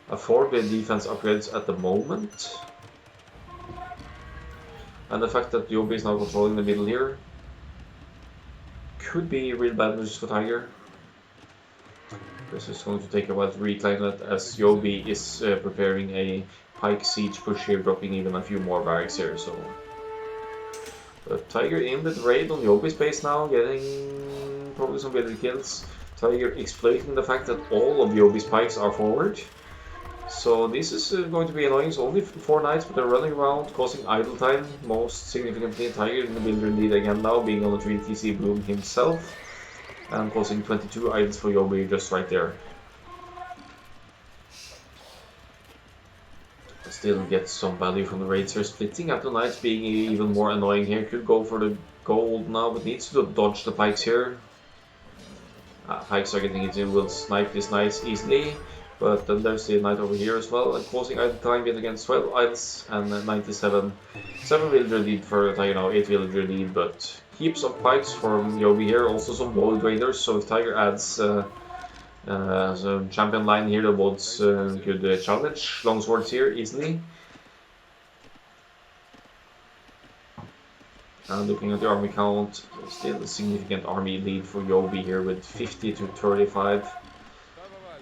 Speaker 1: afford the defense upgrades at the moment. And the fact that JoBi is now controlling the middle here could be real bad news for Tiger. This is going to take a while to reclaim that, as JoBi is preparing a pike siege push here, dropping even a few more barracks here, so... But Tiger in with raid on JoBi's base now, getting probably some better kills. Tiger exploiting the fact that all of JoBi's pikes are forward. So this is going to be annoying. It's only 4 knights, but they're running around, causing idle time. Most significantly, Tiger in the builder lead again now, being on the 3 TC bloom himself. And causing 22 idles for JoBi just right there. Still get some value from the raids here. Splitting up the knights being even more annoying here. Could go for the gold now, but needs to dodge the pikes here. Pikes are getting it in, will snipe these knights easily. But then there's the knight over here as well, and causing idle time yet against 12 idols and 97. 7 villager lead for Tiger now, 8 villager lead, but heaps of pikes from JoBi here. Also some void raiders, so if Tiger adds so champion line here, the bots could challenge longswords here easily. And looking at the army count, still a significant army lead for JoBi here with 50 to 35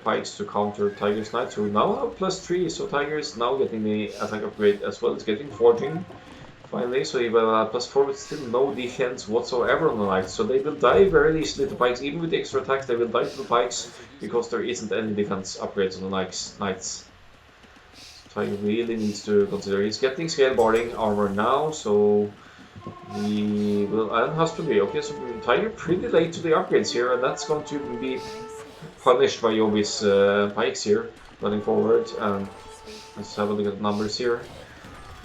Speaker 1: pikes to counter Tiger's knights, who now have +3, so Tiger is now getting the attack upgrade as well. It's getting forging finally, so he will have +4 with still no defense whatsoever on the knights, so they will die very easily to pikes. Even with the extra attacks, they will die to the pikes because there isn't any defense upgrades on the knights. Tiger really needs to consider. He's getting scale barding armor now, so he will and husbandry. Okay, so Tiger pretty late to the upgrades here, and that's going to be punished by JoBi's pikes here running forward. And let's have a look at the numbers here.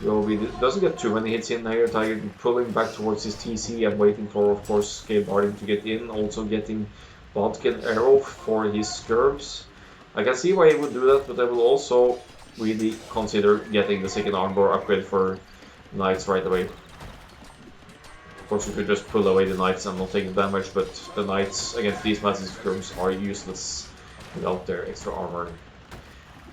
Speaker 1: JoBi doesn't get too many hits in here. Tiger pulling back towards his TC and waiting for, of course, scale barding to get in. Also getting Bodkin arrow for his skirms. I can see why he would do that, but I will also really consider getting the second armor upgrade for knights right away. Of course, you could just pull away the knights and not take the damage, but the knights against these massive skirms are useless without their extra armor.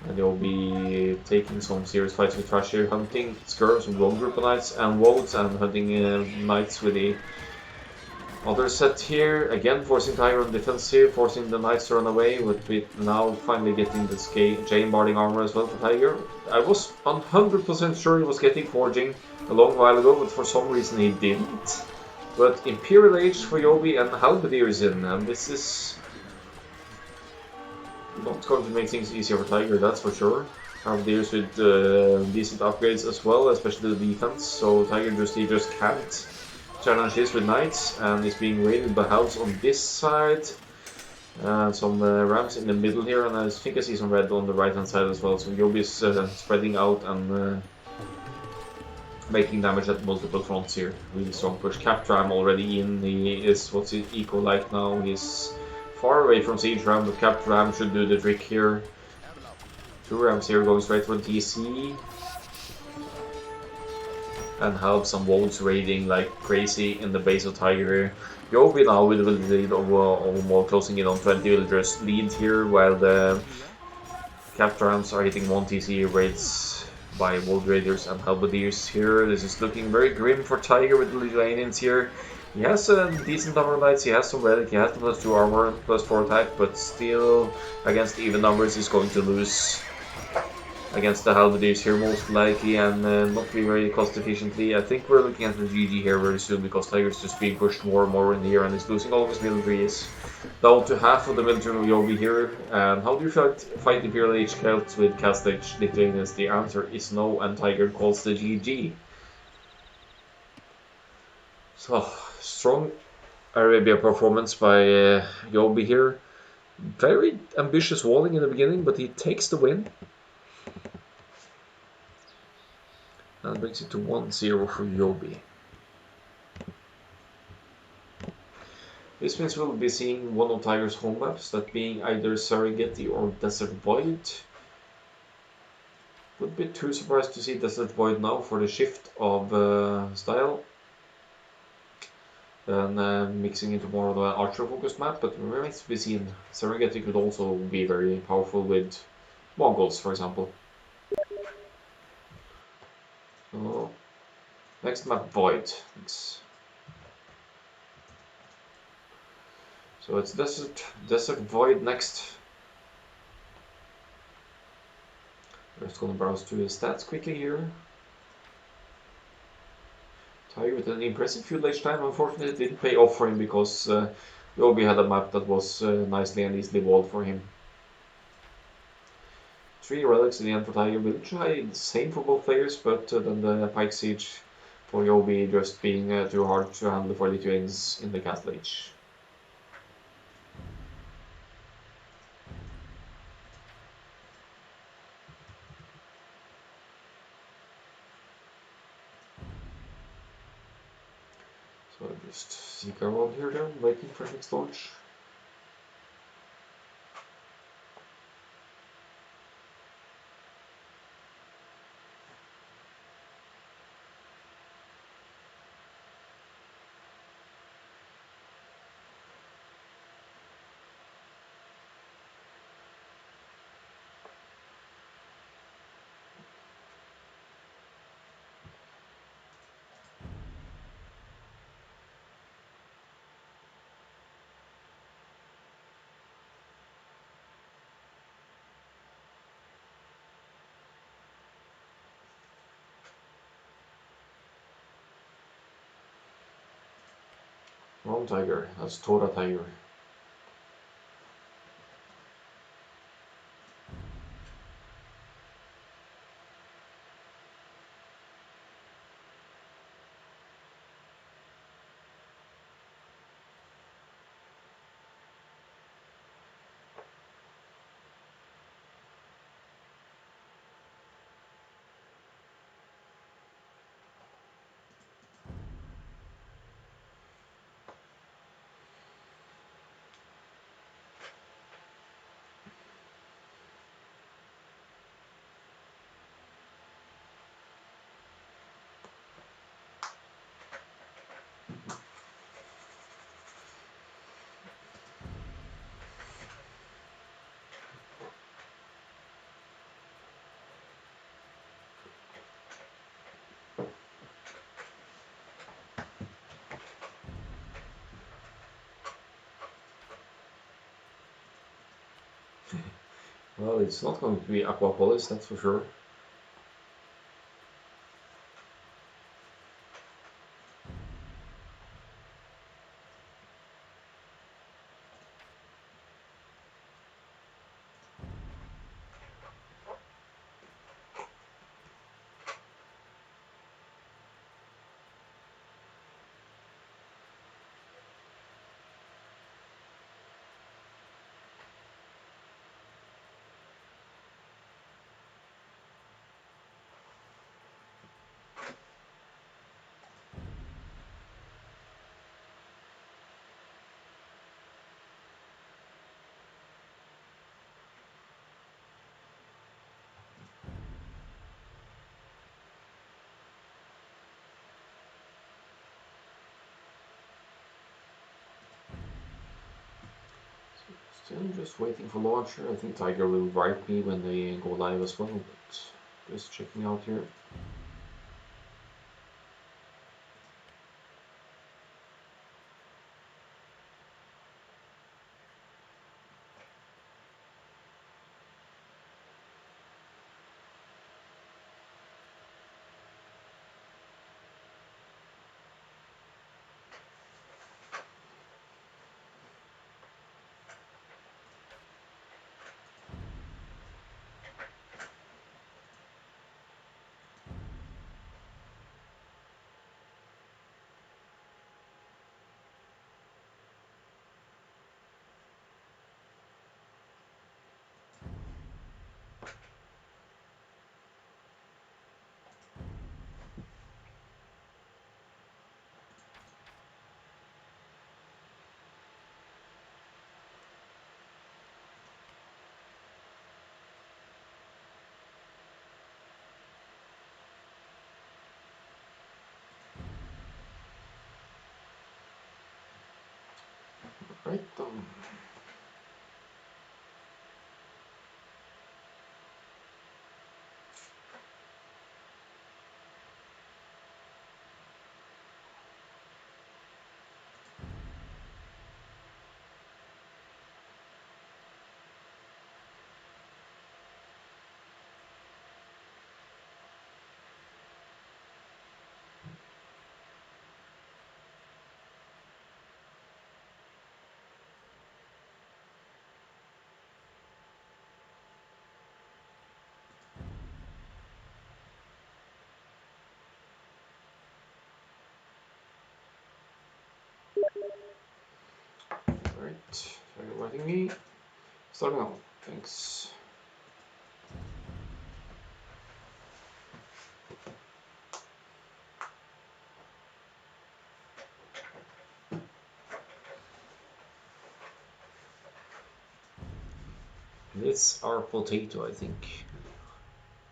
Speaker 1: And they'll be taking some serious fights with Trash here, hunting skirms with one group of knights and woads, and hunting knights with the other set here. Again, forcing Tiger on defensive, forcing the knights to run away, with now finally getting the chain barding armor as well for Tiger. I was 100% sure he was getting forging a long while ago, but for some reason he didn't. But Imperial Age for JoBi and Halberdier is in, and this is not going to make things easier for Tiger, that's for sure. Halberdiers with decent upgrades as well, especially the defense, so Tiger he just can't challenge this with knights, and is being raided by house on this side. Some rams in the middle here, and I think I see some red on the right hand side as well, so JoBi is spreading out and making damage at multiple fronts here. Really strong push. Cap Ram already in. He is what's his eco like now. He's far away from Siege Ram, but Cap Ram should do the trick here. 2 Rams here going straight for TC. And have some wolves raiding like crazy in the base of Tiger here. JoBi now with the lead of more closing in on 20 villagers lead here, while the Cap Rams are hitting 1 TC raids by World Raiders and Halberdiers here. This is looking very grim for Tiger with the Lithuanians here. He has a decent number of knights, he has some relic, he has the +2 armor, +4 attack, but still against even numbers he's going to lose against the Halberdiers here most likely, and not be very cost efficiently. I think we're looking at the GG here very soon because Tiger's just being pushed more and more in here and he's losing all of his militaries. Down to half of the military of JoBi here. And how do you fight Imperial Age Celts with Cast Age Lithuanians? The answer is no, and Tiger calls the GG. So, strong Arabia performance by JoBi here. Very ambitious walling in the beginning, but he takes the win. And brings it to 1-0 for JoBi. This means we'll be seeing one of Tiger's home maps, that being either Serengeti or Desert Void. Would be too surprised to see Desert Void now for the shift of style. And mixing into more of an archer focused map, but remains to be seen. Serengeti could also be very powerful with Mongols, for example. So, next map, Void. So it's Desert Void next. We're just gonna browse through the stats quickly here. Tiger with an impressive fuel age time. Unfortunately, it didn't pay off for him because JoBi had a map that was nicely and easily walled for him. 3 relics in the end for Tiger. We'll try the same for both players, but then the Pike Siege for JoBi just being too hard to handle for Lithuanians in the Castle Age. So I'll just seek around here then, waiting for next launch. Wrong Tiger, that's Tora Tiger. Well, it's not going to be Aquapolis, that's for sure. Still just waiting for launcher. I think Tiger will write me when they go live as well, but Just checking out here. Right. Alright, are you letting me? Starting now, thanks. It's our potato, I think.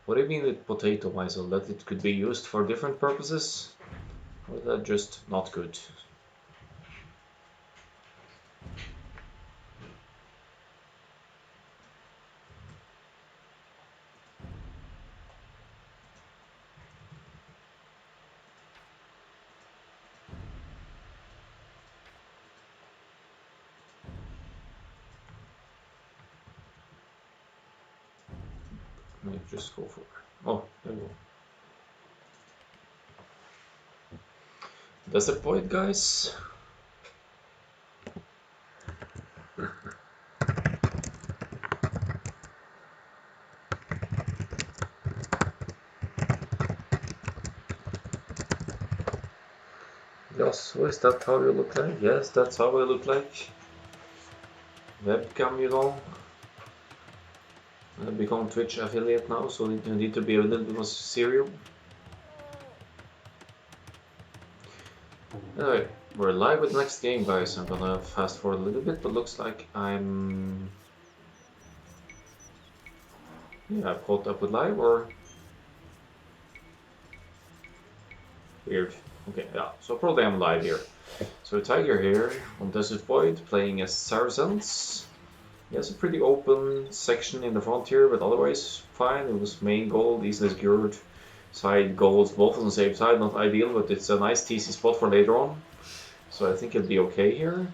Speaker 1: What do you mean with potato, Michael? That it could be used for different purposes? Or is that just not good? Maybe just go for it. Oh, there we go. Desert Void, guys. Yes, so is that how you look like? Yes, that's how I look like. Webcam, you know. I become Twitch affiliate now, so you need to be a little bit more serial. Anyway, we're live with the next game, guys. I'm gonna fast forward a little bit, but looks like I'm... Yeah, I've caught up with live, or... Weird. Okay, yeah, so probably I'm live here. So Tiger here on Desert Void, playing as Saracens. He has a pretty open section in the front here, but otherwise fine. It was main goal, easily secured. Side goals, both on the same side, not ideal, but it's a nice TC spot for later on. So I think it'll be okay here.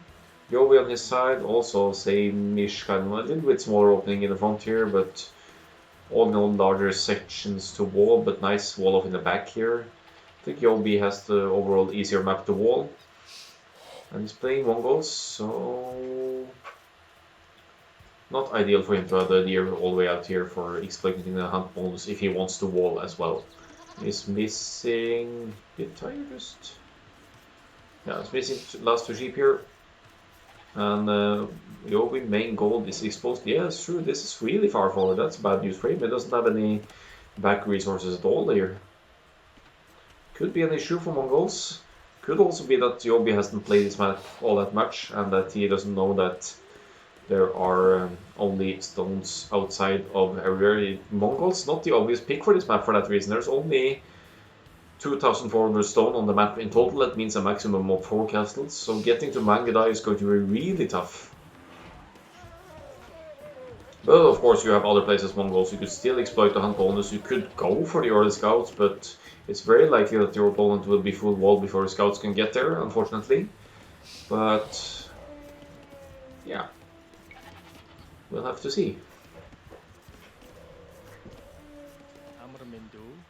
Speaker 1: JoBi on his side, also same-ish, kind of a little bit smaller opening in the front here, but all in all larger sections to wall, but nice wall off in the back here. I think JoBi has the overall easier map to wall. And he's playing Mongols, so not ideal for him to have the deer all the way out here for exploiting the hunt bonus if he wants to wall as well. He's missing... Did Tiger just... Yeah, he's missing last two sheep here. And JoBi main gold is exposed. Yeah, it's true, this is really far forward. That's bad news for him. He doesn't have any back resources at all here. Could be an issue for Mongols. Could also be that JoBi hasn't played this map all that much and that he doesn't know that there are only stones outside of everywhere. Mongols not the obvious pick for this map for that reason. There's only 2,400 stone on the map in total. That means a maximum of 4 castles. So getting to Mangadai is going to be really tough. But of course you have other places Mongols, you could still exploit the hunt bonus, you could go for the early scouts, but it's very likely that your opponent will be full wall before the scouts can get there, unfortunately. But yeah, we'll have to see.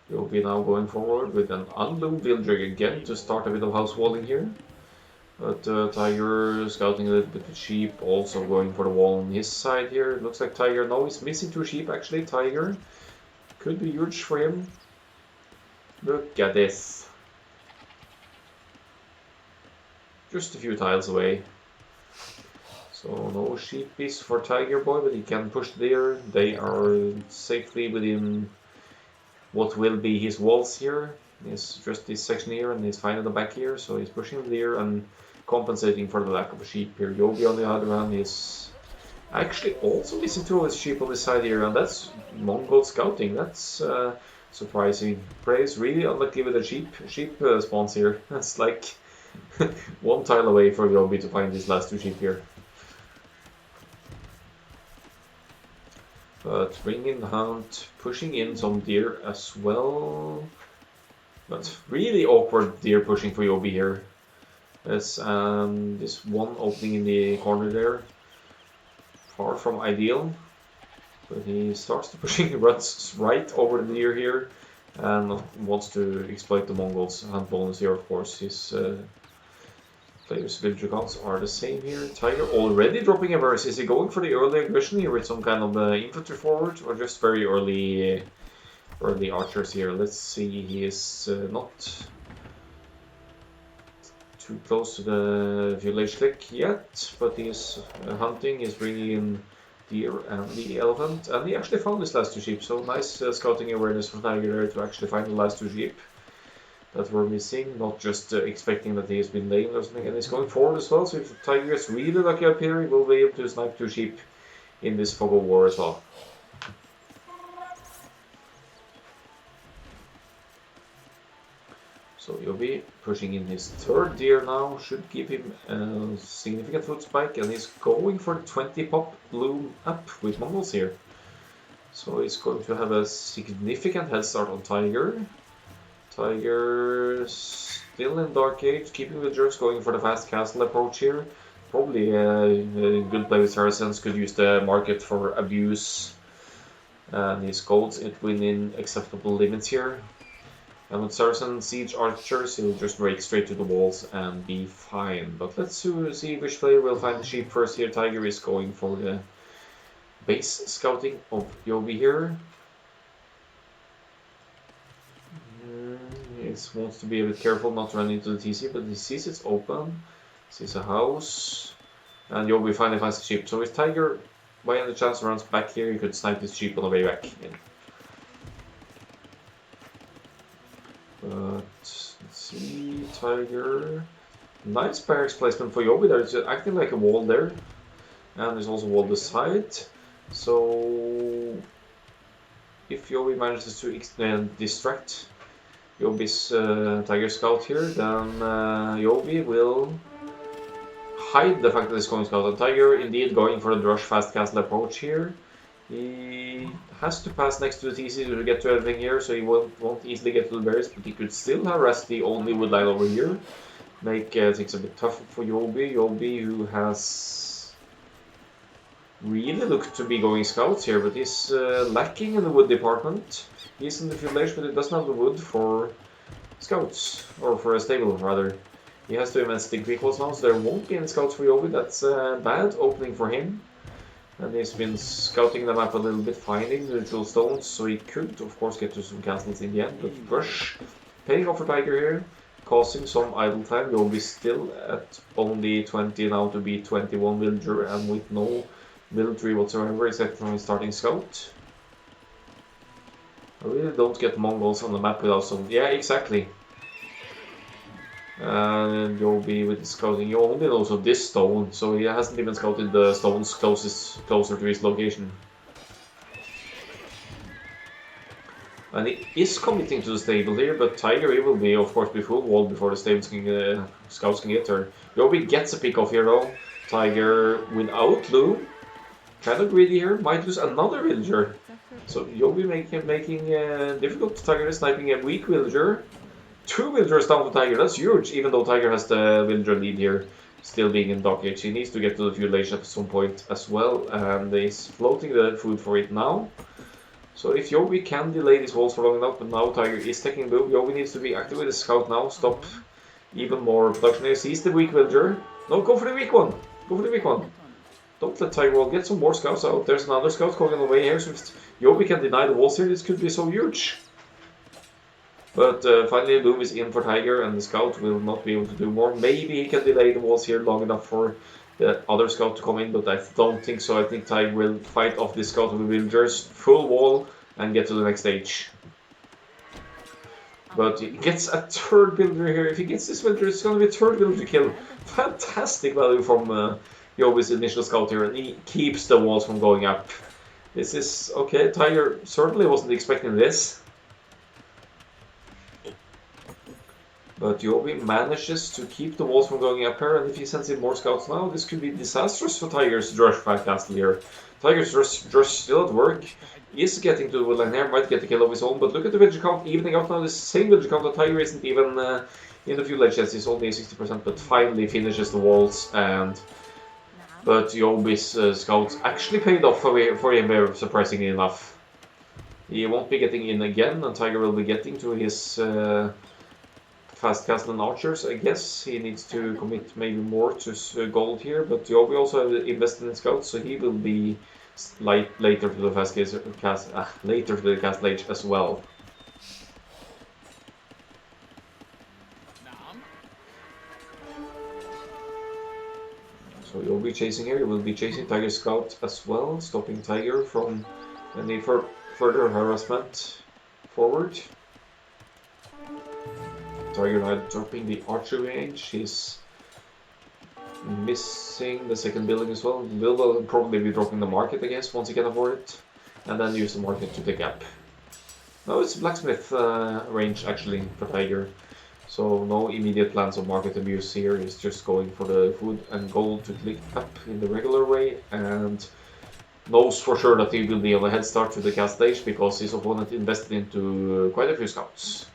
Speaker 1: You'll be now going forward with an unloomed villager again to start a bit of house walling here. But Tiger scouting a little bit with sheep, also going for the wall on his side here. It looks like Tiger, no, he's missing 2 sheep actually. Tiger could be huge for him. Look at this. Just a few tiles away. So no sheep piece for Tiger Boy, but he can push the deer. They are safely within what will be his walls here. It's just this section here, and he's fine in the back here, so he's pushing the deer and compensating for the lack of a sheep here. JoBi on the other hand is actually also missing 2 of his sheep on the side here, and that's Mongol scouting. That's surprising. Prey is really unlucky with the sheep spawns here. That's like 1 tile away for JoBi to find his last 2 sheep here. But bringing in the hunt, pushing in some deer as well. But really awkward deer pushing for JoBi here. There's this one opening in the corner there. Far from ideal. But he starts to pushing, runs right over the deer here. And wants to exploit the Mongols' hunt bonus here, of course. His players' villager counts are the same here. Tiger already dropping a verse. Is he going for the early aggression here with some kind of infantry forward, or just very early archers here? Let's see. He is not too close to the village click yet, but he is hunting. He's bringing in deer and the elephant, and he actually found his last 2 sheep. So nice scouting awareness from Tiger there to actually find the last 2 sheep that were missing, not just expecting that he has been lame or something. And he's going forward as well, so if Tiger gets really lucky up here, he will be able to snipe 2 sheep in this fog of war as well. So JoBi pushing in his 3rd deer now, should give him a significant foot spike, and he's going for the 20 pop bloom up with Mongols here. So he's going to have a significant head start on Tiger. Tiger still in Dark Age, keeping the jerks, going for the fast castle approach here. Probably a good play with Saracens, could use the market for abuse. And his golds it within acceptable limits here. And with Saracen Siege Archers, he'll just break straight to the walls and be fine. But let's see which player will find the sheep first here. Tiger is going for the base scouting of JoBi here. He wants to be a bit careful not to run into the TC, but he sees it's open, sees a house, and JoBi finally finds the sheep. So if Tiger, by any chance, runs back here, he could snipe his sheep on the way back in. But let's see, Tiger. Nice barracks placement for JoBi. There's acting like a wall there, and there's also a wall this side. So if JoBi manages to distract JoBi's Tiger Scout here, then JoBi will hide the fact that he's going Scout. And Tiger indeed going for the rush fast castle approach here. He has to pass next to the TC to get to everything here, so he won't easily get to the berries, but he could still harass the only wood line over here. Make things a bit tougher for JoBi. JoBi, who has really looked to be going Scouts here, but he's lacking in the wood department. He's in the village, but he doesn't have the wood for Scouts, or for a stable rather. He has to immensely quick walls now, so there won't be any Scouts for JoBi. That's a bad opening for him. And he's been scouting the map a little bit, finding neutral stones, so he could of course get to some castles in the end, but Rush paying off for Tiger here, causing some idle time. JoBi still at only 20 now to be 21 villager, and with no military whatsoever except from his starting scout. I really don't get Mongols on the map without some... Yeah, exactly. And JoBi with the scouting, he only knows of this stone, so he hasn't even scouted the stones closer to his location. And he is committing to the stable here, but Tiger he will be, of course, be full wall before the stables can, scouts can get there. JoBi gets a pick off here though. Tiger without Lou, kind of greedy here, might lose another villager. So JoBi making difficult. Tiger is sniping a weak villager. 2 villagers down for Tiger, that's huge, even though Tiger has the villager lead here, still being in Dock Age. He needs to get to the fuel age at some point as well, and he's floating the food for it now. So if JoBi can delay these walls for long enough, but now Tiger is taking move, JoBi needs to be active with the scout now, stop even more production. He sees the weak villager. No, go for the weak one! Go for the weak one! Don't let Tiger wall get some more scouts out. There's another scout going on the way here, so if JoBi can deny the walls here, this could be so huge. But finally Loom is in for Tiger, and the scout will not be able to do more. Maybe he can delay the walls here long enough for the other scout to come in, but I don't think so. I think Tiger will fight off this scout with the villagers, full wall, and get to the next stage. But he gets a 3rd villager here. If he gets this villager, it's going to be a 3rd villager kill. Fantastic value from JoBi's initial scout here, and he keeps the walls from going up. This is okay. Tiger certainly wasn't expecting this. But JoBi manages to keep the walls from going up here, and if he sends in more scouts now, this could be disastrous for Tiger's Drush fight castle here. Tiger's Drush still at work, is getting to the woodline here, might get a kill of his own, but look at the villager count evening out now. The same villager count that Tiger isn't even in the fuel edge yet, he's only 60%, but finally finishes the walls, and but JoBi's scouts actually paid off for him, surprisingly enough. He won't be getting in again, and Tiger will be getting to his fast castle and archers. I guess he needs to commit maybe more to gold here, but JoBi also invested in scouts, so he will be later to the later to the castle age as well. So JoBi chasing here. He will be chasing Tiger scout as well, stopping Tiger from any further harassment forward. Tiger now dropping the archery range. He's missing the 2nd building as well. Will probably be dropping the market, I guess, once he can afford it, and then use the market to take up. No, it's blacksmith range actually for Tiger, so no immediate plans of market abuse here. He's just going for the food and gold to click up in the regular way, and knows for sure that he will be on a head start to the cast stage because his opponent invested into quite a few scouts.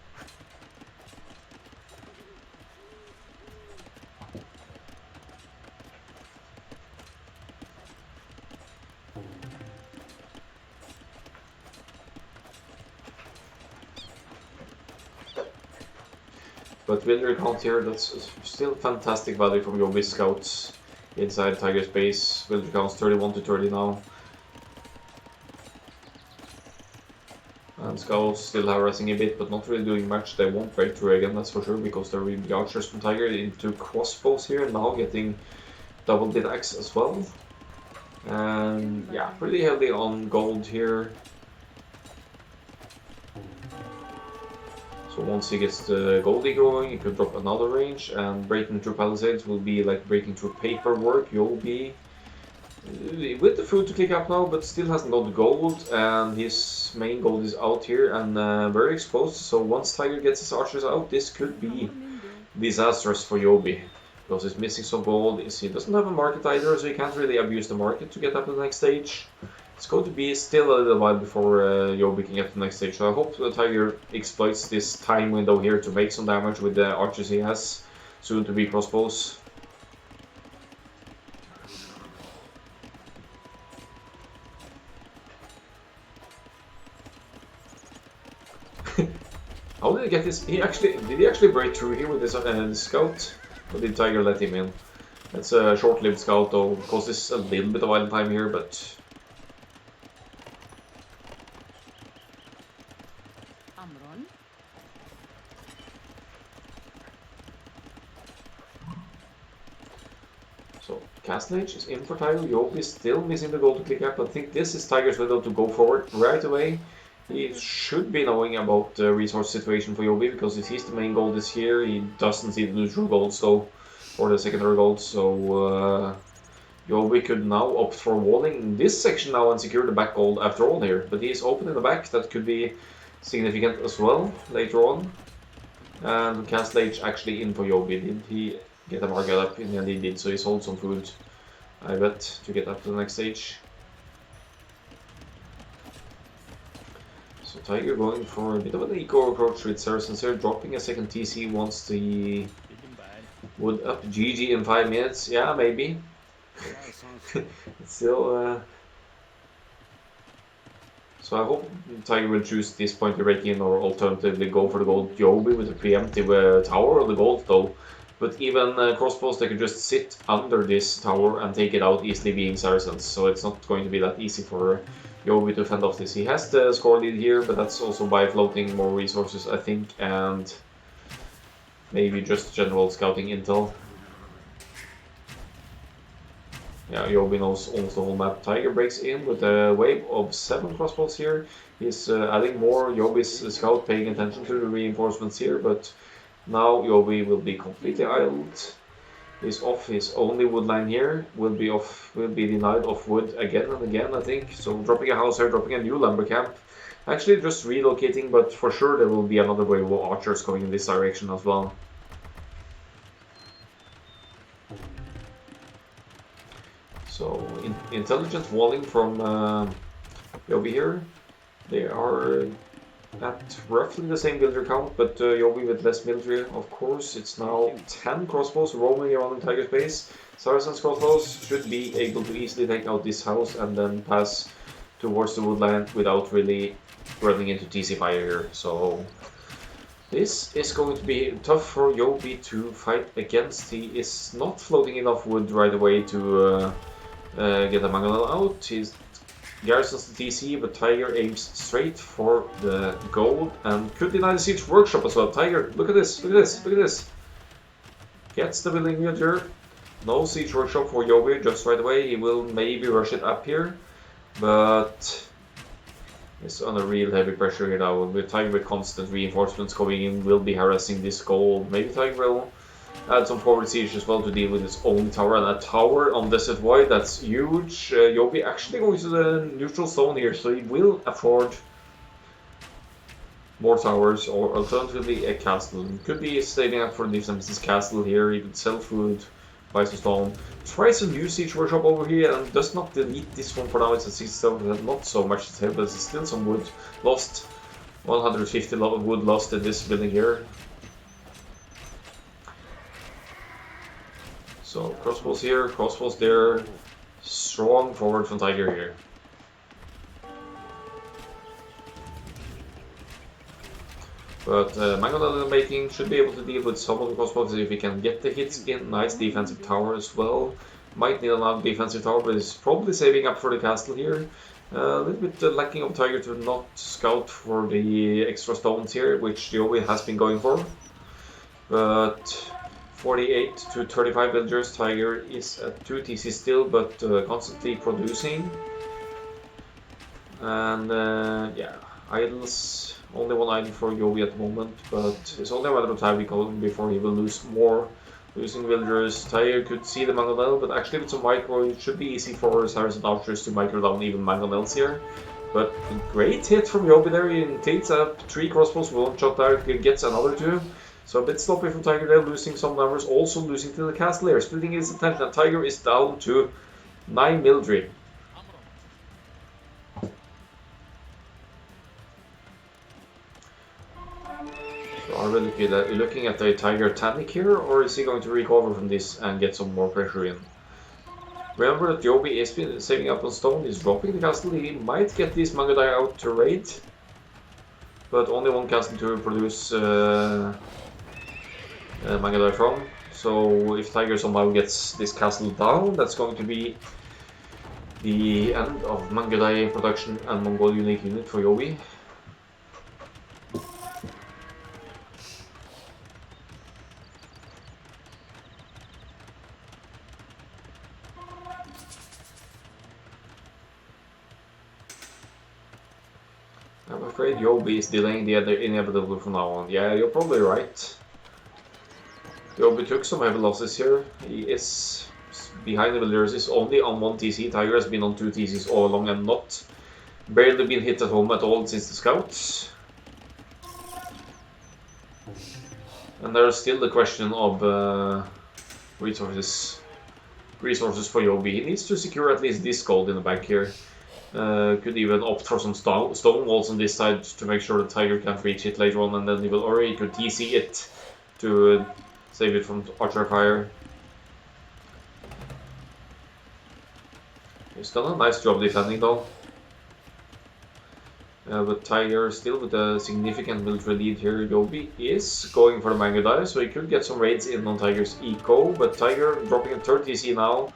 Speaker 1: But villager count here, that's still fantastic value from JoBi scouts inside Tiger's base. Villager counts 31 to 30 now. And scouts still harassing a bit, but not really doing much. They won't break through again, that's for sure, because they're really the archers from Tiger into crossbows here, now getting double did axe as well. And yeah, pretty heavy on gold here. So once he gets the goldie going, he could drop another range, and breaking through palisades will be like breaking through paperwork. JoBi with the food to click up now, but still hasn't got the gold, and his main gold is out here and very exposed. So once Tiger gets his archers out, this could be disastrous for JoBi, because he's missing some gold. He doesn't have a market either, so he can't really abuse the market to get up to the next stage. It's going to be still a little while before JoBi can get to the next stage, so I hope the Tiger exploits this time window here to make some damage with the archers he has, soon to be crossbows. How did he get this? Did he actually break through here with this scout? Or did Tiger let him in? It's a short-lived scout though, causes a little bit of idle time here, but so Castle Age is in for Tiger. JoBi is still missing the gold to click up. I think this is Tiger's window to go forward right away. He should be knowing about the resource situation for JoBi, because if he's the main gold this year, he doesn't see the neutral gold, so, or the secondary gold, so JoBi could now opt for walling this section now and secure the back gold after all here. But he's open in the back, that could be significant as well later on. And Castle Age actually in for JoBi. Did he get a market up? In the end he did, so he sold some food, I bet, to get up to the next stage. So Tiger going for a bit of an eco approach with Saracens here, dropping a second TC once the wood up. GG in 5 minutes, yeah, maybe. It's still. So I hope Tiger will choose this point to break in, or alternatively go for the gold JoBi with a preemptive tower on the gold though. But even crossbows, they could just sit under this tower and take it out easily, being Saracens. So it's not going to be that easy for JoBi to fend off this. He has the score lead here, but that's also by floating more resources, I think, and maybe just general scouting intel. Yeah, JoBi knows almost the whole map. Tiger breaks in with a wave of 7 crossbows here. He's adding more. JoBi's scout paying attention to the reinforcements here, but now JoBi will be completely idled. He's off his only wood line here. Will be denied of wood again and again, I think. So dropping a house here, dropping a new lumber camp. Actually just relocating, but for sure there will be another wave of archers going in this direction as well. So intelligent walling from JoBi here. They are at roughly the same villager count, but JoBi with less military, of course. It's now 10 crossbows roaming around in Tiger's base. Saracens crossbows should be able to easily take out this house and then pass towards the woodland without really running into TC fire here. So this is going to be tough for JoBi to fight against. He is not floating enough wood right away to get a mangonel out. He's garrisons the TC, but Tiger aims straight for the gold and could deny the siege workshop as well. Tiger, look at this, look at this, look at this. Gets the building villager. No siege workshop for JoBi just right away. He will maybe rush it up here, but it's under real heavy pressure here now. With Tiger with constant reinforcements coming in, will be harassing this gold. Maybe Tiger will add some forward siege as well to deal with its own tower, and a tower on Desert Void, that's huge. JoBi actually going to the neutral zone here, so he will afford more towers, or alternatively a castle. Could be saving up for the defense's castle here. He could sell food, buy some stone, tries a new siege workshop over here, and does not delete this one for now. It's a 67, not so much to say, but it's still some wood lost. 150 wood lost in this building here. So crossbows here, crossbows there. Strong forward from Tiger here. But mangonel making should be able to deal with some of the crossbows if he can get the hits in. Nice defensive tower as well. Might need another defensive tower, but he's probably saving up for the castle here. A little bit lacking of Tiger to not scout for the extra stones here, which JoBi has been going for. But 48 to 35 villagers, Tiger is at 2 TC still, but constantly producing. And yeah, idols, only one idol for JoBi at the moment, but it's only a matter of time before he will lose more. Losing villagers, Tiger could see the mangonel, but actually with some micro, it should be easy for Saracen archers to micro down even mangonels here. But a great hit from JoBi there. He takes up 3 crossbows, one shot there, gets another 2. So a bit sloppy from Tiger there, losing some numbers, also losing to the castle here, splitting his attention, and Tiger is down to 9 military. So are we looking at the Tiger Tannic here, or is he going to recover from this and get some more pressure in? Remember that JoBi is saving up on stone, he's dropping the castle, he might get this Mangadai out to raid, but only one castle to produce Mangadai from. So if Tiger somehow gets this castle down, that's going to be the end of Mangadai production and Mongol unique unit for JoBi. I'm afraid JoBi is delaying the inevitable from now on. Yeah, you're probably right. JoBi took some heavy losses here. He is behind the villagers, is only on 1 TC. Tiger has been on 2 TCs all along and not barely been hit at home at all since the scouts. And there's still the question of resources for JoBi. He needs to secure at least this gold in the bank here. Could even opt for some stone walls on this side to make sure the Tiger can't reach it later on, and then or he could TC it to save it from archer fire. He's done a nice job defending though. But Tiger still with a significant military lead here. JoBi is going for the Mango Dive, so he could get some raids in on Tiger's eco, but Tiger dropping a third TC now.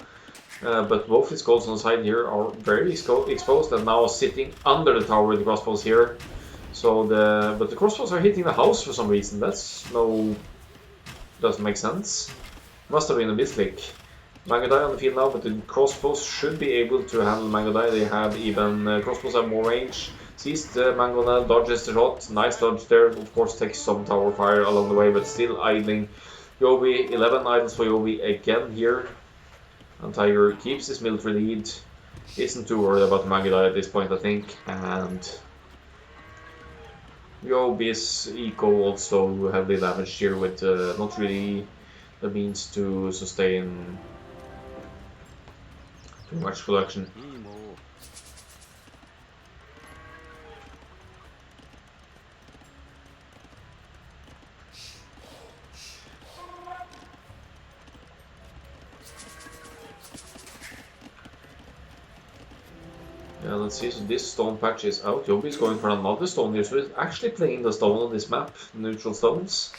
Speaker 1: But both his goals on the side here are very exposed and now sitting under the tower with the crossbows here. So but the crossbows are hitting the house for some reason. Doesn't make sense. Must have been a misclick. Mangodai on the field now, but the crossbows should be able to handle Mangodai. They have even crossbows have more range. Sees the Mangonel, dodges the shot. Nice dodge there. Of course, takes some tower fire along the way, but still idling. JoBi, 11 idles for JoBi again here. And Tiger keeps his military lead. Isn't too worried about the Mangodai at this point, I think. And JoBi's eco also heavily damaged here with not really the means to sustain too much production. Yeah, let's see, so this stone patch is out. JoBi is going for another stone here, so he's actually playing the stone on this map, neutral stones.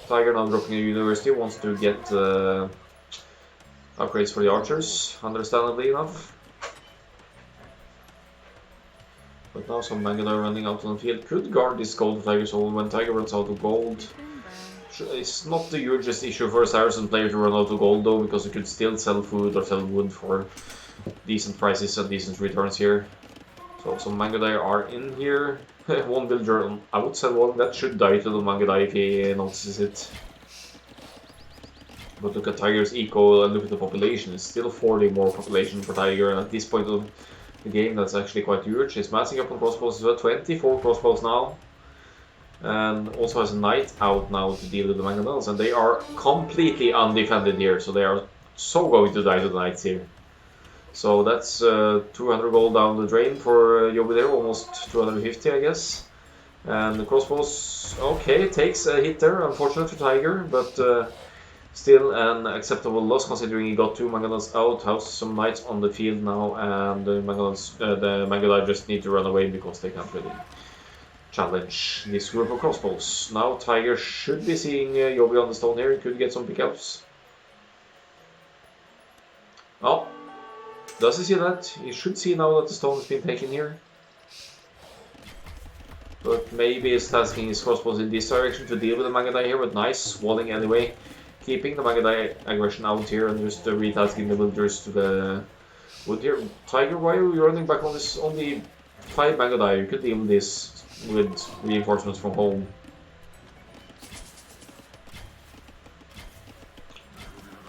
Speaker 1: Tiger now dropping a university, wants to get upgrades for the archers, understandably enough. But now some Mangodai running out on the field could guard this gold Tiger soul when Tiger runs out of gold. It's not the hugest issue for a Saracen player to run out of gold though, because you could still sell food or sell wood for decent prices and decent returns here. So some Mangodai are in here. One villager on outside one that should die to the Mangodai if he notices it. But look at Tiger's eco and look at the population. It's still 40 more population for Tiger, and at this point of the game that's actually quite huge. He's massing up on crossbows as well, 24 crossbows now. And also has a knight out now to deal with the Mangonels, and they are completely undefended here, so they are so going to die to the knights here. So that's 200 gold down the drain for JoBi there, almost 250 I guess. And the crossbows, okay, takes a hit there, unfortunate for Tiger, but still an acceptable loss considering he got two Mangonels out, has some knights on the field now, and the Mangonels just need to run away because they can't really challenge this group of crossbows. Now Tiger should be seeing JoBi on the stone here, he could get some pickups. Oh. Does he see that? He should see now that the stone has been taken here. But maybe he's tasking his crossbows in this direction to deal with the Mangodai here, but nice walling anyway. Keeping the Mangodai aggression out here and just retasking the villagers to the wood here. Tiger, why are you running back on this? Only 5 Mangodai, you could deal with this with reinforcements from home.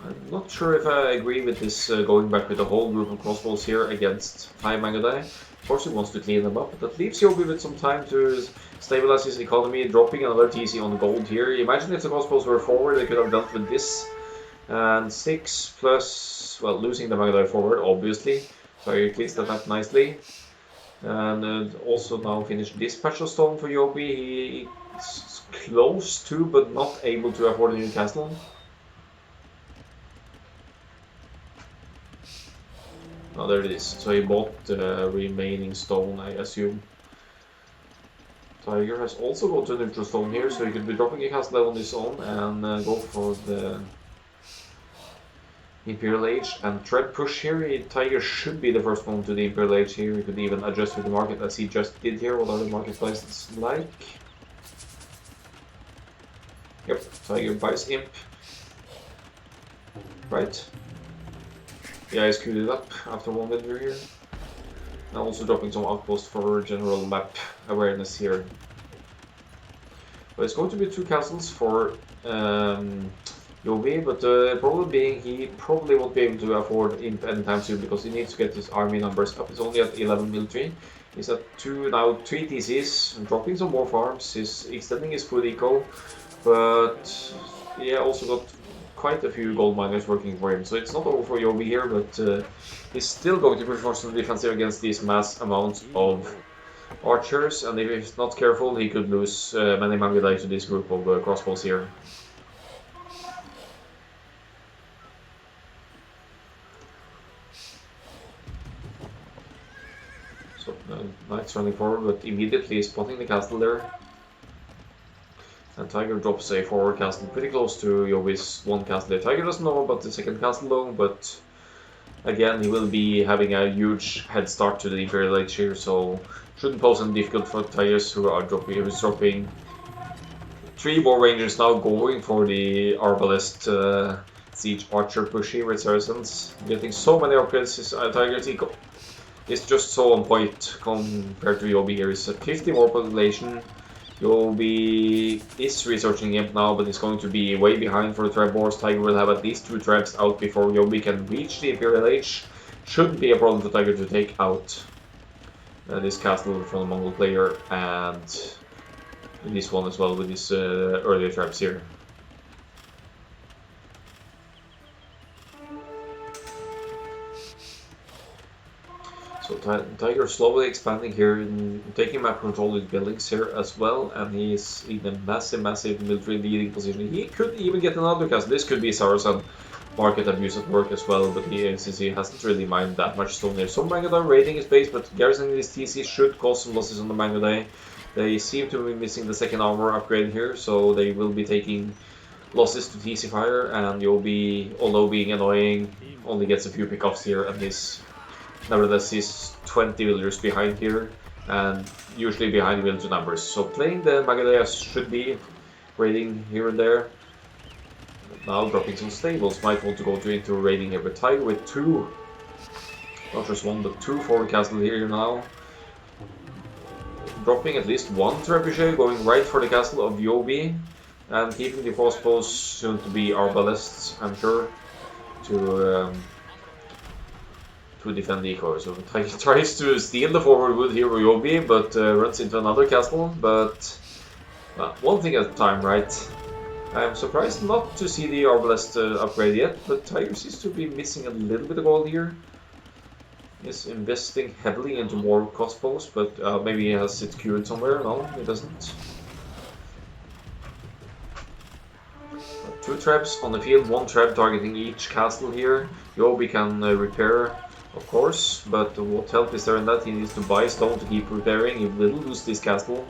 Speaker 1: I'm not sure if I agree with this going back with the whole group of crossbows here against 5 Mangodai. Of course he wants to clean them up, but that leaves JoBi with some time to stabilize his economy, dropping another TC on gold here. Imagine if the crossbows were forward, they could have dealt with this. And 6 plus, well, losing the Mangodai forward, obviously. So he cleans that up nicely. And also now finished this patch of stone for JoBi. He's close to, but not able to afford a new castle. Oh, there it is. So he bought the remaining stone, I assume. Tiger has also got to neutral stone here, so he could be dropping a castle on his own and go for the Imperial Age and Tread push here. Tiger should be the first one to the Imperial Age here. He could even adjust with the market as he just did here. What are the market prices like? Yep, Tiger buys Imp. Right. Yeah, he's queued it up after one villager here. Now also dropping some outposts for general map awareness here. But it's going to be 2 castles for JoBi, but the problem being he probably won't be able to afford Imp anytime soon because he needs to get his army numbers up. He's only at 11 military. He's at 3 TCs, dropping some more farms. He's extending his food eco, but yeah, also got quite a few gold miners working for him, so it's not over for JoBi here, but he's still going to be forced to defensive against these mass amounts of archers, and if he's not careful, he could lose many Mangudai to this group of crossbows here. So Knight's running forward, but immediately spotting the castle there. And Tiger drops a forward castle pretty close to JoBi's one castle there. Tiger doesn't know about the second castle though, but again, he will be having a huge head start to the Imperial Age here, so shouldn't pose any difficult for Tigers who are dropping 3 war rangers now going for the Arbalest siege archer push here with Saracens. Getting so many upgrades, Tigers is just so on point compared to JoBi here. It's a 50 more population. JoBi is researching him now, but it's going to be way behind for the Treb Wars. Tiger will have at least 2 Trebs out before JoBi can reach the Imperial Age. Shouldn't be a problem for Tiger to take out this castle from the Mongol player, and this one as well with his earlier Trebs here. So Tiger slowly expanding here, and taking map control with buildings here as well, and he's in a massive military leading position. He could even get another castle. This could be Saracen market abuse at work as well, but since he hasn't really mined that much stone here. Some Mangudai raiding his base, but garrisoning this TC should cause some losses on the Mangudai. They seem to be missing the second armor upgrade here, so they will be taking losses to TC fire, and JoBi, although being annoying, only gets a few pickoffs here, and this nevertheless he's 20 villagers behind here, and usually behind villager numbers. So playing the Mangudai as should be, raiding here and there. Now dropping some stables, might want to go into raiding here, but Tiger with 2, not just 1 but 2 forward castle here now. Dropping at least 1 trebuchet, going right for the castle of JoBi, and keeping the crossbows soon to be arbalests, I'm sure, to defend the eco. So Tiger tries to steal the forward wood here with JoBi, but runs into another castle, but one thing at a time, right? I'm surprised not to see the Arbalest upgrade yet, but Tiger seems to be missing a little bit of gold here. He's investing heavily into more crossbows, but maybe he has it queued somewhere. No, he doesn't. 2 Trebs on the field, 1 Treb targeting each castle here. JoBi can repair, of course, but what help is there in that? He needs to buy stone to keep repairing. He will lose this castle.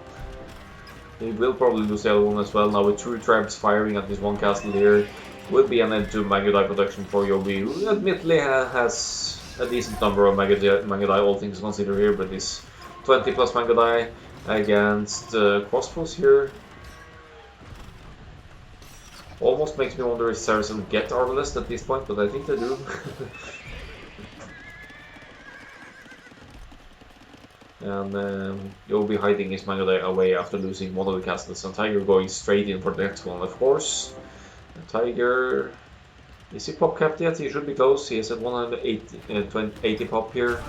Speaker 1: He will probably lose the other one as well. Now with 2 Trebs firing at this one castle here, will be an end to Mangudai production for JoBi, who admittedly has a decent number of Mangudai, all things considered here, but this 20 plus Mangudai against crossbows here. Almost makes me wonder if Saracen get Arbalest at this point, but I think they do. And JoBi hiding his Mangudai away after losing one of the castles, and Tiger going straight in for the next one, of course. And Tiger, is he pop capped yet? He should be close. He is at 180 pop here.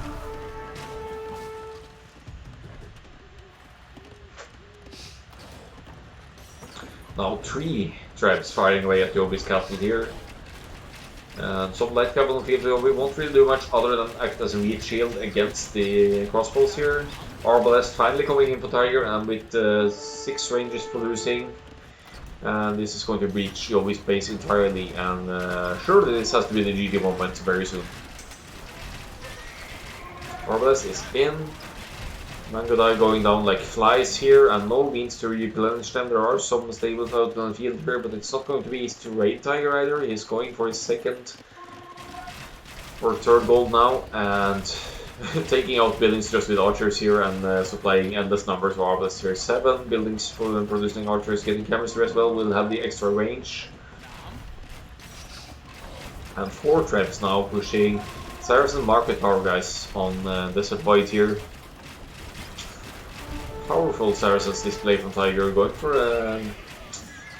Speaker 1: Now 3 Trebs firing away at JoBi's castle here. And some light cavalry on the field. We won't really do much other than act as a reach shield against the crossbows here. Arbalest finally coming in for Tiger, and with 6 ranges producing. And this is going to breach JoBi's base entirely, and surely this has to be the GG moment very soon. Arbalest is in. Mangudai going down like flies here, and no means to replenish them. There are some stables out on the field here, but it's not going to be easy to raid Tiger either. He's going for his 2nd or 3rd gold now, and taking out buildings just with archers here, and supplying endless numbers of Arbalest here. 7 buildings for them producing archers, getting chemistry as well, will have the extra range. And 4 Trebs now pushing Saracen market power guys on Desert Void here. Powerful Saracen's display from Tiger, going for a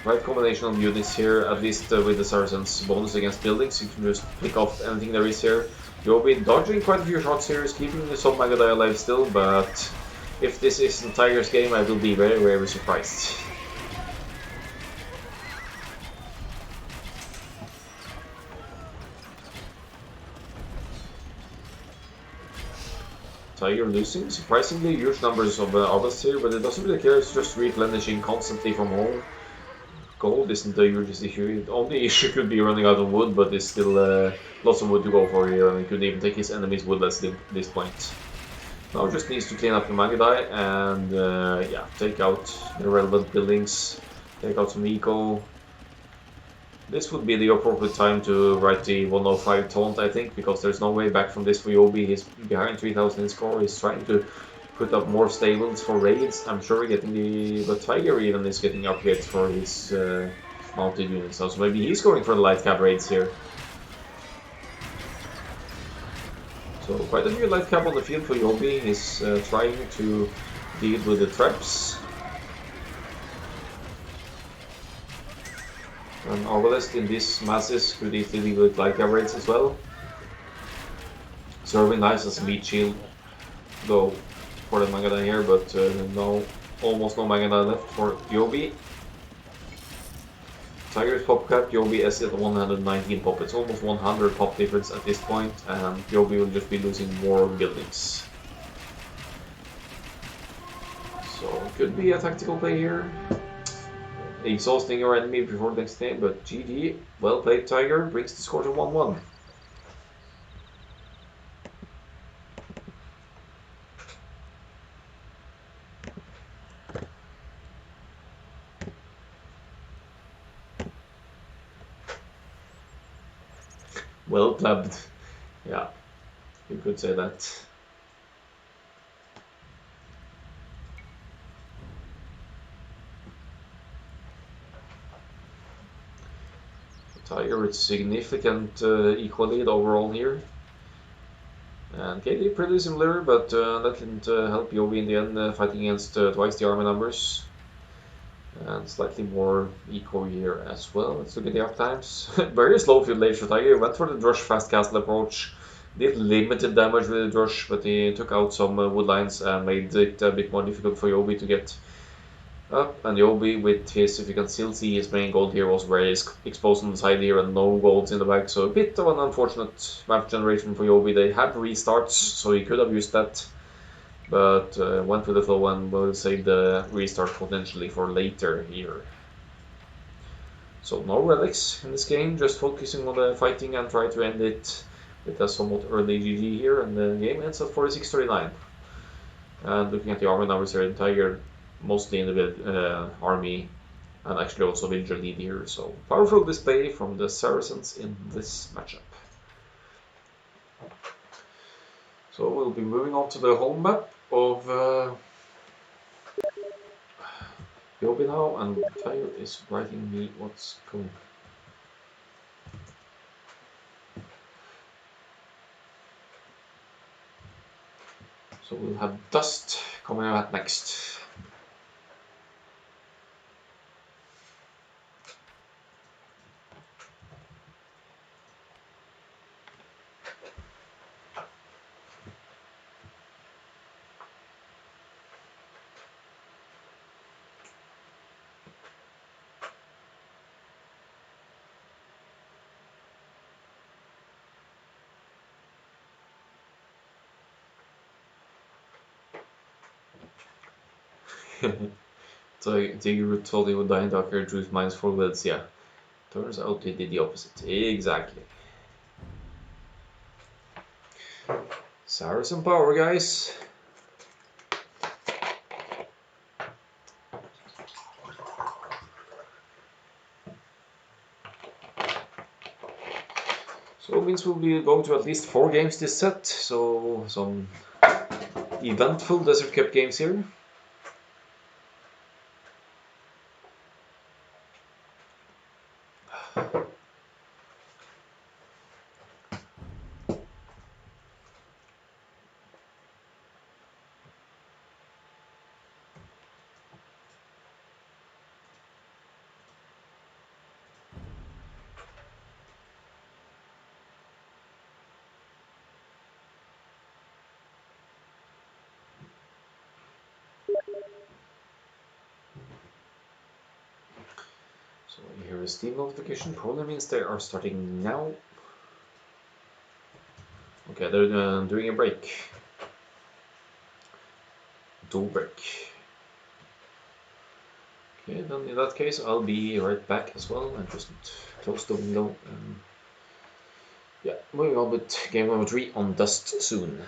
Speaker 1: right combination of units here, at least with the Saracen's bonus against buildings. You can just pick off anything there is here. JoBi dodging quite a few shots here, is keeping some Mangudai alive still, but if this isn't Tiger's game, I will be very surprised. Tiger losing surprisingly huge numbers of August here, but it doesn't really care, it's just replenishing constantly from home. Gold isn't the hugest issue. The only issue could be running out of wood, but there's still lots of wood to go for here, and he could even take his enemy's wood at this point. Now just needs to clean up the Magadai and yeah, take out the relevant buildings, take out some eco. This would be the appropriate time to write the 105 taunt, I think, because there's no way back from this for JoBi. He's behind 3000 in score, he's trying to put up more stables for raids. I'm sure getting the Tiger even is getting upgrades for his mounted units now, so maybe he's going for the light cap raids here. So quite a few light cap on the field for JoBi. He's trying to deal with the traps. And Arbalest in these masses could easily deal with light cap raids as well. Serving nice as a meat shield though for the Magadai here, but almost no Magadai left for JoBi. Tiger's pop cap, JoBi is at 119 pop. It's almost 100 pop difference at this point, and JoBi will just be losing more buildings. So it could be a tactical play here. Exhausting your enemy before the next game, but GG. Well played, Tiger. Brings the score to 1-1. Well plubbed. Yeah, you could say that. Tiger with significant equal lead overall here. And KD pretty similar, but that didn't help JoBi in the end, fighting against twice the army numbers. And slightly more eco here as well. Let's look at the uptimes. Very slow field late for Tiger. Went for the Drush fast castle approach. Did limited damage with the Drush, but he took out some wood lines and made it a bit more difficult for JoBi to get up. And JoBi with his, if you can still see his main gold here, was very exposed on the side here and no golds in the back. So a bit of an unfortunate map generation for JoBi. They had restarts, so he could have used that. But went with the flow and will save the restart potentially for later here. So no relics in this game, just focusing on the fighting and try to end it with a somewhat early GG here, and the game ends at 46-39. And looking at the army numbers here in Tiger, mostly in the army and actually also villager lead here. So powerful display from the Saracens in this matchup. So we'll be moving on to the home map of JoBi now, and Tiger is writing me what's coming. So we'll have Dust coming out next. So Tiger told he would die in Darker, choose -4 wills, yeah. Turns out he did the opposite. Exactly. Saracen power, guys. So it means we'll be going to at least 4 games this set, so some eventful Desert Cup games here. So here is Steam notification, probably means they are starting now. Okay, they're doing a break. 2 brick. Okay, then in that case I'll be right back as well and just close the window and yeah, moving on with game number 3 on Dust soon.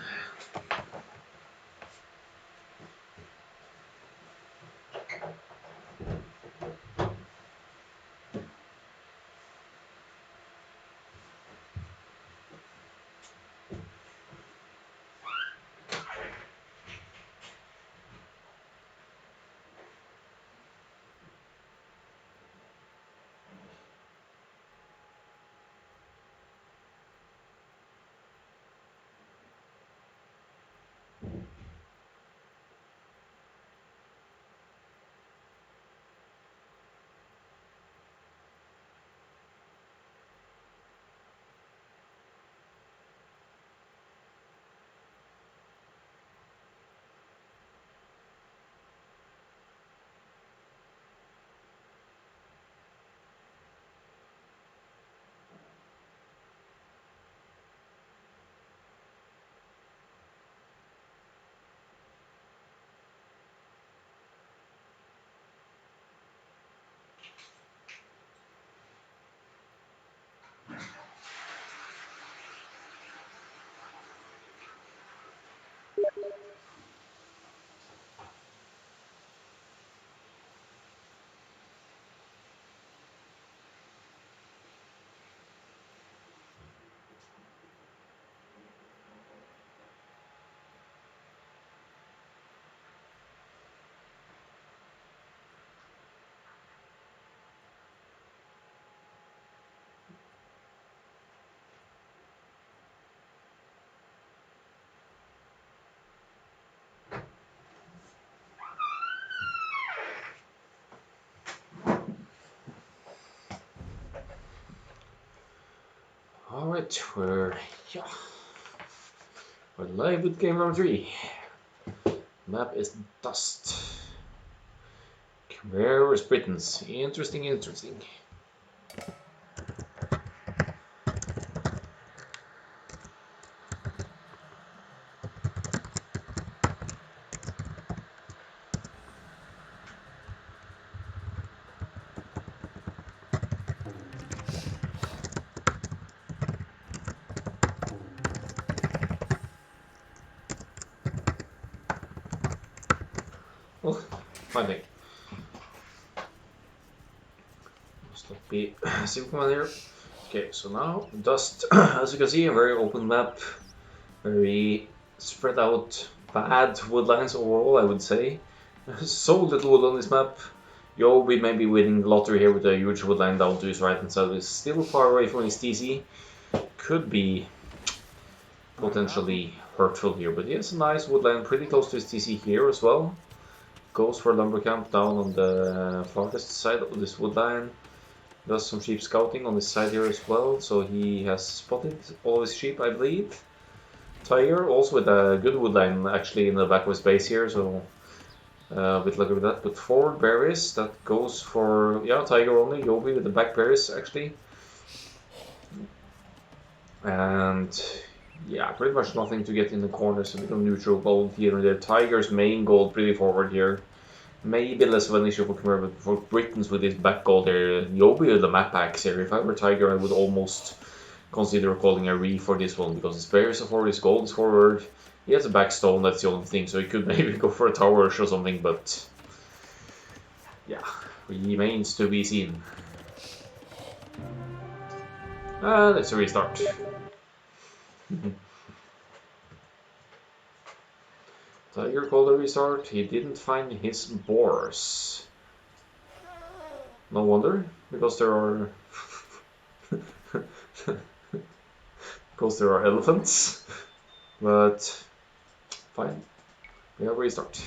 Speaker 1: Alright, we're live with game number 3. Map is Dust. Where is Britons? Interesting. Oh, finally. Must not be simple here. Okay, so now Dust, as you can see, a very open map, very spread out, bad woodlands overall, I would say. So little wood on this map. JoBi may be winning the lottery here with a huge woodland down to his right hand side. He's still far away from his TC. Could be potentially hurtful here, but he has a nice woodland pretty close to his TC here as well. Goes for lumber camp down on the farthest side of this woodline. Does some sheep scouting on this side here as well, so he has spotted all his sheep, I believe. Tiger also with a good woodline actually in the back of his base here, so a bit lucky with that. But forward berries, that goes for, yeah, Tiger only, JoBi with the back berries actually. And yeah, pretty much nothing to get in the corners, a bit of neutral gold here and there. Tiger's main gold pretty forward here. Maybe less of an issue for Khmer, but for Britons with his back gold there, JoBi with the map axe here. If I were Tiger, I would almost consider calling a re for this one, because his berries are forward, his gold is forward. He has a back stone, that's the only thing, so he could maybe go for a tower rush or something, but yeah, remains to be seen. Let's restart. Tiger called a restart. He didn't find his boars. No wonder, because there are because there are elephants. But fine, we have restart.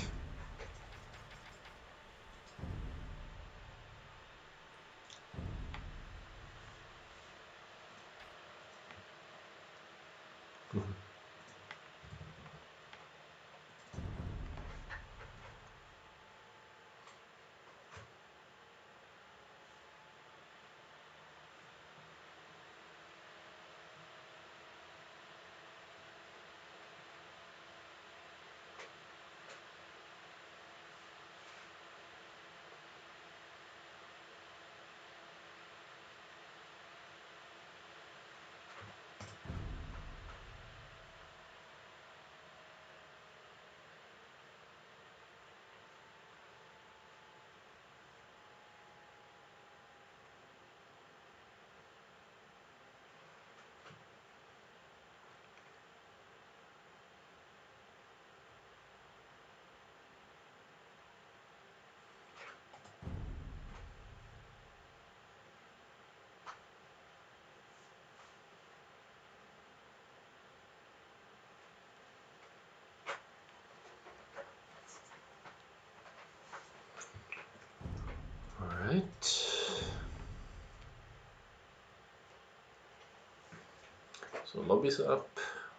Speaker 1: So lobby's up.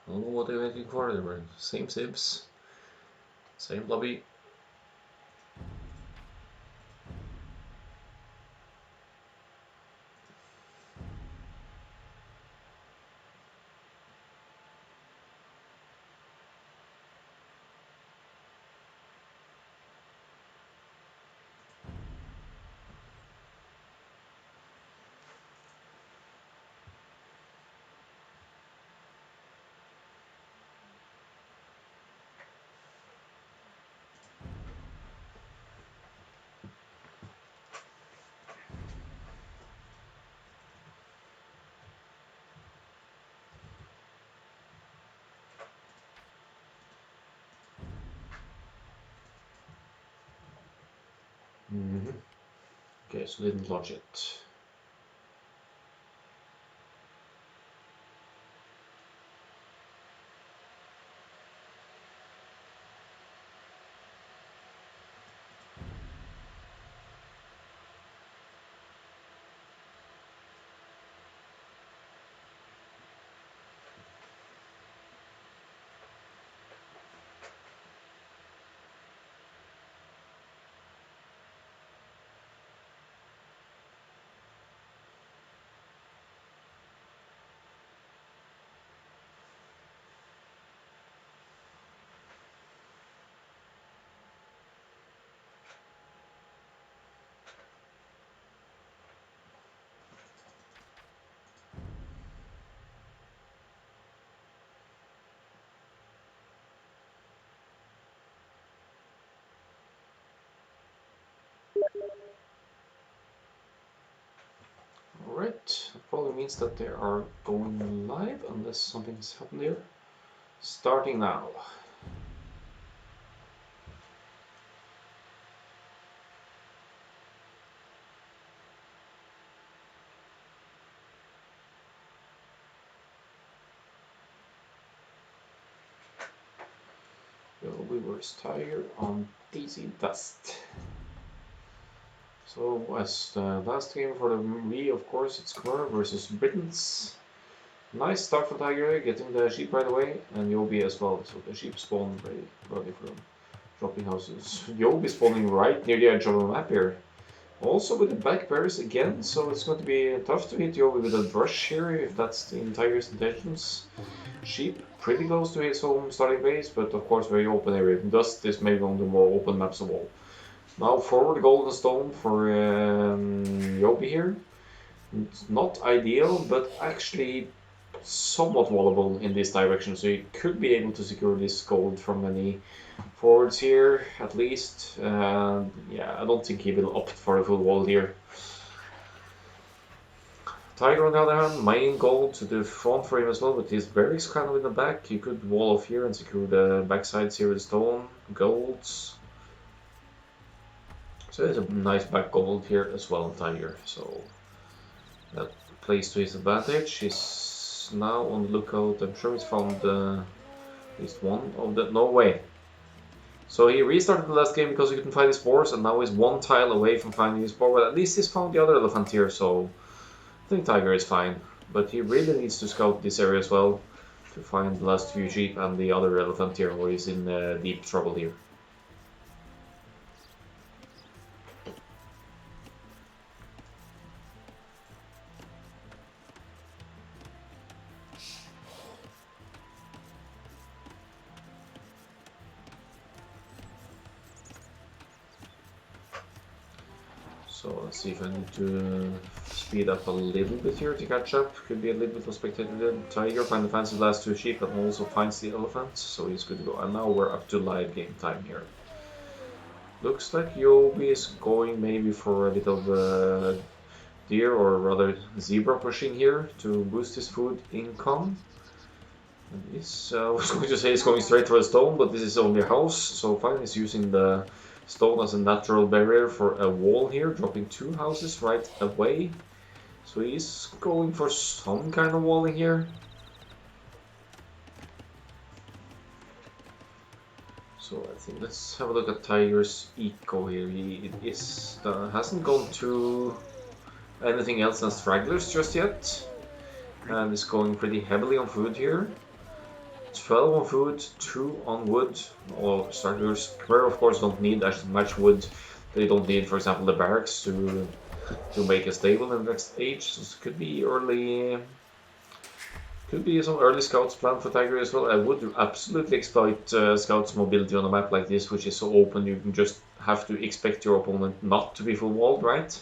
Speaker 1: I don't know what they're waiting for. They were same civs, same lobby. Okay, so didn't launch it. Alright, that probably means that they are going live unless something's happened here. Starting now. JoBi vs Tiger on DC Dust. So as the last game for the Wii, of course, it's Khmer versus Britons. Nice start for Tiger, getting the sheep right away, and JoBi as well, so the sheep spawn ready for them. Dropping houses. JoBi spawning right near the edge of the map here. Also with the back bears again, so it's going to be tough to hit JoBi with a brush here, if that's in Tiger's intentions. Sheep pretty close to his home starting base, but of course very open area. Dust is maybe on the more open maps of all. Now forward golden stone for JoBi here. It's not ideal, but actually somewhat wallable in this direction, so you could be able to secure this gold from any forwards here, at least. Yeah, I don't think he will opt for a full wall here. Tiger, on the other hand, mining gold to the front for him as well, but his berries kind of in the back. You could wall off here and secure the backsides here with stone, golds. So there's a nice back gold here as well, Tiger. So that plays to his advantage. He's now on the lookout. I'm sure he's found at least one of the. No way. So he restarted the last game because he couldn't find his spores, and now he's one tile away from finding his spore. But at least he's found the other elephant here, so I think Tiger is fine. But he really needs to scout this area as well to find the last few sheep and the other elephant here, where he's in deep trouble here. So let's see if I need to speed up a little bit here to catch up. Could be a little bit of spectator. Tiger find the fancy last two sheep and also finds the elephant, so he's good to go. And now we're up to live game time here. Looks like JoBi is going maybe for a bit of deer or rather zebra pushing here to boost his food income. And he's, I was going to say he's going straight for a stone, but this is only a house, so fine, he's using the stone as a natural barrier for a wall here, dropping two houses right away. So he's going for some kind of walling here. So I think let's have a look at Tiger's eco here. He hasn't gone to anything else than stragglers just yet. and is going pretty heavily on food here. 12 on food, 2 on wood. All stragglers, where of course don't need as much wood. They don't need, for example, the barracks to make a stable in the next stage. So this could be early. Could be some early scouts planned for Tiger as well. I would absolutely exploit scouts mobility on a map like this, which is so open you can just have to expect your opponent not to be full walled, right?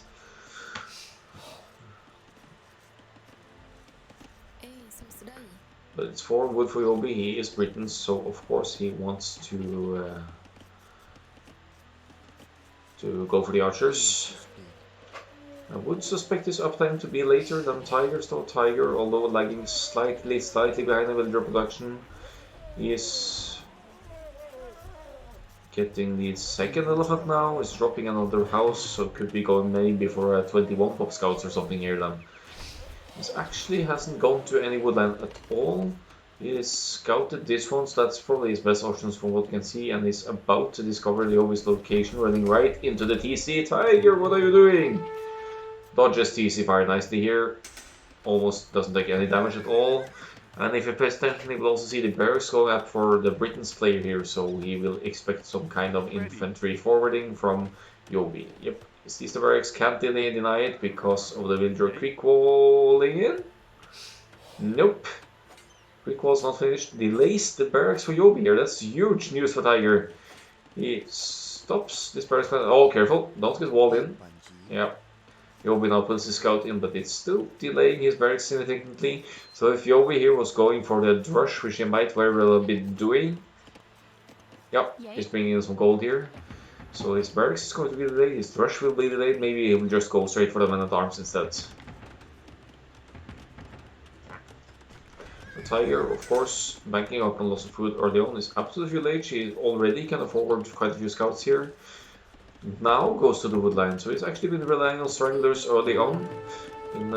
Speaker 1: But it's 4 wood for JoBi. He is Britain, so of course he wants to go for the archers. I would suspect his uptime to be later than Tiger's though. Tiger, although lagging slightly behind the villager production, is getting the second elephant now, is dropping another house, so could be going maybe for a 21 pop scouts or something here then. This actually hasn't gone to any woodland at all. He has scouted this one, so that's probably his best options from what you can see, and is about to discover the obvious location, running right into the TC. Tiger, what are you doing? Dodges TC fire nicely here, almost doesn't take any damage at all. And if he pays attention, he will also see the barracks going up for the Britain's player here, so he will expect some kind of infantry forwarding from JoBi. Yep, he sees the barracks, can't deny it because of the villager quick walling in. Nope, quick wall's not finished. Delays the barracks for JoBi here, that's huge news for Tiger. He stops this barracks. Oh, careful, don't get walled in. Yeah. JoBi now puts his scout in, but it's still delaying his barracks significantly. So if JoBi here was going for the drush, which he might very well be doing, yeah, he's bringing in some gold here. So his barracks is going to be delayed, his drush will be delayed, maybe he will just go straight for the men-at-arms instead. The Tiger, of course, banking up on lots of food early on, is up to the village. He already can afford quite a few scouts here. Now goes to the woodline, so he's actually been relying on stragglers early on in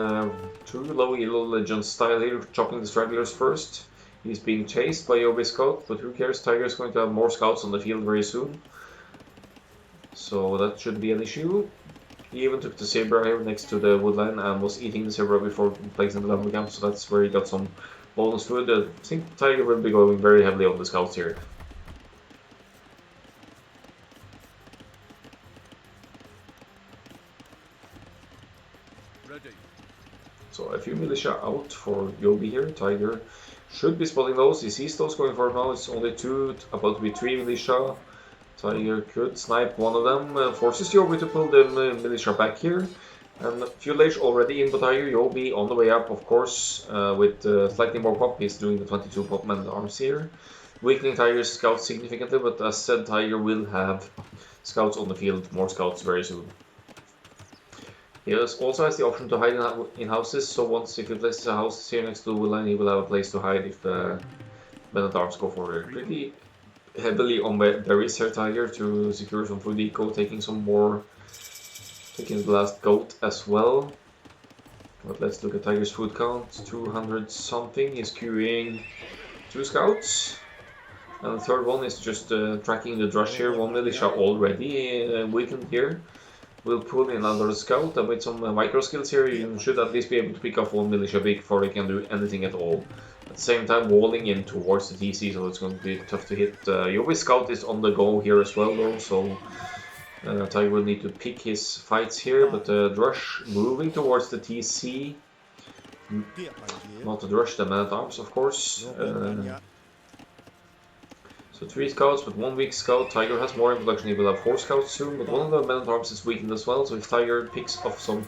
Speaker 1: true low elo legend style here, chopping the stragglers first. He's being chased by JoBi scout, but who cares, Tiger is going to have more scouts on the field very soon, so that shouldn't be an issue. He even took the zebra here next to the woodline and was eating the zebra before placing the lumber camp, so that's where he got some bonus food. I think Tiger will be going very heavily on the scouts here. So a few militia out for JoBi here. Tiger should be spotting those. He sees those going forward now. It's only 2, about to be 3 militia. Tiger could snipe one of them. Forces JoBi to pull the militia back here. And village already in, but Tiger, JoBi on the way up, of course, with slightly more pop. He's doing the 22 pop men-at-arms here. Weakening Tiger's scouts significantly, but as said, Tiger will have scouts on the field, more scouts very soon. He also has the option to hide in houses, so once if he places a house here next to the woodline, he will have a place to hide if men-at-arms go forward. Pretty heavily on berries here, Tiger, to secure some food eco, taking the last goat as well. But let's look at Tiger's food count, 200 something. He's queuing 2 scouts. And the third one is just tracking the drush here, 1 militia already weakened here. We'll pull in another scout, and with some micro skills here, you should at least be able to pick off 1 militia before they can do anything at all. At the same time, walling in towards the TC, so it's going to be tough to hit. JoBi scout is on the go here as well, though, so Tiger will need to pick his fights here. But drush moving towards the TC, not the drush, the men-at-arms, of course. So 3 scouts, but 1 weak scout. Tiger has more in production, he will have 4 scouts soon, but one of the men-at-arms is weakened as well, so if Tiger picks off some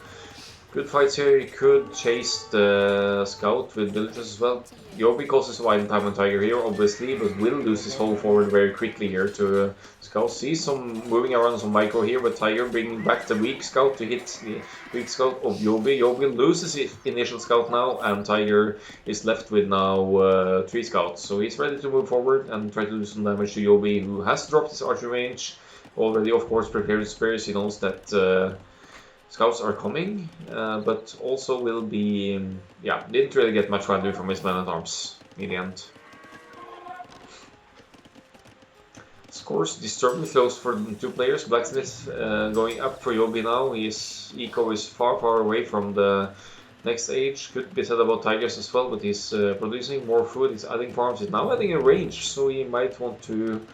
Speaker 1: good fights here, he could chase the scout with villagers as well. JoBi causes a idle time on Tiger here, obviously, but will lose his whole forward very quickly here to scout. See some moving around some micro here, but Tiger bringing back the weak scout to hit the weak scout of JoBi. JoBi loses his initial scout now, and Tiger is left with now 3 scouts. So he's ready to move forward and try to do some damage to JoBi, who has dropped his archery range. Already, of course, prepared his spears. He knows that scouts are coming, but also will be, didn't really get much value from his men-at-arms in the end. Scores disturbingly close for the 2 players. Blacksmith going up for JoBi now. His eco is far away from the Next age could be said about tigers as well, but he's producing more food, he's adding farms, he's now adding a range, so he might want to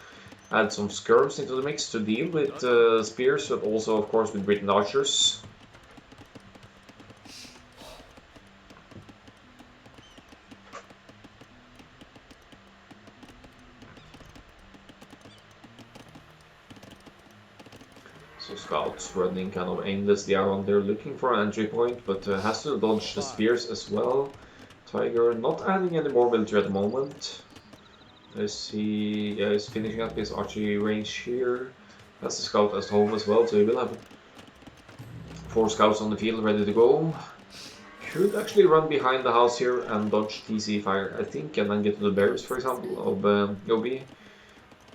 Speaker 1: add some skirms into the mix to deal with spears, but also of course with Britain archers. So scouts running kind of aimlessly around there looking for an entry point, but has to dodge the spears as well. Tiger not adding any more military at the moment. He's finishing up his archery range here. Has the scout as home as well, so he will have 4 scouts on the field ready to go. Could actually run behind the house here and dodge TC fire, I think, and then get to the berries, for example, of JoBi.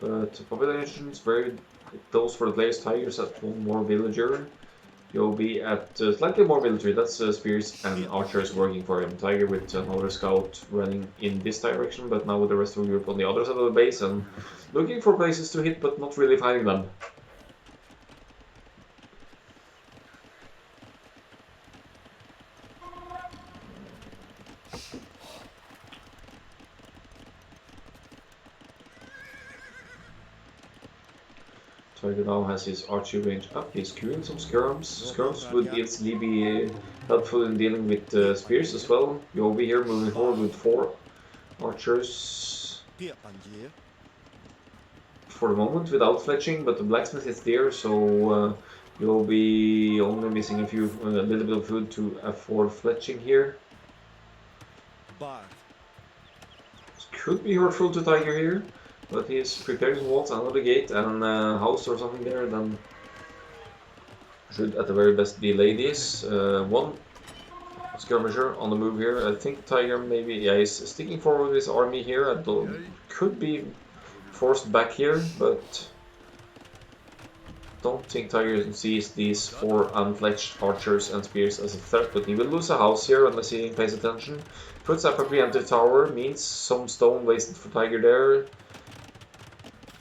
Speaker 1: But population is very close for the players. Tigers at 1 more villager. JoBi at slightly more military. That's spears and archers working for him. Tiger with another scout running in this direction, but now with the rest of the group on the other side of the base and looking for places to hit, but not really finding them. Tiger now has his archery range up, he's queuing some skirms. Skirms would easily be helpful in dealing with spears as well. JoBi here moving forward with 4 archers for the moment without fletching, but the blacksmith is there, so JoBi only missing a little bit of food to afford fletching here. This could be hurtful to Tiger here. But he is preparing walls, another gate and a house or something there, then should at the very best delay this. 1 skirmisher on the move here. I think Tiger maybe, yeah, he's sticking forward with his army here. Could be forced back here, but don't think Tiger sees these 4 unfletched archers and spears as a threat, but he will lose a house here unless he pays attention. Puts up a preemptive tower, means some stone wasted for Tiger there.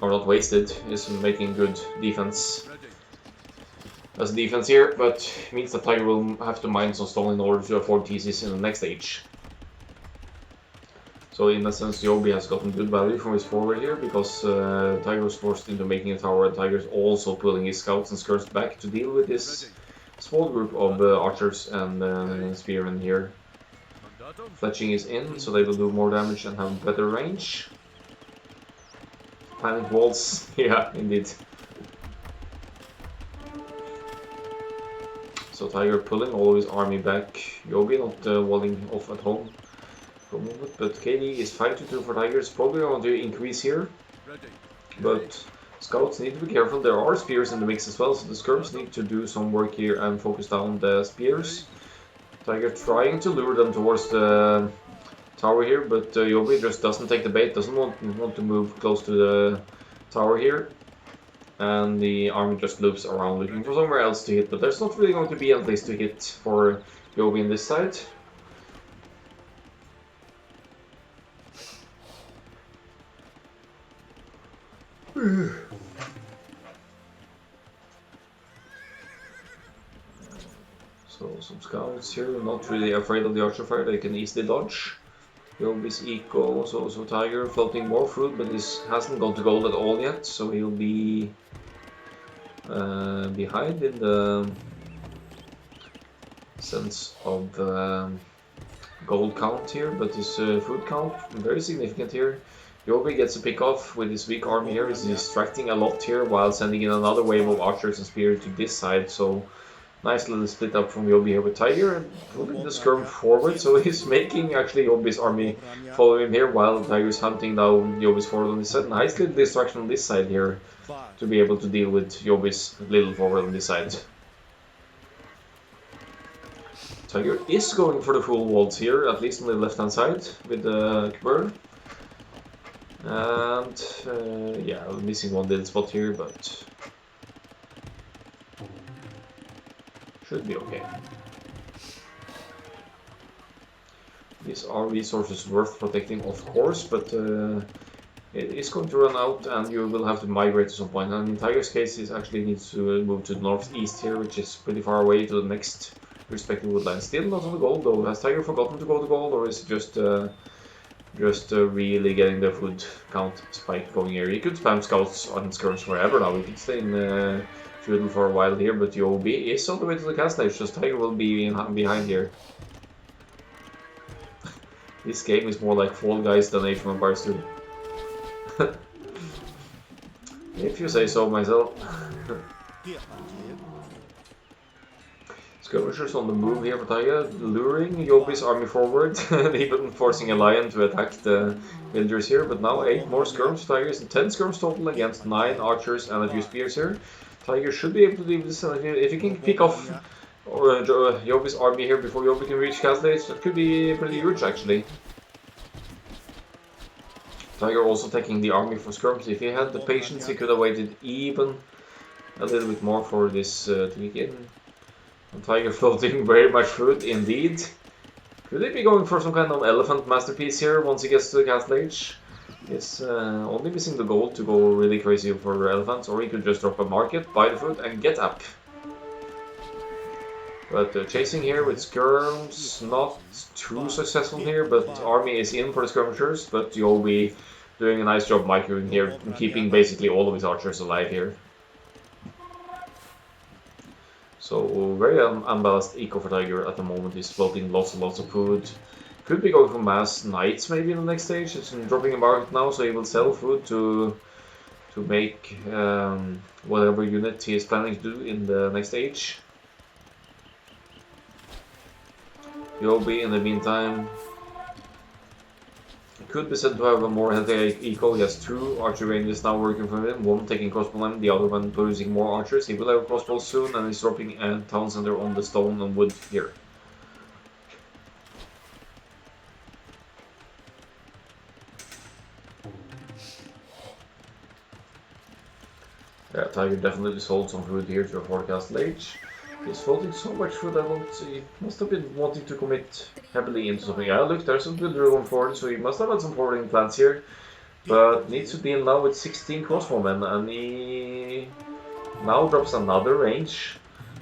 Speaker 1: Or not wasted, is making good defense as a defense here, but means that Tiger will have to mine some stone in order to afford TCs in the next stage. So in a sense, JoBi has gotten good value from his forward here, because Tiger was forced into making a tower, and Tiger is also pulling his scouts and skirts back to deal with this small group of archers and spearmen here. Fletching is in, so they will do more damage and have better range. Planning walls, yeah, indeed. So Tiger pulling all of his army back. JoBi not walling off at home for a moment, but KD is 5-2 for Tiger. It's probably going to increase here, but scouts need to be careful. There are spears in the mix as well, so the skirms need to do some work here and focus down the spears. Tiger trying to lure them towards the tower here, but JoBi just doesn't take the bait, doesn't want to move close to the tower here, and the army just loops around looking for somewhere else to hit, but there's not really going to be a place to hit for JoBi in this side. So some scouts here, not really afraid of the archer fire, they can easily dodge. JoBi's eco, so Tiger floating more fruit, but this hasn't gone to gold at all yet, so he'll be behind in the sense of gold count here, but his food count very significant here. JoBi gets a pick off with his weak army here, he's distracting a lot here while sending in another wave of archers and spears to this side, so nice little split up from JoBi here with Tiger, pulling the skirm forward, so he's making actually JoBi's army follow him here while Tiger's hunting down JoBi's forward on this side. Nice little distraction on this side here to be able to deal with JoBi's little forward on this side. Tiger is going for the full walls here, at least on the left hand side with the Kber. And yeah, missing one little spot here, but should be okay. These are resources worth protecting, of course, but it is going to run out and you will have to migrate to some point. And in Tiger's case, he actually needs to move to the northeast here, which is pretty far away to the next respective woodline. Still not on the gold though. Has Tiger forgotten to go to gold, or is it just really getting the food count spike going here? He could spam scouts on skirms forever now. He could stay in Feudal for a while here, but JoBi is on the way to the castle age, just Tiger will be behind here. This game is more like Fall Guys than Age of Empires 2. If you say so myself. Skirmishers on the move here for Tiger, luring JoBi's army forward and even forcing a lion to attack the villagers here. But now 8 more skirms for Tigers and 10 skirms total against 9 archers and a few spears here. Tiger should be able to leave this if he can pick off JoBi's army here before JoBi can reach castle age. That could be pretty huge actually. Tiger also taking the army for skirms. If he had the patience, he could have waited even a little bit more for this to begin. And Tiger floating very much food indeed. Could he be going for some kind of elephant masterpiece here once he gets to the castle age? It's only missing the gold to go really crazy for elephants, or he could just drop a market, buy the food and get up. But chasing here with skirms, not too successful here, but army is in for the skirmishers, but JoBi doing a nice job microing here, keeping basically all of his archers alive here. So very unbalanced eco for Tiger at the moment. He's floating lots and lots of food. Could be going for mass knights maybe in the next stage. It's dropping a market now, so he will sell food to make whatever unit he is planning to do in the next stage. JoBi in the meantime could be said to have a more healthy eco. He has 2 archer ranges now working for him, one taking crossbowmen, the other one producing more archers. He will have a crossbow soon, and he's dropping a town center on the stone and wood here. Yeah, Tiger definitely sold some food here to a forecast age. He's floating so much food, he must have been wanting to commit heavily into something. Yeah, look, there's some villager going forward, so he must have had some forwarding plans here. But needs to deal now with 16 crossbowmen, and he now drops another range.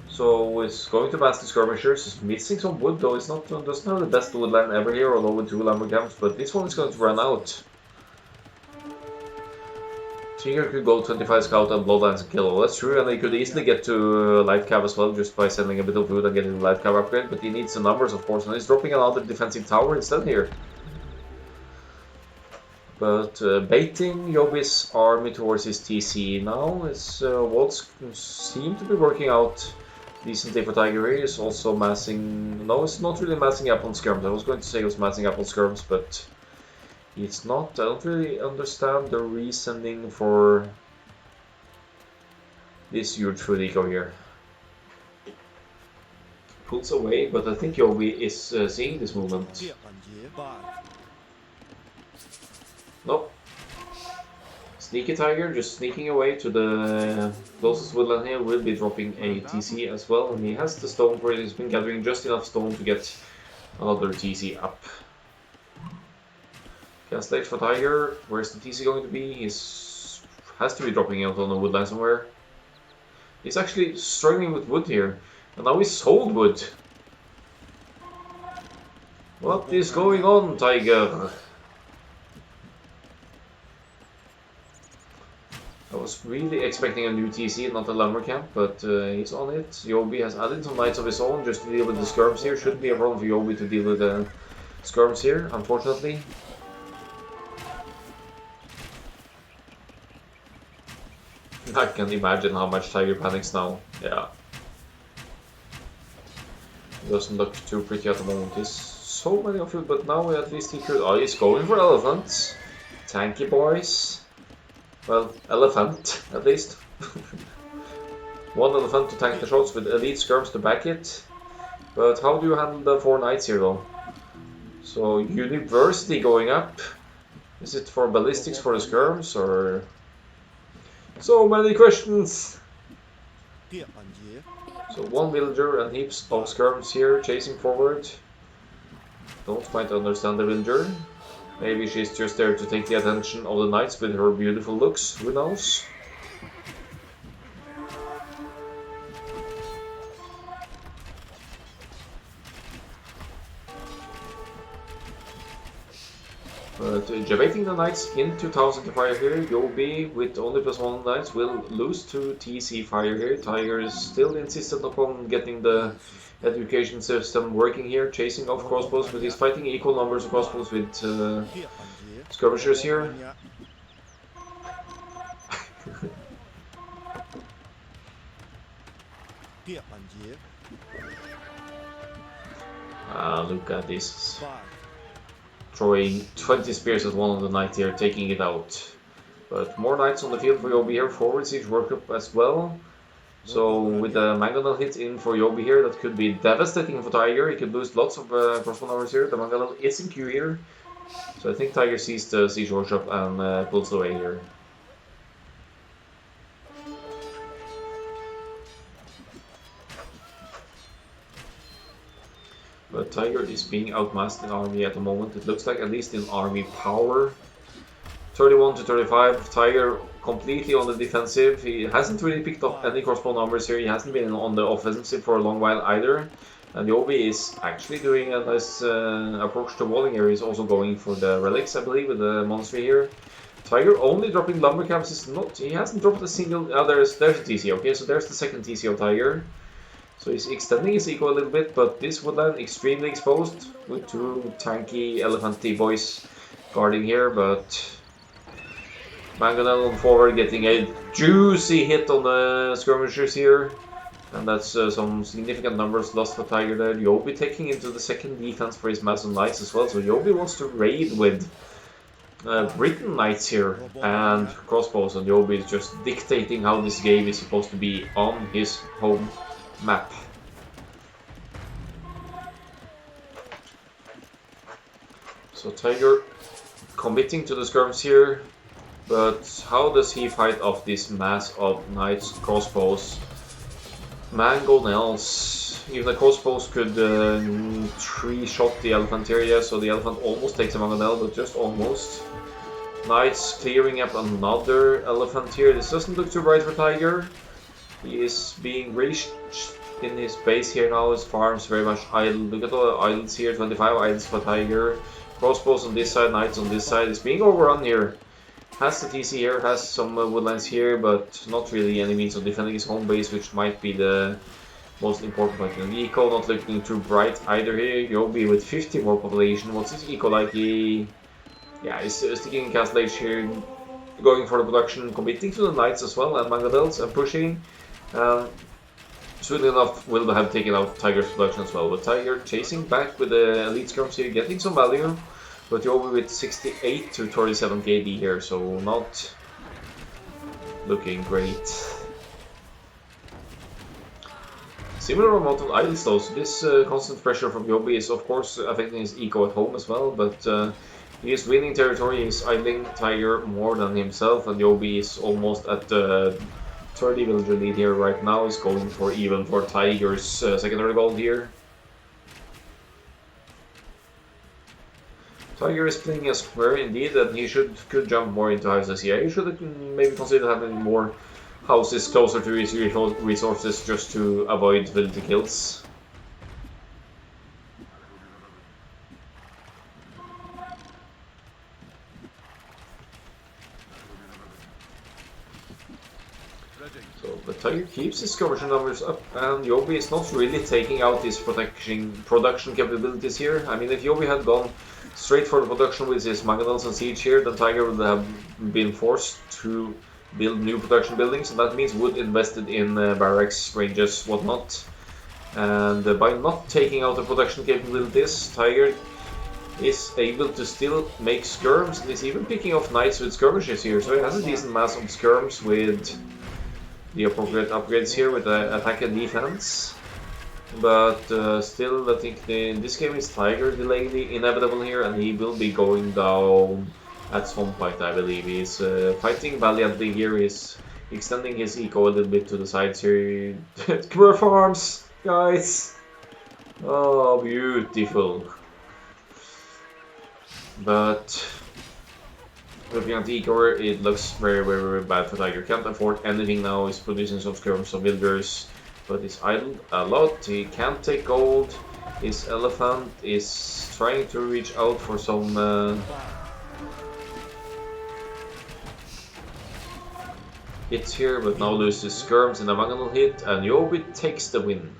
Speaker 1: So it's going to mass the skirmishers. He's missing some wood, though. It's not doesn't have the best woodland ever here, although with 2 lumber camps, but this one is going to run out. Tiger could go 25 scout and bloodlines and kill all, that's true, and he could easily get to light cav as well just by sending a bit of food and getting the light cav upgrade, but he needs the numbers of course, and he's dropping another defensive tower instead here. But baiting JoBi's army towards his TC now is what seems to be working out decently for Tiger here. He's also massing, no, it's not really massing up on skirms. I was going to say he was massing up on skirms, but it's not. I don't really understand the reasoning for this huge food eco here. Pulls away, but I think JoBi is seeing this movement. Nope. Sneaky Tiger just sneaking away to the closest woodland here, will be dropping a TC as well, and he has the stone for it. He's been gathering just enough stone to get another TC up. Castle age for Tiger. Where's the TC going to be? He's has to be dropping out on the woodline somewhere. He's actually struggling with wood here, and now he's sold wood. What is going on, Tiger? I was really expecting a new TC, not a lumber camp, but he's on it. JoBi has added some knights of his own just to deal with the skirms here. Shouldn't be a problem for JoBi to deal with the skirms here, unfortunately. I can imagine how much Tiger panics now. Yeah. Doesn't look too pretty at the moment. He's so many of you, but now at least he could. Oh, he's going for elephants. Tanky boys. Well, elephant at least. One elephant to tank the shots with elite skirms to back it. But how do you handle the 4 knights here though? So university going up. Is it for ballistics for the skirms or? So many questions! So 1 villager and heaps of skirms here chasing forward. Don't quite understand the villager. Maybe she's just there to take the attention of the knights with her beautiful looks, who knows? But Javating the Knights into 1000 to fire here. JoBi with only +1 Knights will lose to TC fire here. Tiger is still insistent upon getting the education system working here, chasing off crossbows, but he's fighting equal numbers of crossbows with skirmishers here. Look at this. Throwing 20 spears at one of the knights here, taking it out. But more knights on the field for JoBi here, forward siege workup as well. So with the mangonel hit in for JoBi here, that could be devastating for Tiger. He could lose lots of crossbow numbers here. The mangonel is in queue here. So I think Tiger sees the siege workshop and pulls away here. But Tiger is being outmassed in army at the moment. It looks like, at least in army power. 31 to 35. Tiger completely on the defensive. He hasn't really picked up any crossbow numbers here. He hasn't been on the offensive for a long while either. And JoBi is actually doing a nice approach to walling here. He's also going for the relics, I believe, with the monastery here. Tiger only dropping lumber camps is not. He hasn't dropped a single. There's a TC. Okay, so there's the second TC of Tiger. So he's extending his eco a little bit, but this woodland extremely exposed with two tanky elephant T-boys guarding here, but mangonel on forward getting a juicy hit on the skirmishers here, and that's some significant numbers lost for Tiger there. JoBi taking into the second defense for his Mason Knights as well, so JoBi wants to raid with Britain Knights here and crossbows, and JoBi is just dictating how this game is supposed to be on his home map. So Tiger committing to the skirms here, but how does he fight off this mass of knights, crossbows, mangonels? Even the crossbows could 3-shot the elephant area, so the elephant almost takes a mangonel, but just almost. Knights clearing up another elephant here. This doesn't look too bright for Tiger. He is being reached in his base here now. His farms very much idle. Look at all the idles here, 25 idles for Tiger. Crossbows on this side, knights on this side. It's being overrun here. Has the TC here, has some woodlands here, but not really any means of defending his home base, which might be the most important point. And eco not looking too bright either here. JoBi with 50 more population. What's his eco like? He's sticking in Castle Age here, going for the production, committing to the knights as well, and mangonels, and pushing. Soon enough will have taken out Tiger's production as well, but Tiger chasing back with the elite skirms here, getting some value, but JoBi with 68 to 37 KD here, so not looking great. Similar amount of idles though, so this constant pressure from JoBi is of course affecting his eco at home as well, but he is winning territory. He's idling Tiger more than himself, and JoBi is almost at the 30 villager lead here right now. Is going for even for Tiger's secondary gold here. Tiger is playing a square indeed, and he could jump more into houses here. He should maybe consider having more houses closer to his resources just to avoid villager kills. So, but Tiger keeps his skirmisher numbers up, and JoBi is not really taking out his production capabilities here. I mean, if JoBi had gone straight for the production with his mangonels and siege here, then Tiger would have been forced to build new production buildings, and that means wood invested in barracks, ranges, whatnot. And by not taking out the production capabilities, Tiger is able to still make skirms, and is even picking off knights with skirmishes here, so he has a decent mass of skirms with the appropriate upgrades here with the attack and defense. But still, I think in this game is Tiger delaying the inevitable here, and he will be going down at some point, I believe. He's fighting valiantly here. He's extending his eco a little bit to the sides here. More farms, guys! Oh, beautiful. But looking at the eco, it looks very, very, very bad for Tiger. Can't afford anything now. He's producing some skirms, some villagers, but he's idled a lot. He can't take gold. His elephant is trying to reach out for some it here, but now loses skirms in a Mangonel hit, and JoBi takes the win.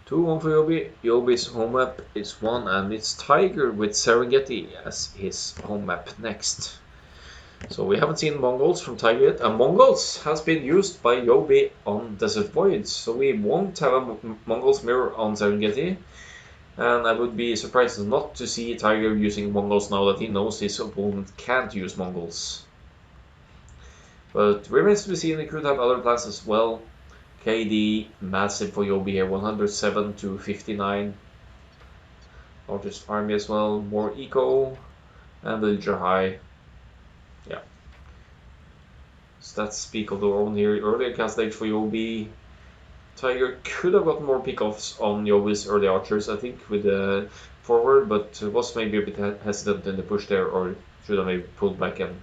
Speaker 1: Two one for JoBi. JoBi's home map is one, and it's Tiger with Serengeti as his home map next. So we haven't seen Mongols from Tiger yet, and Mongols has been used by JoBi on Desert Voids, so we won't have a Mongols mirror on Serengeti. And I would be surprised not to see Tiger using Mongols now that he knows his opponent can't use Mongols. But remains to be seen, he could have other plans as well. KD, massive for JoBi here, 107 to 59. Largest army as well, more eco, and villager high. Yeah. Stats speak of their own here. Earlier cast stage for JoBi. Tiger could have got more pickoffs on JoBi's early archers, I think, with the forward, but was maybe a bit hesitant in the push there, or should have maybe pulled back and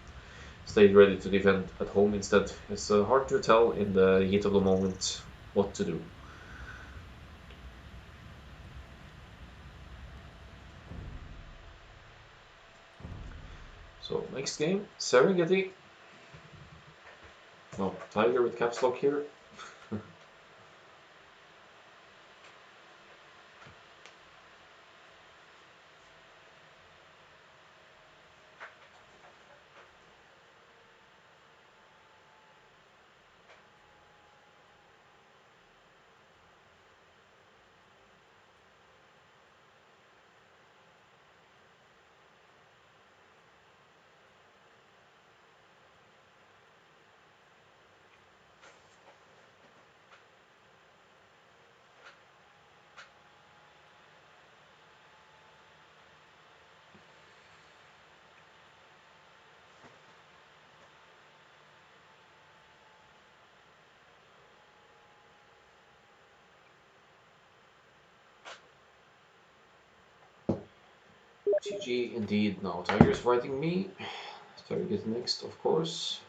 Speaker 1: stayed ready to defend at home instead. It's hard to tell in the heat of the moment what to do. So next game, Serengeti. No, Tiger with caps lock here. GG indeed. Now Tiger's fighting me. Tiger gets next, of course.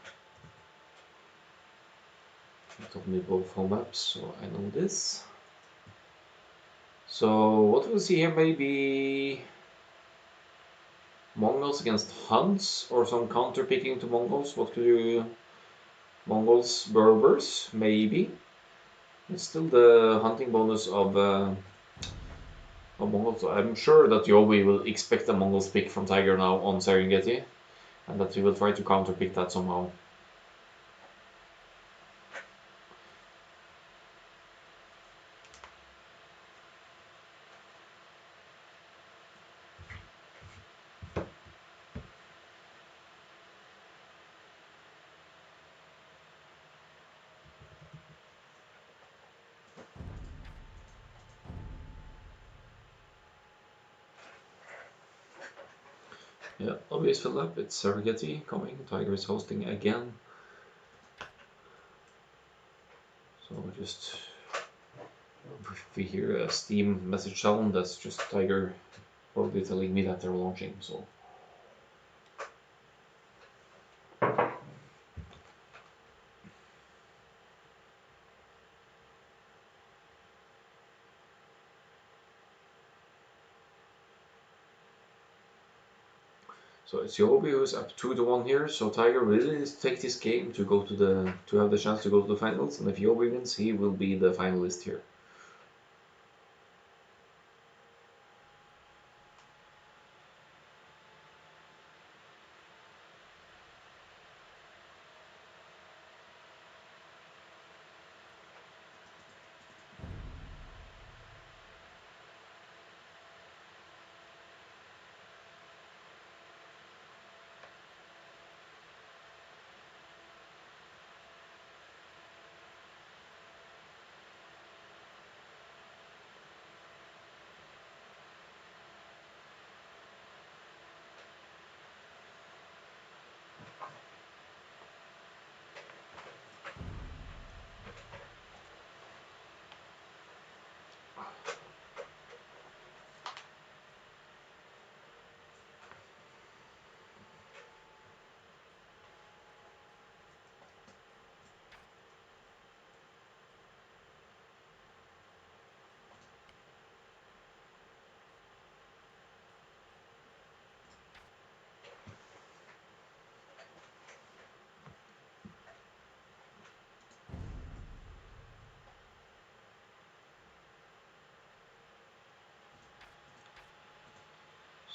Speaker 1: He told me both home maps, so I know this. So what we'll see here, maybe Mongols against Huns, or some counter picking to Mongols. What could you... Mongols, Berbers, maybe. It's still the hunting bonus of Mongols. I'm sure that JoBi will expect a Mongols pick from Tiger now on Serengeti, and that he will try to counter pick that somehow. Yeah, obvious filled up. It's Serengeti coming. Tiger is hosting again. So just if we hear a Steam message sound, that's just Tiger probably telling me that they're launching. So it's JoBi who's up 2-1 here. So Tiger really needs to take this game to go to have the chance to go to the finals. And if JoBi wins, he will be the finalist here.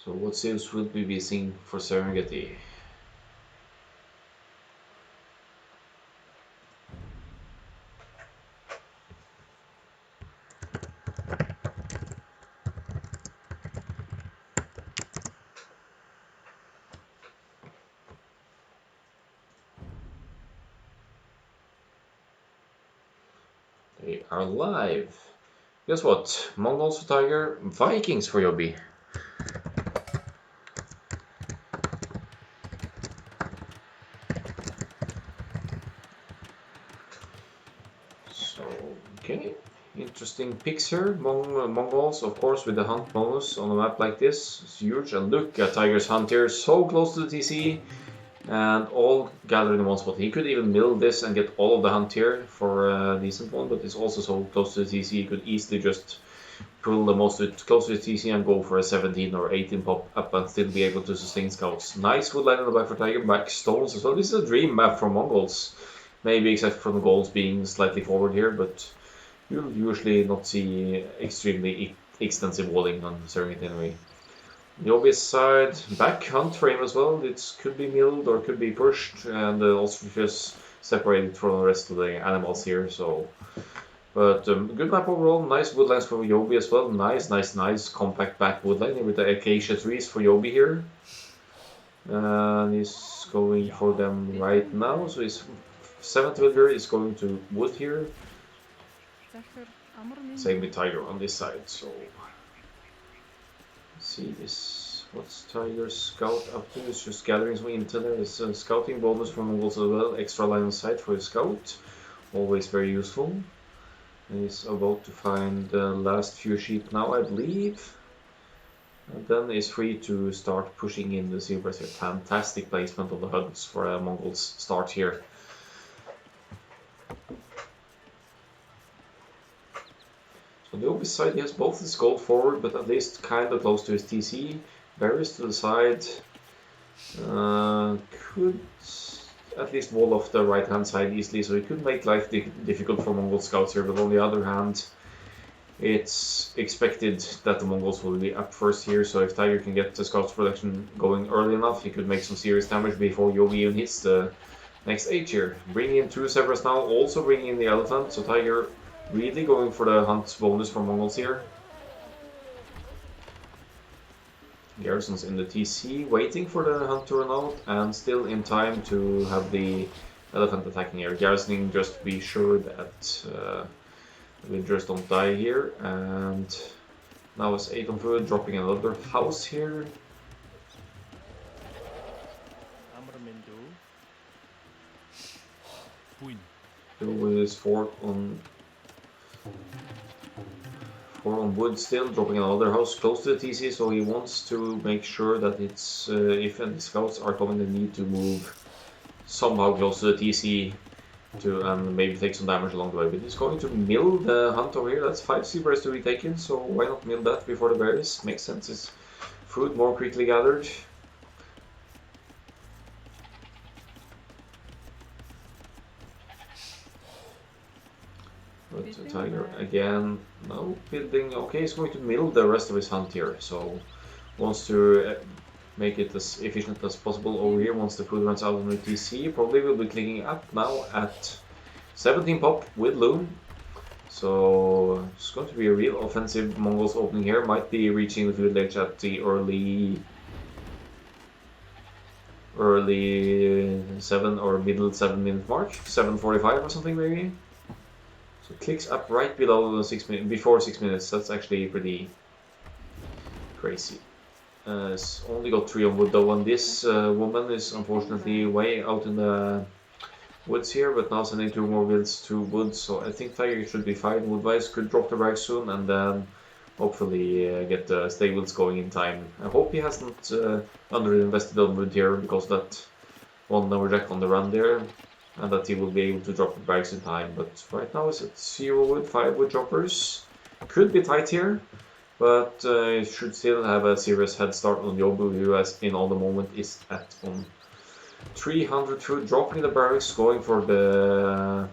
Speaker 1: So what saves will we be seeing for Serengeti? They are live. Guess what? Mongols for Tiger, Vikings for JoBi. So, okay. Interesting picks here. Mongols, of course, with the hunt bonus on a map like this. It's huge. And look at Tiger's hunt here. So close to the TC. And all gathered in one spot. He could even mill this and get all of the hunt here for a decent one, but it's also so close to the TC, he could easily just pull the most close to the TC and go for a 17 or 18 pop up and still be able to sustain scouts. Nice woodline in the back for Tiger, back stones as well. This is a dream map for Mongols, maybe except for the goals being slightly forward here, but you'll usually not see extremely extensive walling on Serengeti anyway. JoBi's side, back hunt frame as well. It could be milled or could be pushed, and the ostriches separated from the rest of the animals here. So, but good map overall. Nice woodlines for JoBi as well. Nice compact back woodline with the acacia trees for JoBi here. And he's going for them right now. So his 7th villager is going to wood here. Same with Tiger on this side. So. See this, what's Tiger's scout up to? It's just gathering some intel there. It's a scouting bonus from Mongols as well. Extra line of sight for his scout, always very useful. And he's about to find the last few sheep now, I believe. And then he's free to start pushing in the zebras here. Fantastic placement of the huts for a Mongols start here. On the opposite side, he has both his gold forward, but at least kind of close to his TC. Berries to the side. Could at least wall off the right hand side easily, so he could make life difficult for Mongol scouts here, but on the other hand, it's expected that the Mongols will be up first here, so if Tiger can get the scouts production going early enough, he could make some serious damage before JoBi even hits the next age here. Bringing in 2 zebras now, also bringing in the elephant, so Tiger really going for the hunt bonus for Mongols here. Garrison's in the TC, waiting for the hunt to run out, and still in time to have the elephant attacking here. Garrisoning just to be sure that the villagers don't die here. And now it's 8 on food, dropping another house here. With his 4 on wood still, dropping another house close to the TC, so he wants to make sure that it's if any scouts are coming, they need to move somehow close to the TC and maybe take some damage along the way. But he's going to mill the hunt over here. That's 5 zebras to be taken, so why not mill that before the berries? Makes sense. It's food more quickly gathered. But Tiger again, no building. Okay, he's going to mill the rest of his hunt here, so wants to make it as efficient as possible over here once the food runs out on the TC. Probably will be clicking up now at 17 pop with Loon. So it's going to be a real offensive Mongols opening here. Might be reaching the food ledge at the early 7 or middle 7 minute mark, 7:45 or something maybe. So clicks up right below the 6 minutes, before 6 minutes. That's actually pretty crazy. It's only got 3 on wood though, and this woman is unfortunately way out in the woods here, but now sending 2 more builds to wood, so I think Tiger should be fine wood-wise. Could drop the bag soon and then hopefully get the stables going in time. I hope he hasn't underinvested on wood here because that one lumberjack on the run there, and that he will be able to drop the bags in time. But right now it's at 0 wood, 5 wood droppers. Could be tight here, but it should still have a serious head start on JoBi, who as in all the moment is at on 300 food, dropping the barracks, going for the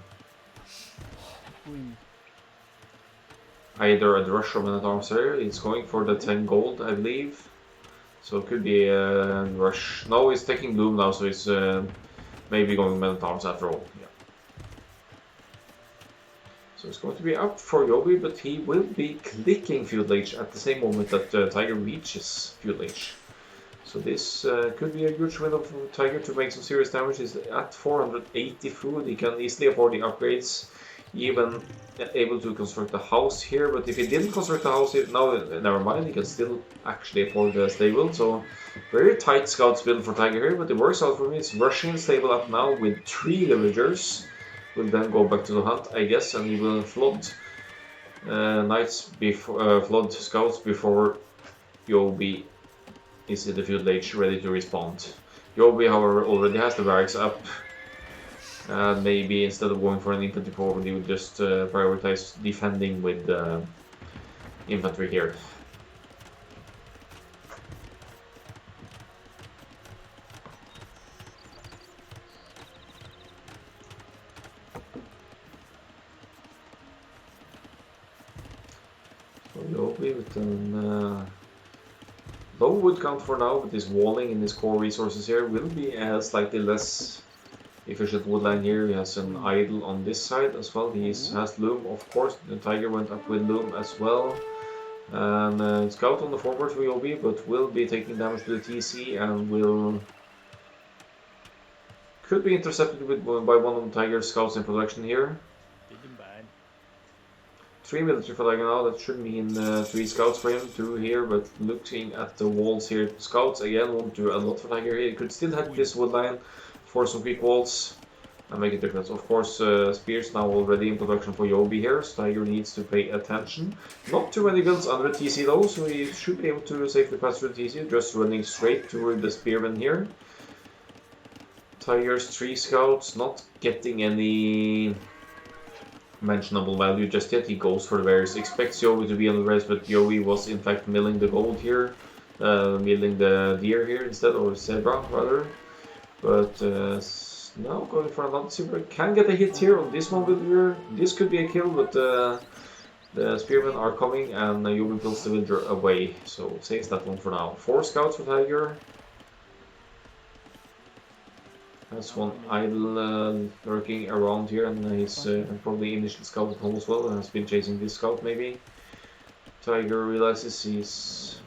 Speaker 1: either a rush or an arms here. It's going for the 10 gold, I believe. So it could be a rush. No, he's taking Bloom now, so he's maybe going Men at Arms after all. Yeah. So it's going to be up for JoBi, but he will be clicking Field Age at the same moment that Tiger reaches Field Age. So this could be a huge win of Tiger to make some serious damage. He's at 480 food, he can easily afford the upgrades, even able to construct a house here. But if he didn't construct a house, now never mind, he can still actually afford the stable. So very tight scouts build for Tiger here, but it works out for me. It's rushing the stable up now with 3 villagers. Will then go back to the hunt, I guess, and he will flood knights before flood scouts before JoBi is in the field age ready to respond. JoBi, however, already has the barracks up, and maybe instead of going for an infantry forward, he would just prioritize defending with infantry here. JoBi with an low wood count for now, but this walling in his core resources here will be a slightly less efficient woodline here. He has an idle on this side as well. He has loom, of course. The Tiger went up with loom as well. And scout on the forward for JoBi, but will be taking damage to the TC and could be intercepted by one of the Tiger's scouts in production here. 3 military for Tiger now, that should mean 3 scouts for him, 2 here, but looking at the walls here, scouts again won't do a lot for Tiger here. He could still hit this wood line for some quick walls and make a difference. Of course, spears now already in production for JoBi here, so Tiger needs to pay attention. Not too many builds under TC though, so he should be able to safely pass through TC, just running straight toward the spearman here. Tiger's 3 scouts not getting any mentionable value just yet. He goes for the bears, expects JoBi to be on the bears, but JoBi was in fact milling the gold here, milling the deer here instead, or zebra rather. But now going for another zebra, can get a hit here on this one villager. This could be a kill, but the spearmen are coming and JoBi pulls the villager away, so saves that one for now. 4 scouts for Tiger. Has one idle lurking around here, and he's probably initial scout at home as well, and has been chasing this scout maybe. Tiger realizes he's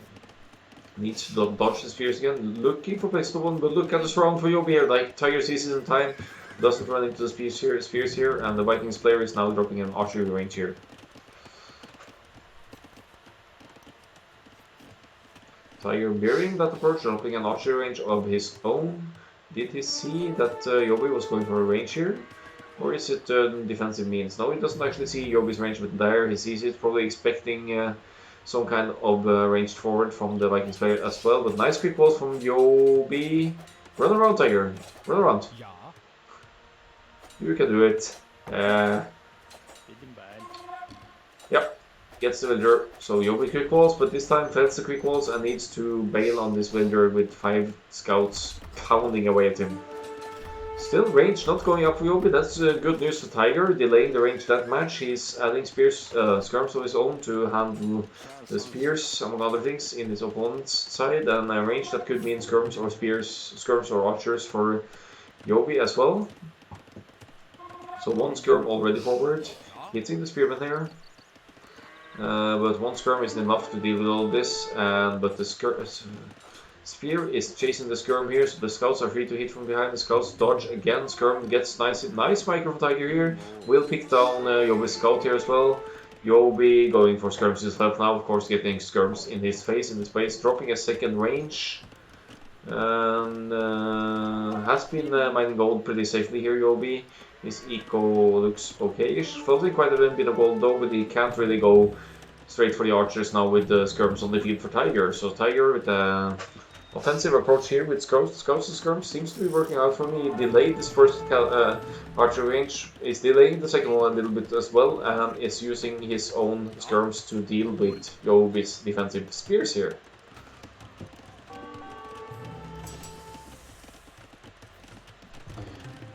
Speaker 1: needs to dodge the spears again, looking for place to one, but look at the surround for JoBi here. Like, Tiger sees it in time, doesn't run into the spears here, and the Vikings player is now dropping an archery range here. Tiger mirroring that approach, dropping an archery range of his own. Did he see that JoBi was going for a range here? Or is it defensive means? No, he doesn't actually see JoBi's range, but there he sees it, probably expecting some kind of ranged forward from the Vikings player as well. But nice quick balls from JoBi. Run around, Tiger. Run around. You can do it. Yep. Gets the villager. So JoBi quick walls, but this time fails the quick walls and needs to bail on this villager with 5 scouts pounding away at him. Still range not going up for JoBi. That's good news for Tiger, delaying the range that match. He's adding spears, skirms of his own to handle the spears, among other things, in his opponent's side, and a range that could mean skirms or spears, skirms or archers for JoBi as well. So 1 skirm already forward, hitting the spearman there. But 1 skirm is enough to deal with all this, but the spear is chasing the skirm here, so the scouts are free to hit from behind. The scouts dodge again, skirm gets nice micro from Tiger here, will pick down JoBi's scout here as well. JoBi going for skirms himself now, of course getting skirms in his face, dropping a second range. And has been mining gold pretty safely here, JoBi. His eco looks okay-ish, floating quite a little bit of gold though, but he can't really go straight for the archers now with the skirms on the field for Tiger. So Tiger with an offensive approach here with scouts and skirms seems to be working out for me. He delayed this first archer range, is delaying the second one a little bit as well, and is using his own skirms to deal with JoBi's defensive spears here.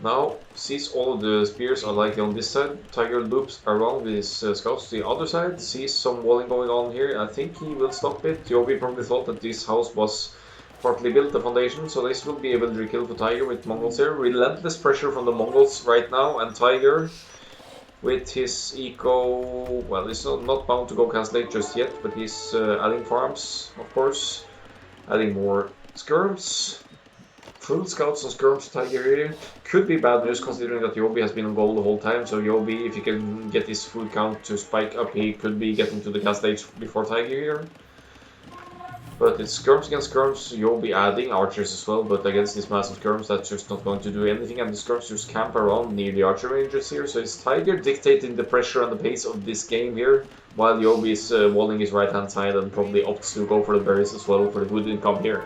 Speaker 1: Now, sees all of the spears are likely on this side. Tiger loops around with his scouts to the other side, sees some walling going on here. I think he will stop it. JoBi probably thought that this house was partly built the foundation, so this will be a villager kill for Tiger with Mongols here. Relentless pressure from the Mongols right now, and Tiger with his eco, well, he's not bound to go Caslate just yet, but he's adding farms, of course, adding more skirms. Full scouts on skirms Tiger here. Could be bad news considering that JoBi has been on goal the whole time, so JoBi, if he can get his food count to spike up, he could be getting to the Caslate before Tiger here. But it's skirms against skirms, you'll be adding archers as well, but against these massive skirms that's just not going to do anything, and the skirms just camp around near the archer ranges here, so it's Tiger dictating the pressure and the pace of this game here, while JoBi is walling his right hand side and probably opts to go for the berries as well for the good income here.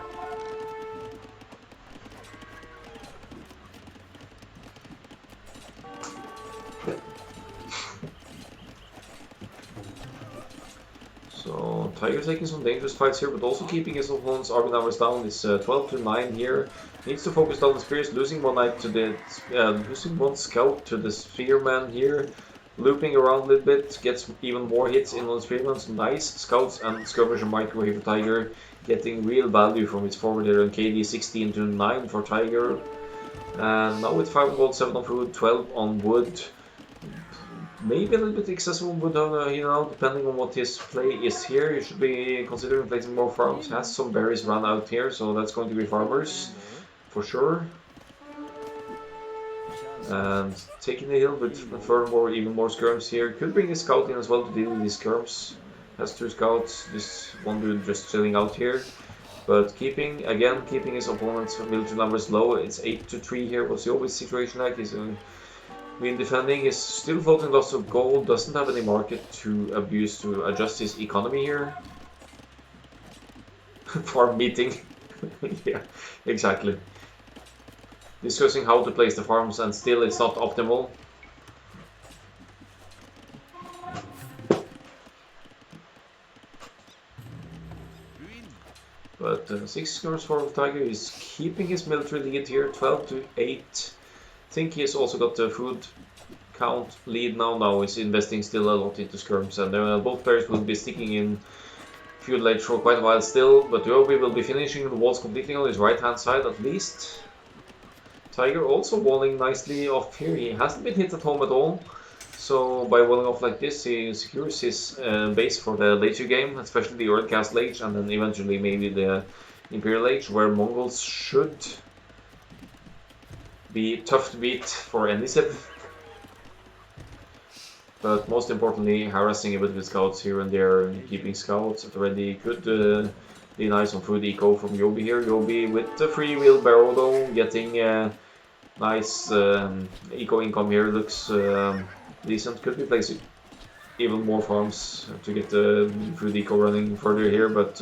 Speaker 1: So Tiger taking some dangerous fights here, but also keeping his opponent's army numbers down. It's 12 to 9 here. Needs to focus down the spears, losing one knight to the losing one scout to the spearman here. Looping around a little bit, gets even more hits in on the spearman. Some nice scouts and skirmisher micro here for Tiger, getting real value from its forward here on KD 16 to 9 for Tiger. And now with 5 on gold, 7 on food, 12 on wood. Maybe a little bit excessive on wood, you know, depending on what his play is here. You should be considering placing more farms. Has some berries run out here, so that's going to be farmers for sure. And taking the hill with furthermore even more skirms here. Could bring a scout in as well to deal with these skirms. Has 2 scouts, this one dude just chilling out here. But keeping his opponent's military numbers low. It's 8 to 3 here. What's the always situation like? He's been defending, is still floating lots of gold, doesn't have any market to abuse to adjust his economy here. Farm meeting. Yeah, exactly. Discussing how to place the farms, and still it's not optimal. But 6 scores for Tiger is keeping his military lead here, 12 to 8. I think he's also got the food count lead now. Now he's investing still a lot into skirms, and both players will be sticking in feud late for quite a while still. But JoBi will be finishing the walls completely on his right hand side at least. Tiger also walling nicely off here. He hasn't been hit at home at all, so by walling off like this he secures his base for the later game, especially the early cast age, and then eventually maybe the Imperial Age, where Mongols should be tough to beat for any civ. But most importantly, harassing a bit with scouts here and there, keeping scouts at the ready. Could be nice on food eco from JoBi here. JoBi with the free wheelbarrow though, getting nice eco income here. Looks decent. Could be placing even more farms to get the food eco running further here, but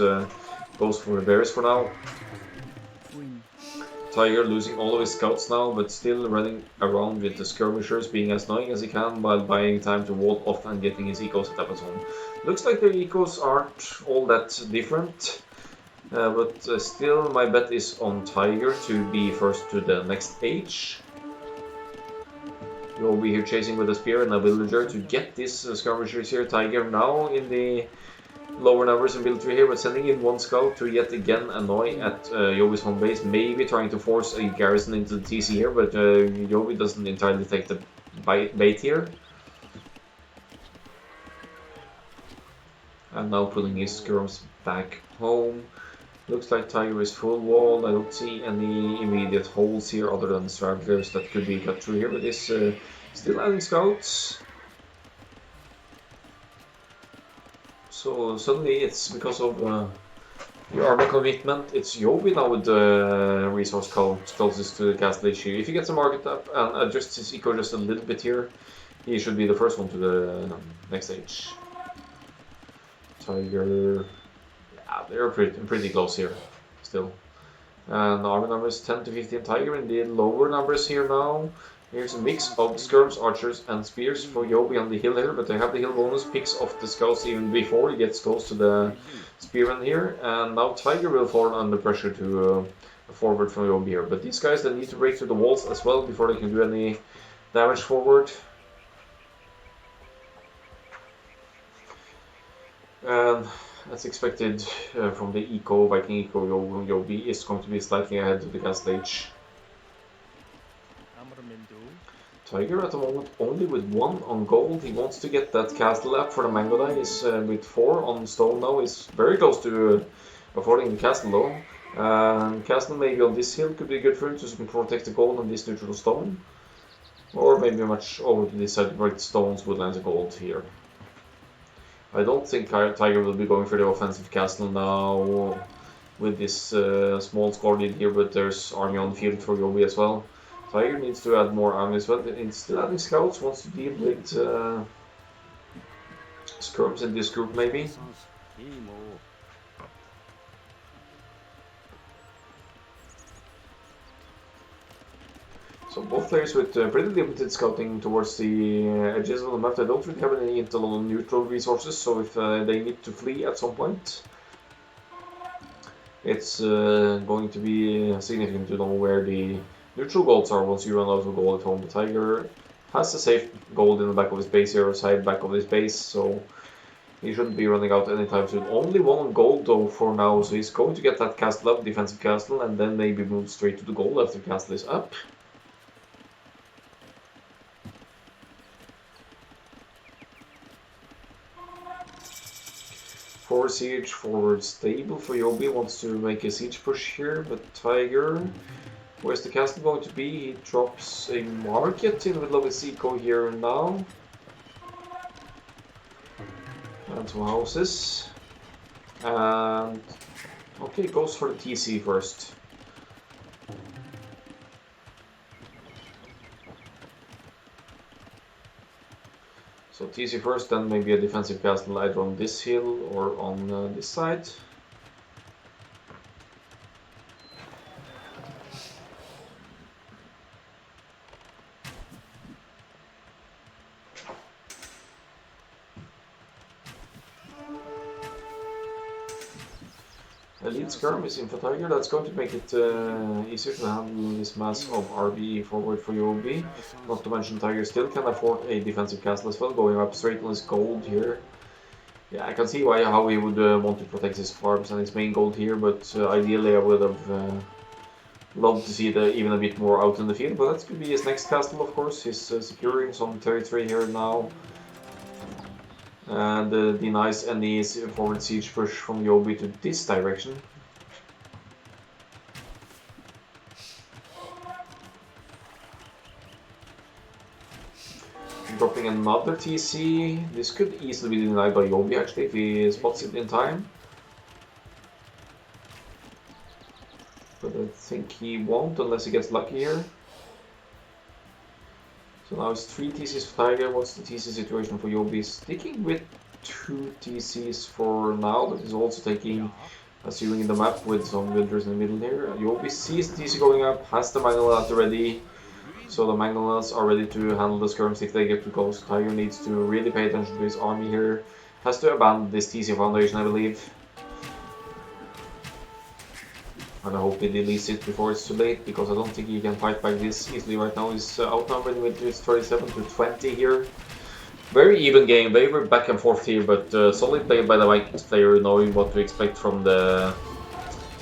Speaker 1: goes for the berries for now. Tiger losing all of his scouts now, but still running around with the skirmishers, being as annoying as he can while buying time to wall off and getting his ecos set up at home. Looks like the ecos aren't all that different, but still my bet is on Tiger to be first to the next stage. JoBi here chasing with a spear and a villager to get these skirmishers here. Tiger now in the lower numbers in military here, but sending in one scout to yet again annoy at JoBi's home base, maybe trying to force a garrison into the TC here, but JoBi doesn't entirely take the bait here. And now pulling his skirms back home. Looks like Tiger is full wall. I don't see any immediate holes here other than stragglers that could be cut through here, but is still adding scouts. So suddenly it's because of the armor commitment, it's JoBi now with the resource count closest to the castle issue. If he gets the market up and adjusts his eco just a little bit here, he should be the first one to the next stage. Tiger, yeah, they're pretty close here still. And armor numbers 10 to 15 Tiger in the lower numbers here now. Here's a mix of skirms, archers and spears for JoBi on the hill here, but they have the hill bonus, picks off the scouts even before he gets close to the spearman here, and now Tiger will fall under pressure to forward from JoBi here. But these guys, they need to break through the walls as well before they can do any damage forward. And As expected from the Eco, Viking Eco, JoBi is going to be slightly ahead of the Castle Age. Tiger at the moment only with 1 on gold. He wants to get that castle up for the Mango Die. He's with 4 on stone now. He's very close to affording the castle though. Castle maybe on this hill could be good for him to protect the gold on this neutral stone. Or maybe much over to this side where stones, woodlands, and gold here. I don't think Tiger will be going for the offensive castle now with this small score lead here, but there's army on the field for JoBi as well. Tiger needs to add more army as well. He's still adding scouts, wants to deal with skirms in this group maybe. So both players with pretty limited scouting towards the edges of the map. They don't really have any intel on neutral resources, so if they need to flee at some point, it's going to be significant to know where the neutral golds are once you run out of gold at home. The Tiger has a safe gold in the back of his base here, or side back of his base, so he shouldn't be running out anytime soon. Only 1 gold though for now, so he's going to get that castle up, defensive castle, and then maybe move straight to the gold after the castle is up. Forward siege, forward stable for JoBi, wants to make a siege push here, but Tiger, where's the castle going to be? He drops a market in the middle of his eco here now. And 2 houses. And okay, goes for the TC first. So TC first, then maybe a defensive castle either on this hill or on this side. Elite skirm is in for Tiger. That's going to make it easier to handle this mass of RB forward for JoBi. Not to mention Tiger still can afford a defensive castle as well, going up straight on his gold here. Yeah, I can see how he would want to protect his farms and his main gold here, but ideally I would have loved to see it even a bit more out in the field. But that could be his next castle, of course. He's securing some territory here now. And denies any forward siege push from JoBi to this direction. Dropping another TC. This could easily be denied by JoBi actually if he spots it in time. But I think he won't unless he gets lucky here. So now it's 3 TCs for Tiger. What's the TC situation for JoBi? Sticking with 2 TCs for now, but he's also taking a viewing in the map with some villagers in the middle here. JoBi sees the TC going up, has the Mangonels ready. So the Mangonels are ready to handle the skirms if they get too close. Tiger needs to really pay attention to his army here. Has to abandon this TC foundation, I believe. And I hope he deletes it before it's too late, because I don't think he can fight back this easily right now. He's outnumbered with his 37 to 20 here. Very even game, they were back and forth here, but solid play by the Vikings player, knowing what to expect from the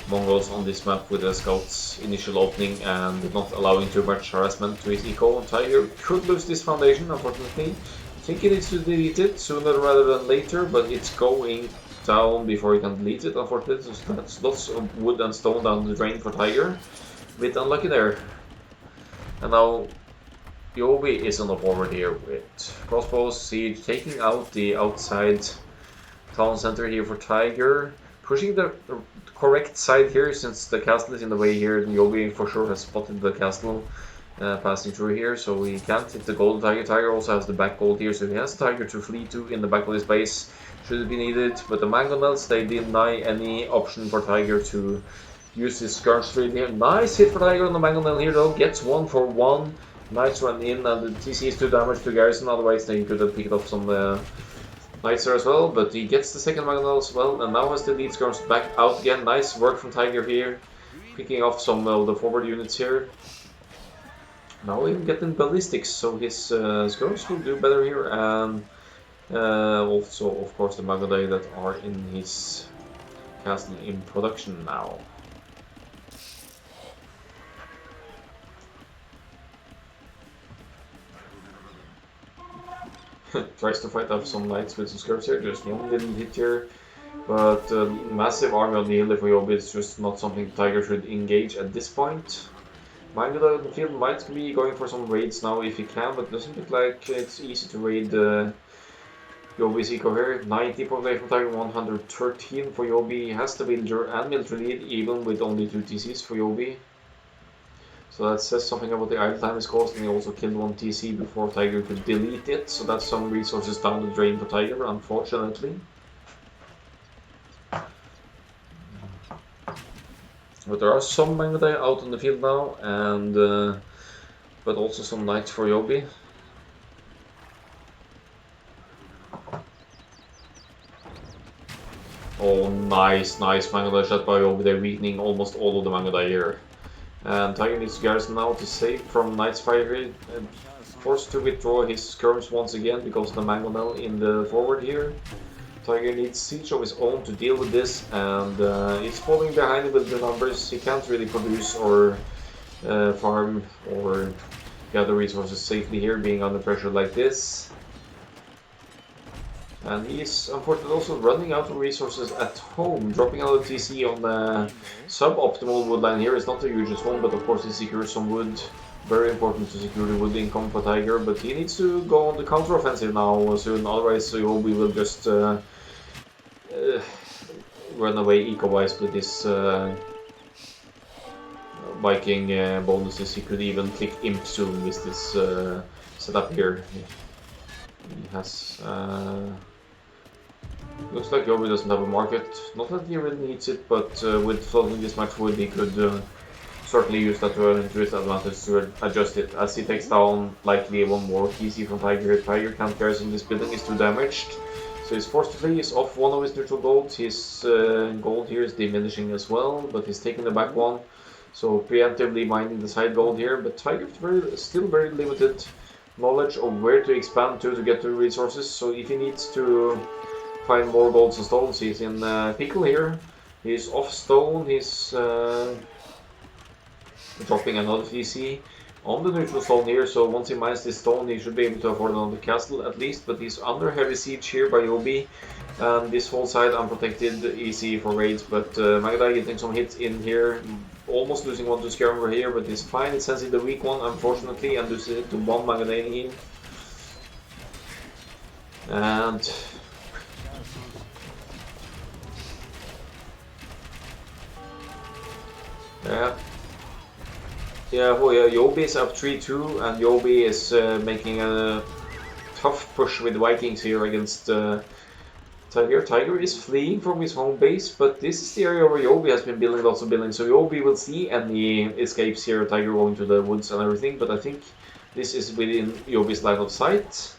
Speaker 1: Mongols on this map with the scouts initial opening and not allowing too much harassment to his eco. Tiger could lose this foundation, unfortunately. I think he needs to delete it sooner rather than later, but it's going down before he can delete it, unfortunately. So that's lots of wood and stone down the drain for Tiger. Bit unlucky there. And now JoBi is on the forward here with crossbows, siege, taking out the outside town center here for Tiger. Pushing the correct side here, since the castle is in the way here. JoBi for sure has spotted the castle passing through here, so he can't hit the gold. Tiger also has the back gold here, so he has Tiger to flee to in the back of his base should it be needed. But the Mangonels, they deny any option for Tiger to use his skirmish trade here. Nice hit for Tiger on the Mangonel here though, gets 1 for 1. Knights run in, and the TC is 2 damage to Garrison, otherwise they could have picked up some Knights there as well, but he gets the second Mangonel as well, and now has the lead skirms back out again. Nice work from Tiger here, picking off some of the forward units here. Now even getting ballistics, so his skirms will do better here, and Also, of course, the Magadai that are in his castle in production now. Tries to fight off some knights with some skirts here, just one little hit here. But massive army on the hill for JoBi is just not something Tiger should engage at this point. Mind you, the field might be going for some raids now if he can, but doesn't look like it's easy to raid JoBi's eco here. 90 population from Tiger, 113 for JoBi. Has the villager and military lead, even with only 2 TCs for JoBi. So that says something about the idle time is cost, and he also killed 1 TC before Tiger could delete it. So that's some resources down the drain for Tiger, unfortunately. But there are some Magadai out on the field now, and but also some knights for JoBi. Oh, nice Magadai shot by JoBi. They're weakening almost all of the Magadai here. And Tiger needs garrison now to save from Knight's Fire here, and forced to withdraw his skirms once again because of the mangonel in the forward here. Tiger needs siege of his own to deal with this, and he's falling behind with the numbers. He can't really produce or farm or gather resources safely here, being under pressure like this. And he's unfortunately also running out of resources at home. Dropping out of TC on the suboptimal wood line here is not the hugest one, but of course he secures some wood. Very important to secure the wood income for Tiger, but he needs to go on the counter-offensive now soon, otherwise JoBi will just run away eco-wise with this Viking bonuses. He could even click Imp soon with this setup here. He has... looks like JoBi doesn't have a market. Not that he really needs it, but with floating this much wood, he could certainly use that to his advantage to adjust it. As he takes down likely one more TC from Tiger. Tiger can't garrison this building, is too damaged. So he's forced to flee. He's off one of his neutral gold. His gold here is diminishing as well, but he's taking the back one. So preemptively mining the side gold here, but Tiger's still very limited knowledge of where to expand to get the resources. So if he needs to find more golds and stones, he's in pickle here. He's off stone, he's dropping another TC on the neutral stone here, so once he mines this stone he should be able to afford another castle at least, but he's under heavy siege here by JoBi, and this whole side unprotected, easy for raids, but Magadai getting some hits in here, almost losing one to Skirmer here, but he's fine. It's sensing the weak one unfortunately and loses it to one Magadai in here. And JoBi is up 3-2, and JoBi is making a tough push with Vikings here against Tiger. Tiger is fleeing from his home base, but this is the area where JoBi has been building lots of buildings, so JoBi will see any escapes here, Tiger going to the woods and everything, but I think this is within JoBi's line of sight,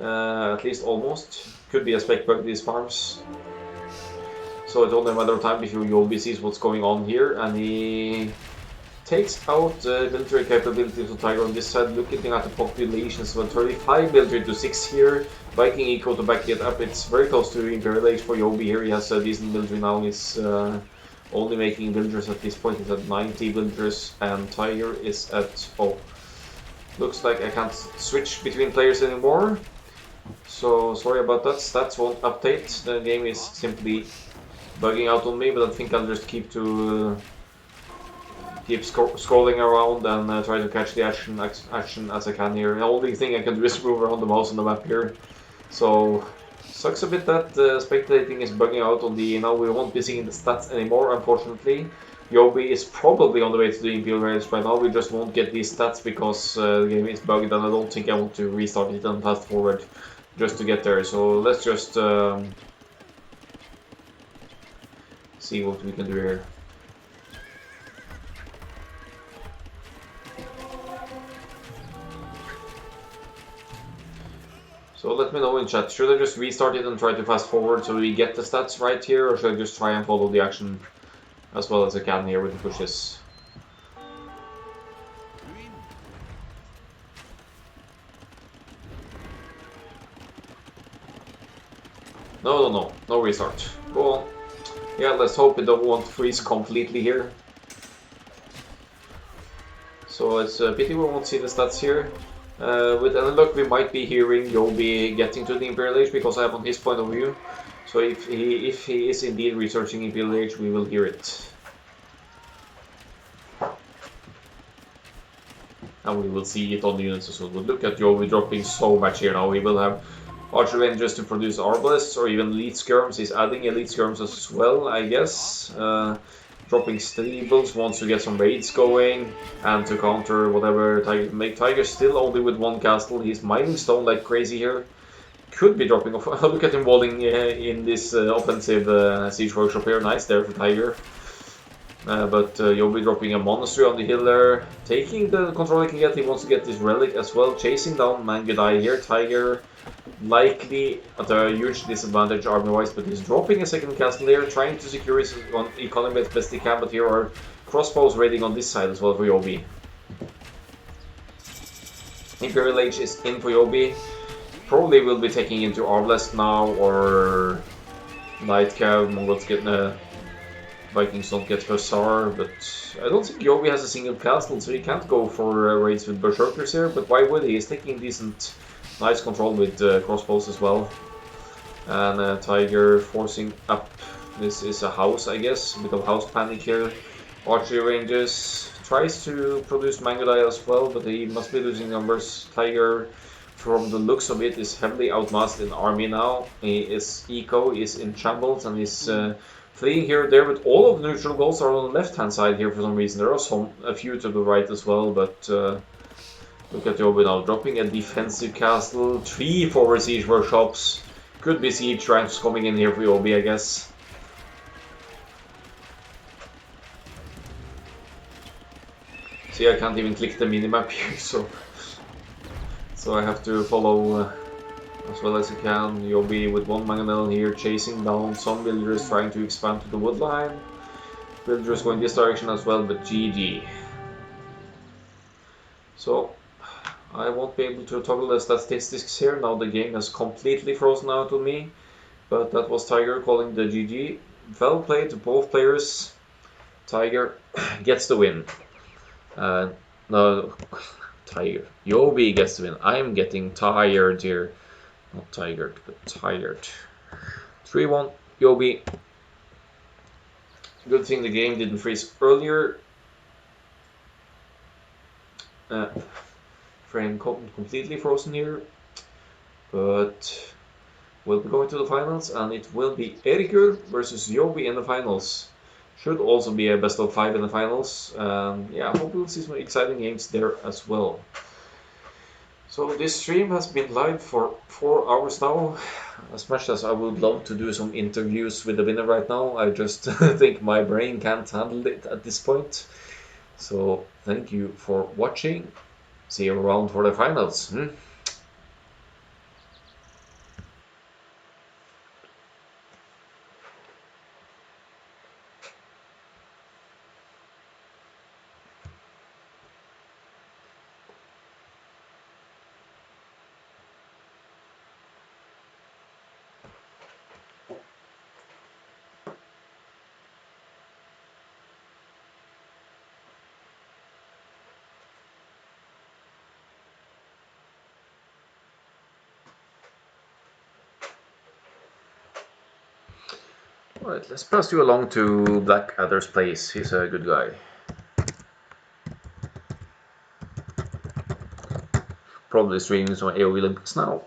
Speaker 1: at least almost. Could be a spec bug, these farms. So it's only a matter of time before JoBi sees what's going on here, and he takes out military capabilities of Tiger on this side. Looking at the populations, so 35 military to 6 here. Viking eco to back it up. It's very close to Imperial Age for JoBi here. He has a decent military now. He's only making villagers at this point. He's at 90 villagers, and Tiger is at... oh, looks like I can't switch between players anymore. So sorry about that. Stats won't update. The game is simply bugging out on me, but I think I'll just keep scrolling around and try to catch the action as I can here. The only thing I can do is move around the mouse on the map here. So sucks a bit that spectating is bugging out on the... now we won't be seeing the stats anymore, unfortunately. JoBi is probably on the way to the Imperial Race by now. We just won't get these stats because the game is bugged, and I don't think I want to restart it and fast forward just to get there. So let's just see what we can do here. So let me know in chat, should I just restart it and try to fast forward so we get the stats right here, or should I just try and follow the action as well as I can here with the pushes? No restart. Go on. Yeah, let's hope it won't freeze completely here. So it's a pity we won't see the stats here. With any luck, we might be hearing JoBi getting to the Imperial Age because I have on his point of view. So if he is indeed researching Imperial Age, we will hear it. And we will see it on the units as well. But look at JoBi dropping so much here now. He will have Archer Rangers to produce Arbalists or even Elite Skirms. He's adding Elite Skirms as well, I guess. Dropping Stables, wants to get some raids going and to counter whatever Tiger make. Tiger still only with one castle. He's mining stone like crazy here. Could be dropping off. Look at him walling in this offensive siege workshop here. Nice there for Tiger. But JoBi dropping a monastery on the hill there. Taking the control he can get. He wants to get this relic as well. Chasing down Mangudai here. Tiger likely at a huge disadvantage army-wise, but he's dropping a second castle there, trying to secure his economy as best he can, but here are crossbows raiding on this side as well for JoBi. Imperial Age is in for JoBi. Probably will be taking into Arblast now, or Nightcav, Mongols get Vikings don't get Hussar, but I don't think JoBi has a single castle, so he can't go for raids with Berserkers here, but why would he? He's taking decent nice control with crossbows as well. And Tiger forcing up. This is a house, I guess. A bit of house panic here. Archery ranges. Tries to produce Mangudai as well, but he must be losing numbers. Tiger, from the looks of it, is heavily outmassed in army now. His eco is in shambles and he's fleeing here or there, but all of the neutral goals are on the left hand side here for some reason. There are a few to the right as well, but look at JoBi now, dropping a defensive castle, 3 forward siege workshops. Could be siege ranks coming in here for JoBi, I guess. See, I can't even click the minimap here, so I have to follow as well as I can. JoBi with one mangonel here, chasing down some villagers trying to expand to the wood line. Villagers going this direction as well, but GG. So I won't be able to toggle the statistics here, now the game has completely frozen out on me. But that was Tiger calling the GG. Well played to both players. Tiger gets the win. No, Tiger. JoBi gets the win. I'm getting tired here. Not tired, but tired. 3-1, JoBi. Good thing the game didn't freeze earlier. Frame completely frozen here, but we'll be going to the finals, and it will be Erikur versus JoBi in the finals. Should also be a best of 5 in the finals. Yeah, I hope we'll see some exciting games there as well. So this stream has been live for 4 hours now. As much as I would love to do some interviews with the winner right now, I just think my brain can't handle it at this point. So thank you for watching. See you around for the finals. Alright, let's pass you along to Blackadder's place. He's a good guy. Probably streaming some AOE Olympics now.